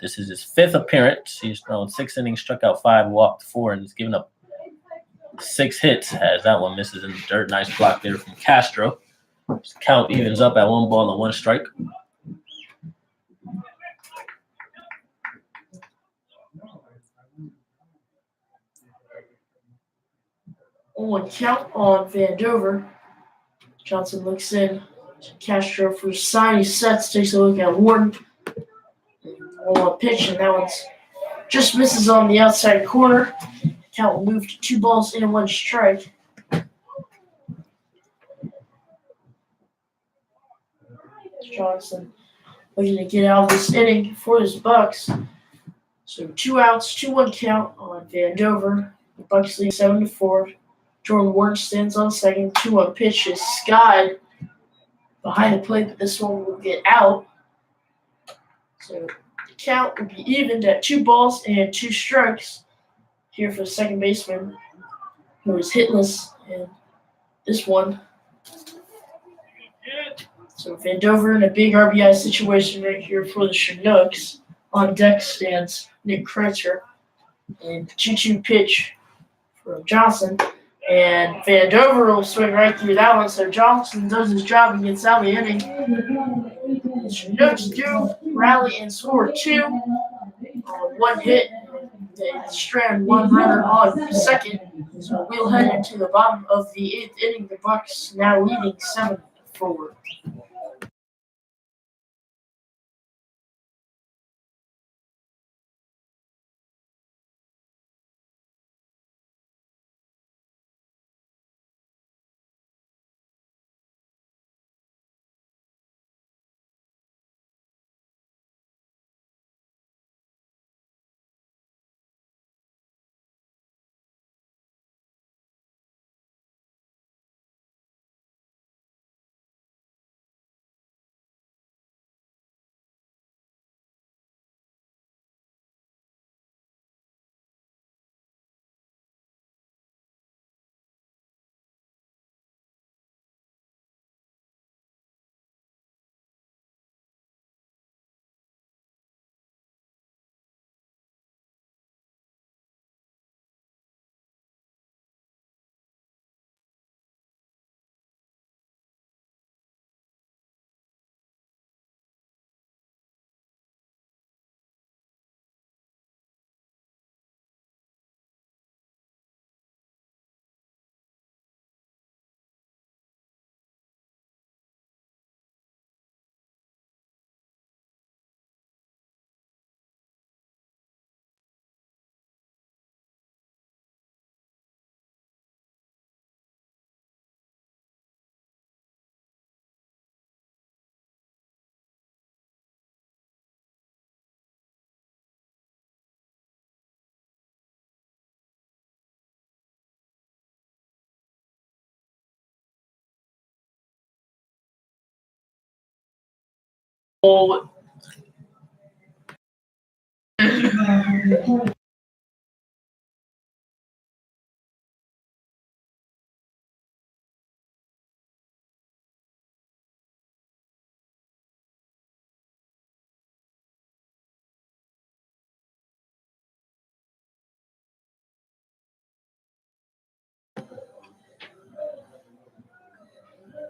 This is his 5th appearance. He's thrown 6 innings, struck out 5, walked 4, and has given up 6 hits as that one misses in the dirt. Nice block there from Castro. His count evens up at 1 ball and 1 strike. On count on Vandover. Johnson looks in to Castro for a sign. He sets, takes a look at Wharton. 1-1 pitch, and that one's just misses on the outside corner. Count will move to 2 balls and 1 strike. Johnson looking to get out of this inning for his Bucs. So 2 outs, 2-1 count on Vandover. The Bucs lead 7-4. Jordan Wharton stands on second. 2-1 pitch is skied behind the plate, but this one will get out. So the count will be evened at 2 balls and 2 strikes here for the second baseman, who was hitless in this one. So Vandover in a big RBI situation right here for the Chinooks. On deck stands Nick Kreitzer. And 2-2 pitch from Johnson. And Vandover will swing right through that one. So Johnson does his job and gets out of the inning. The Chinooks do rally and score 2 on 1 hit. They strand 1 runner on second. So we'll head into the bottom of the 8th inning. The Bucs now leading 7-4.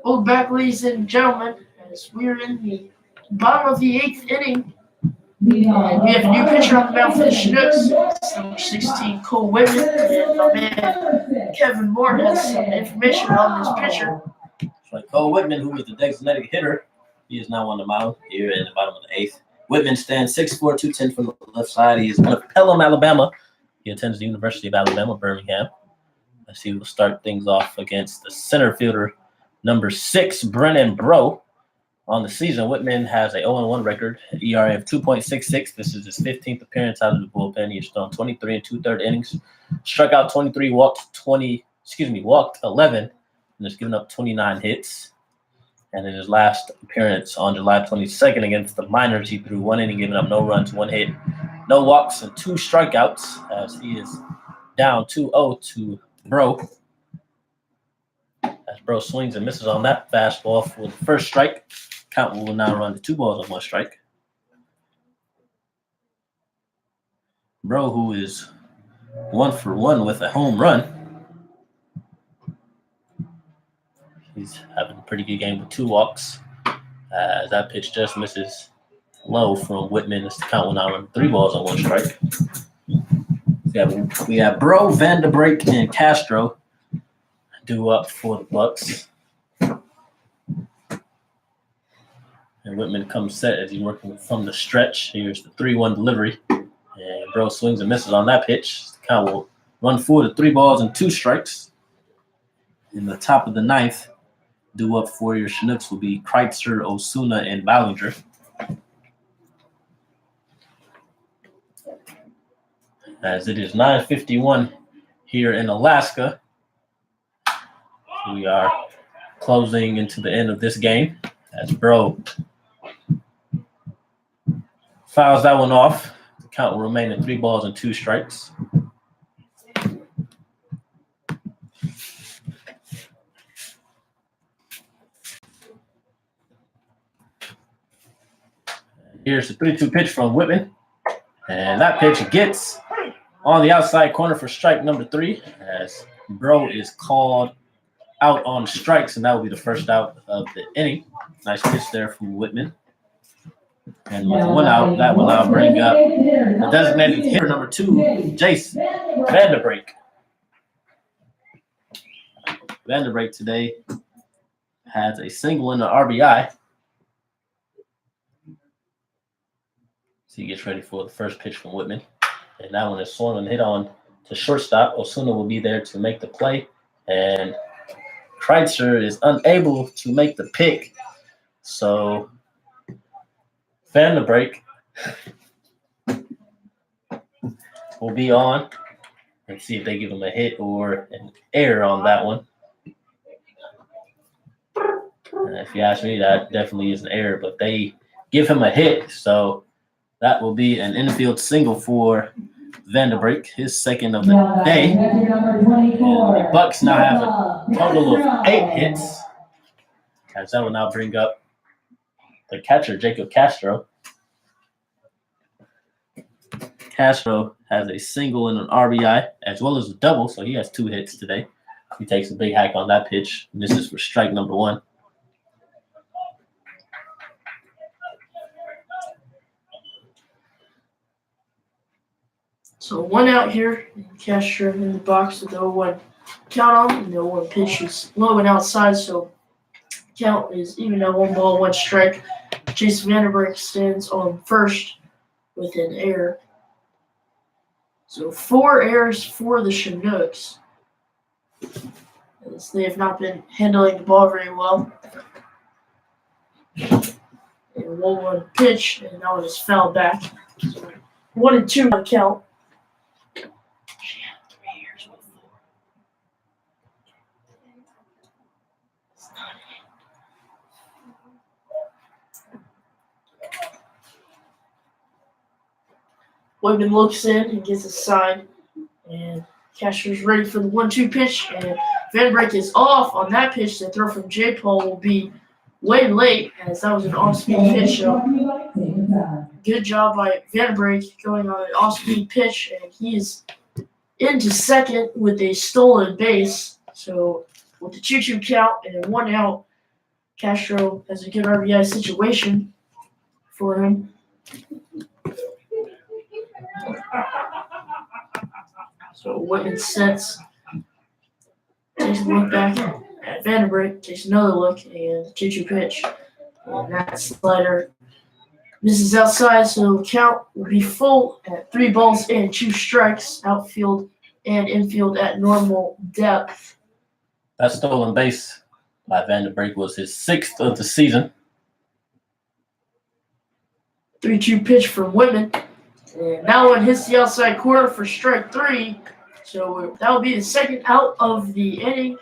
Well, back, ladies and gentlemen, as we're in the bottom of the 8th inning. And we have a new pitcher on the mound for the Chinooks. It's number 16, Cole Whitman. And my man, Kevin Moore, has some information on this pitcher. So Cole Whitman, who is the designated hitter, he is now on the mound here in the bottom of the 8th. Whitman stands 6'4", 210 from the left side. He is one of Pelham, Alabama. He attends the University of Alabama, Birmingham. As he will start things off against the center fielder, number 6, Brennan Bro. On the season, Whitman has a 0-1 record, ERA of 2.66. This is his 15th appearance out of the bullpen. He has thrown 23 2/3 innings, struck out 23, walked 11, and has given up 29 hits. And in his last appearance on July 22nd against the Miners, he threw 1 inning, giving up no runs, 1 hit, no walks, and 2 strikeouts, as he is down 2-0 to Bro. As Bro swings and misses on that fastball for the first strike. Count will now run to 2 balls and 1 strike. Bro, who is 1 for 1 with a home run. He's having a pretty good game with 2 walks. As that pitch just misses low from Whitman. As the count will now run 3 balls and 1 strike. We have Bro, Vanderbrake, and Castro due up for the Bucs. And Whitman comes set as he's working from the stretch. Here's the 3-1 delivery. And Bro swings and misses on that pitch. The count will run forward to 3 balls and 2 strikes. In the top of the 9th, due up for your Chinooks will be Kreitzer, Osuna, and Ballinger. As it is 9:51 here in Alaska, we are closing into the end of this game. As Bro fouls that one off. The count will remain at 3 balls and 2 strikes. Here's the 3-2 pitch from Whitman. And that pitch gets on the outside corner for strike number 3. As Bro is called out on strikes, and that will be the first out of the inning. Nice pitch there from Whitman. And with one out, that will now bring up the designated hitter number 2, Jace Vanderbrake. Vanderbrake today has a single and an RBI. So he gets ready for the first pitch from Whitman. And that one is swung and hit on to shortstop. Osuna will be there to make the play. And Kreitzer is unable to make the pick. So Vanderbrake will be on and see if they give him a hit or an error on that one. And if you ask me, that definitely is an error, but they give him a hit. So that will be an infield single for Vanderbrake, his second of the day. And the Bucs now have a total of 8 hits. As that will now bring up the catcher, Jacob Castro. Castro has a single and an RBI, as well as a double, so he has 2 hits today. He takes a big hack on that pitch. And this is for strike number 1. So 1 out here. Castro in the box with the 0-1 count on. And the 0-1 pitch is low and outside, so count is even at 1 ball, 1 strike. Jason Vanderbrake stands on first with an error. So 4 errors for the Chinooks, as they have not been handling the ball very well. And 1-1 pitch, and that one is fouled back. So 1-2 on the count. She had 3 years with 4. It's not it. Whitman looks in and gets a side, and Castro's ready for the 1-2 pitch, and Vanderbrake is off on that pitch. The throw from J. Paul will be way late, as that was an off-speed pitch. So good job by Vanderbrake going on an off-speed pitch, and he is into second with a stolen base. So with the 2-2 count and 1 out, Castro has a good RBI situation for him. So Whitman sets, takes a look back at Vanderbrake, takes another look, and 2-2 pitch. And that slider misses outside, so count will be full at 3 balls and 2 strikes, outfield and infield at normal depth. That stolen base by Vanderbrake was his 6th of the season. 3-2 pitch from Whitman. And that one hits the outside corner for strike 3. So that will be the second out of the inning.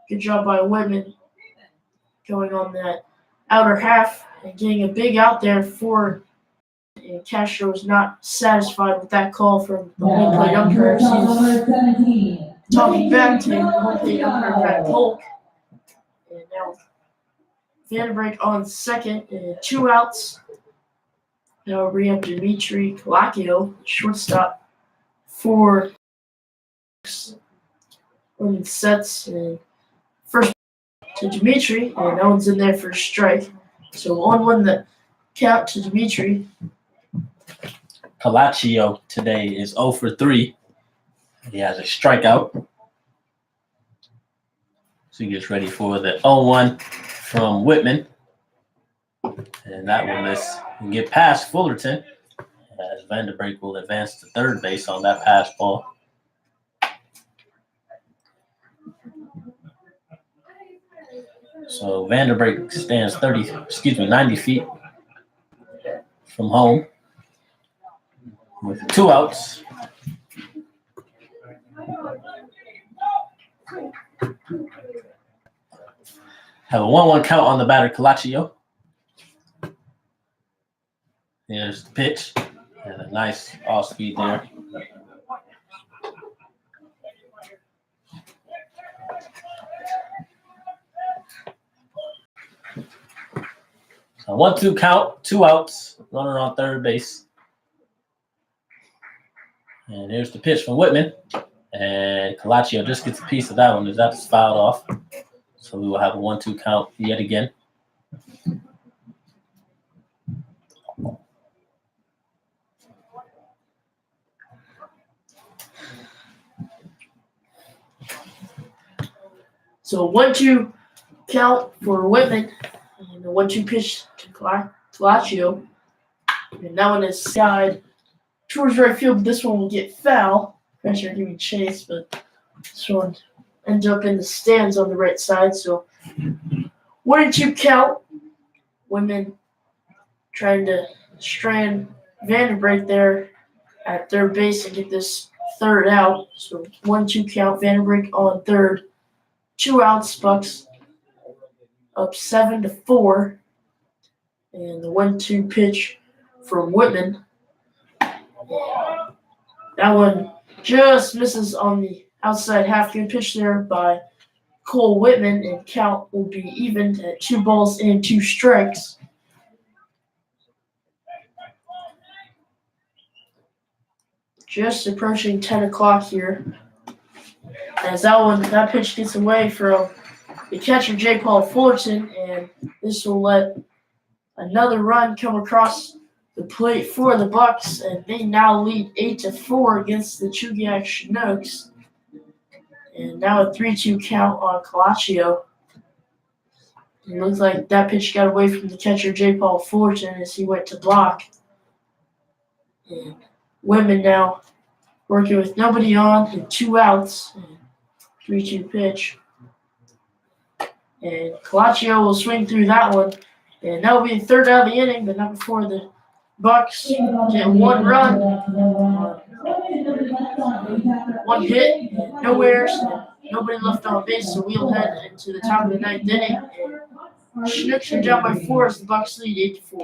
Good job by Whitman going on that outer half and getting a big out there for. And Castro is not satisfied with that call from the home plate umpire. He's talking back to the home plate umpire, Brad Polk. And now Vanderbrake on second and 2 outs. Now we have Dimitri Kalakio, shortstop for Women sets and first to Dimitri, and that one's in there for a strike. So 1-1 the count to Dimitri. Kalachio today is 0 for 3. He has a strikeout. So he gets ready for the 0-1 from Whitman. And that will miss and get past Fullerton, as Vanderbrake will advance to third base on that pass ball. So Vanderbrake stands 90 feet from home with 2 outs. Have a 1-1 count on the batter, Kalachio. Here's the pitch, and a nice off speed there. So 1-2 count, 2 outs, runner on third base. And here's the pitch from Whitman. And Calaccio just gets a piece of that one as that's fouled off. So we will have a 1-2 count yet again. So 1-2 count for Whitman. And the 1-2 pitch to Calaccio. And that one is skied towards right field. This one will get foul. Pressure giving chase, but this one ends up in the stands on the right side. So 1-2 count. Whitman trying to strand Vandenbrink there at third base and get this third out. So 1-2 count. Vandenbrink on third. 2 outs. Bucs up 7-4. And the 1-2 pitch from Whitman. That one just misses on the outside half. Good pitch there by Cole Whitman, and count will be evened at 2 balls and 2 strikes. Just approaching 10 o'clock here. As that pitch gets away from the catcher, J. Paul Fullerton, and this will let another run come across the plate for the Bucs, and they now lead 8-4 against the Chugiak Chinooks. And now a 3-2 count on Calaccio. It looks like that pitch got away from the catcher, J. Paul Fullerton, as he went to block. And Whitman now working with nobody on and 2 outs. 3-2 pitch. And Calaccio will swing through that one. And that will be the third out of the inning, but not before the Bucs get 1 run, 1 hit, no errors, nobody left on base, so we'll head into the top of the 9th inning. Chinooks are down by 4 as the Bucs lead 8-4.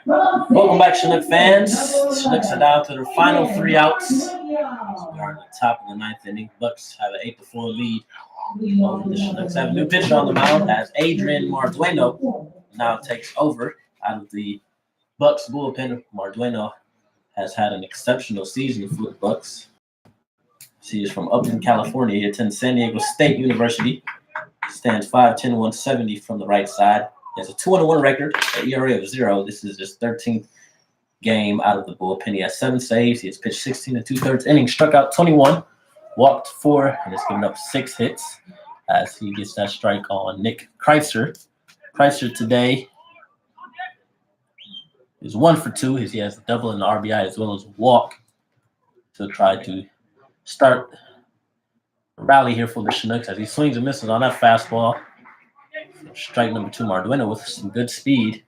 Welcome back, Chinook fans. The Chinooks are down to their final 3 outs. We are at the top of the 9th inning. Bucs have an 8-4 lead over the Chinooks. Have a new pitcher on the mound as Adrian Mardueno now takes over out of the Bucs bullpen. Mardueno has had an exceptional season for the Bucs. He is from Upton, California. He attends San Diego State University. Stands 5'10", 170 from the right side. He has a 2-1 record, an ERA of 0. This is his 13th game out of the bullpen. He has 7 saves. He has pitched 16 2/3 innings, struck out 21, walked 4, and has given up 6 hits as he gets that strike on Nick Kreiser. Kreiser today is 1 for 2. He has a double and an RBI as well as a walk to try to start a rally here for the Chinooks as he swings and misses on that fastball. Strike number 2, Mardueno with some good speed.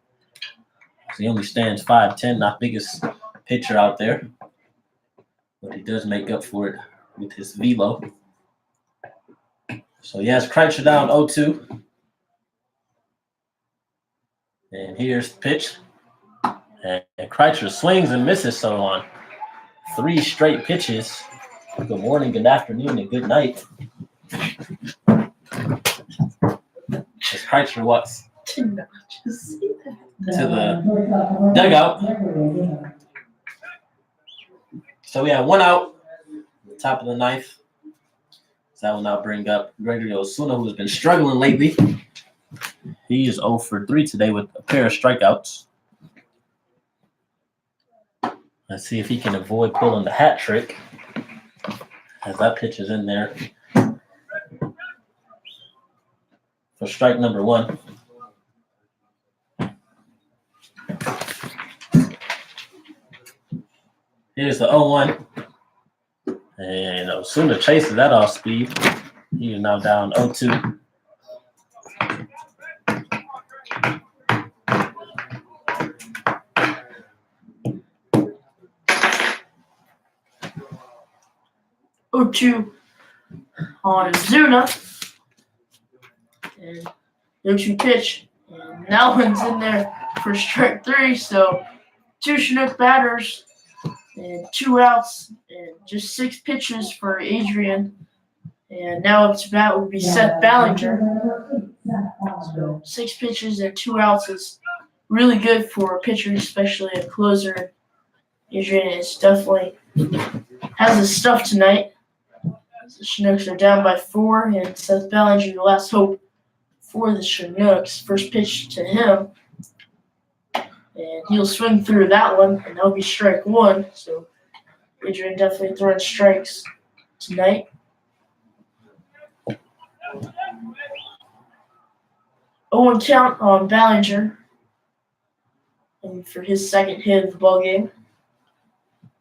He only stands 5'10", not biggest pitcher out there. but he does make up for it with his velo. So he has Kreitzer down 0-2. And here's the pitch. And Kreitzer swings and misses, so on 3 straight pitches. Good morning, good afternoon, and good night. As Kreitzer walks Did not just see that. to the dugout. So we have 1 out, top of the 9th. So that will now bring up Gregory Osuna, who's been struggling lately. He is 0 for 3 today with a pair of strikeouts. Let's see if he can avoid pulling the hat trick, as that pitch is in there for strike number 1. Here's the 0-1. And Osuna chases that off speed. He is now down 0-2. On Zuna. And 0-2 pitch. And that one's in there for strike 3. So 2 Chinook batters and 2 outs and just 6 pitches for Adrian. And now up to bat would be Seth Ballinger. So 6 pitches and 2 outs is really good for a pitcher, especially a closer. Adrian is definitely has his stuff tonight. The Chinooks are down by 4, and Seth Ballinger, the last hope for the Chinooks. First pitch to him, and he'll swing through that one, and that'll be strike 1. So Adrian definitely throwing strikes tonight. Oh, 0-1 count on Ballinger, and for his second hit of the ball game.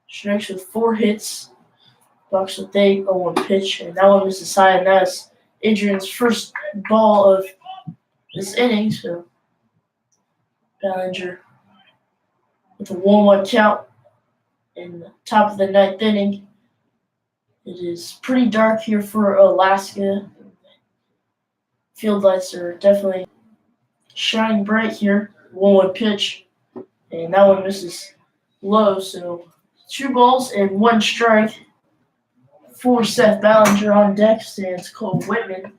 Chinooks with 4 hits. Bucs with 8, 0-1 pitch, and that one misses high, and that's Adrian's first ball of this inning. So Ballinger with a 1-1 count in the top of the 9th inning. It is pretty dark here for Alaska. Field lights are definitely shining bright here. 1-1 pitch, and that one misses low. So 2 balls and 1 strike. For Seth Ballinger. On deck stands Cole Whitman,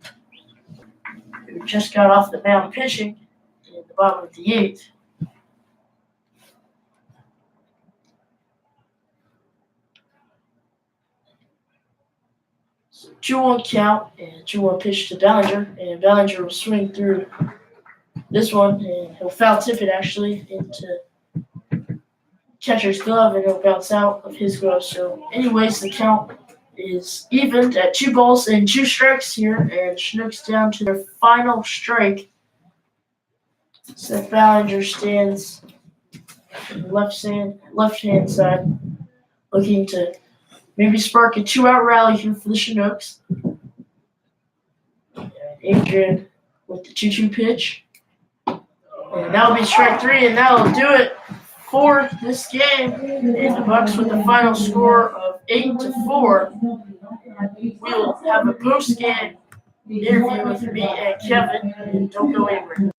who just got off the mound pitching in the bottom of the 8th. So 2-1 count and 2-1 pitch to Ballinger, and Ballinger will swing through this one, and he'll foul tip it actually into catcher's glove, and it'll bounce out of his glove. So anyways, the count is evened at 2 balls and 2 strikes here, and Chinooks down to their final strike. Seth Ballinger stands on the left-hand side, looking to maybe spark a 2-out rally here for the Chinooks. And Adrian with the 2-2 pitch, and that'll be strike 3, and that'll do it for this game. And the Bucs with the final score of 8-4. We will have a post-game interview with me and Kevin, and don't go anywhere.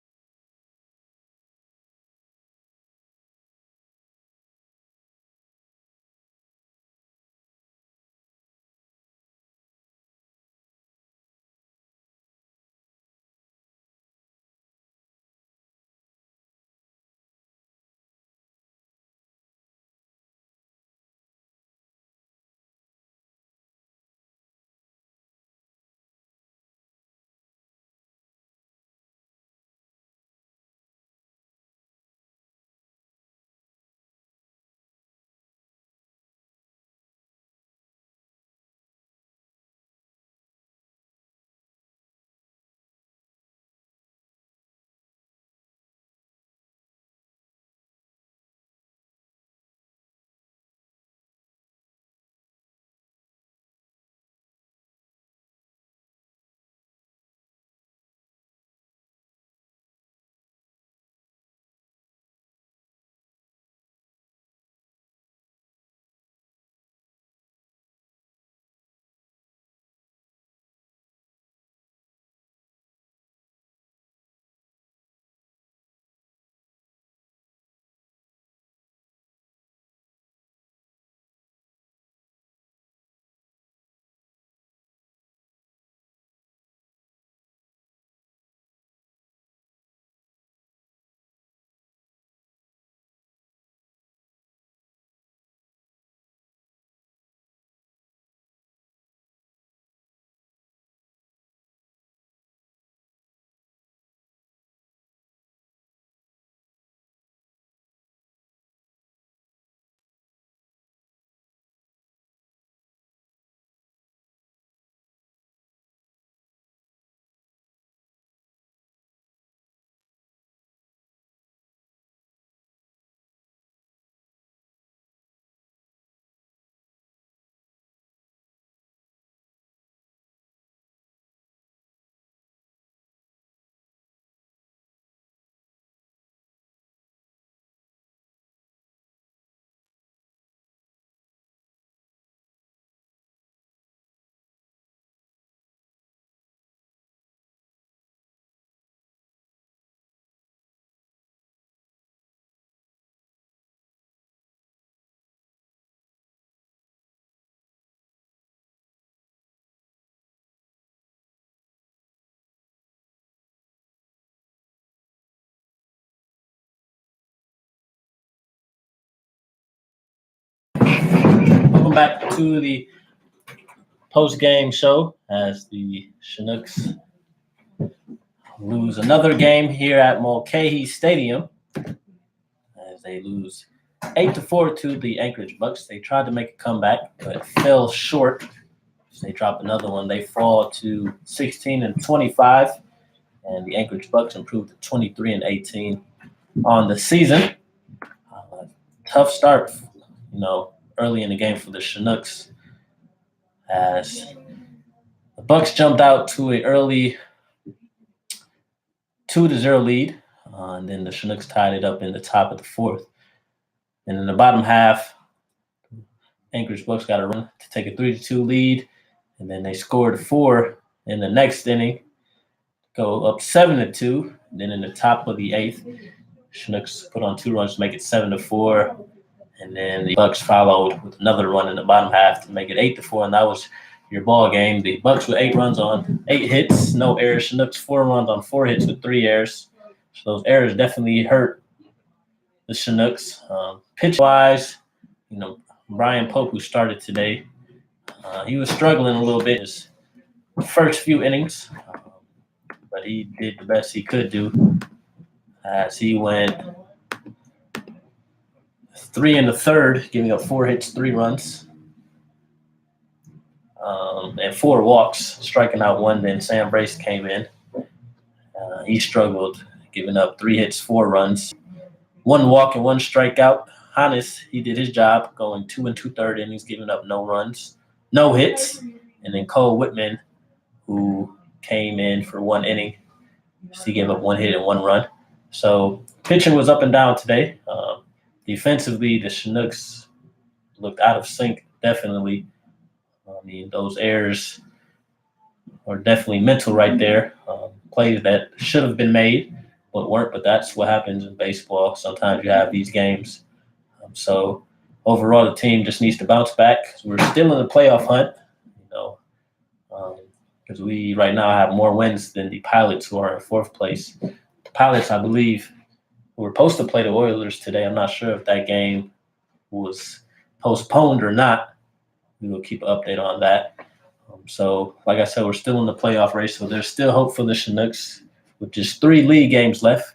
welcome back to the post-game show as the Chinooks lose another game here at Mulcahy Stadium as they lose 8-4 to the Anchorage Bucs. They tried to make a comeback, but fell short. So they drop another one. They fall to 16-25, and the Anchorage Bucs improved to 23-18 on the season. Tough start, early in the game for the Chinooks, as the Bucs jumped out to an early 2-0 lead, and then the Chinooks tied it up in the top of the fourth. And in the bottom half, Anchorage Bucs got a run to take a 3-2 lead, and then they scored 4 in the next inning, go up 7-2. And then in the top of the eighth, Chinooks put on 2 runs to make it 7-4. And then the Bucs followed with another run in the bottom half to make it 8-4, and that was your ball game. The Bucs with 8 runs on 8 hits, no errors. Chinooks 4 runs on 4 hits with 3 errors. So those errors definitely hurt the Chinooks. Pitch-wise, Brian Pope, who started today, he was struggling a little bit his first few innings, but he did the best he could do as he went 3 in the third, giving up 4 hits, 3 runs, and 4 walks, striking out 1. Then Sam Brace came in. He struggled, giving up 3 hits, 4 runs, 1 walk and 1 strikeout. Hannes, he did his job, going 2 2/3 innings, giving up no runs, no hits. And then Cole Whitman, who came in for 1 inning, he gave up 1 hit and 1 run. So pitching was up and down today. Defensively, the Chinooks looked out of sync, definitely. Those errors are definitely mental right there. Plays that should have been made but weren't, but that's what happens in baseball. Sometimes you have these games. So overall, the team just needs to bounce back. We're still in the playoff hunt, because we right now have more wins than the Pilots, who are in 4th place. The Pilots, I believe, were supposed to play the Oilers today. I'm not sure if that game was postponed or not. We will keep an update on that. So, like I said, we're still in the playoff race, so there's still hope for the Chinooks with just 3 league games left.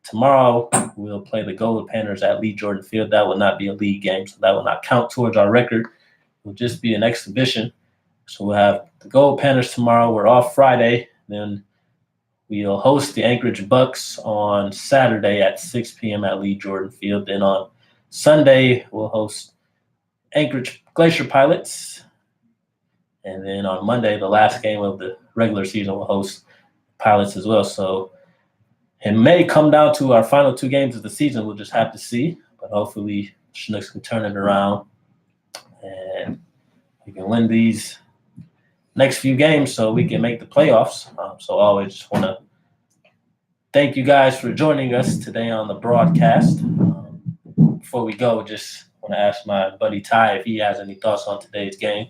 Tomorrow, we'll play the Gold Panthers at Lee Jordan Field. That will not be a league game, so that will not count towards our record. It will just be an exhibition. So we'll have the Gold Panthers tomorrow. We're off Friday. Then we'll host the Anchorage Bucs on Saturday at 6 p.m. at Lee Jordan Field. Then on Sunday, we'll host Anchorage Glacier Pilots. And then on Monday, the last game of the regular season, we'll host Pilots as well. So it may come down to our final 2 games of the season. We'll just have to see. But hopefully, Chinooks can turn it around and we can win these next few games so we can make the playoffs. So I always just want to thank you guys for joining us today on the broadcast. Before we go, just want to ask my buddy Ty if he has any thoughts on today's game.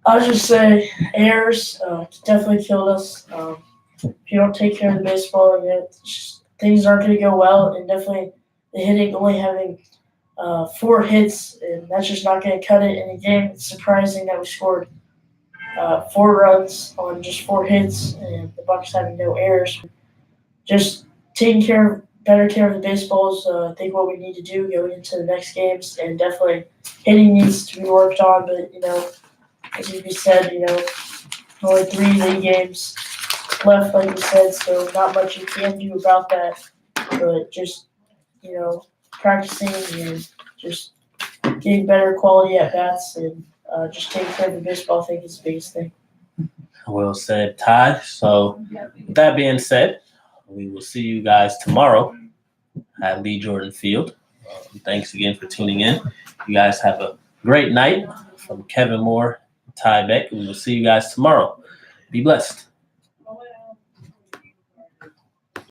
I'll just say errors definitely killed us. If you don't take care of the baseball, things aren't going to go well. And definitely the hitting, only having 4 hits, and that's just not going to cut it in a game. It's surprising that we scored 4 runs on just 4 hits, and the Bucs having no errors. Just taking better care of the baseballs. I think what we need to do going into the next games, and definitely hitting needs to be worked on. But as you said, only 3 league games left, like you said, so not much you can do about that. But just practicing and just getting better quality at bats and just taking care of the baseball, I think, is the biggest thing. Well said, Ty. So with that being said, we will see you guys tomorrow at Lee Jordan Field. Thanks again for tuning in. You guys have a great night. From Kevin Moore, Ty Beck. We will see you guys tomorrow. Be blessed.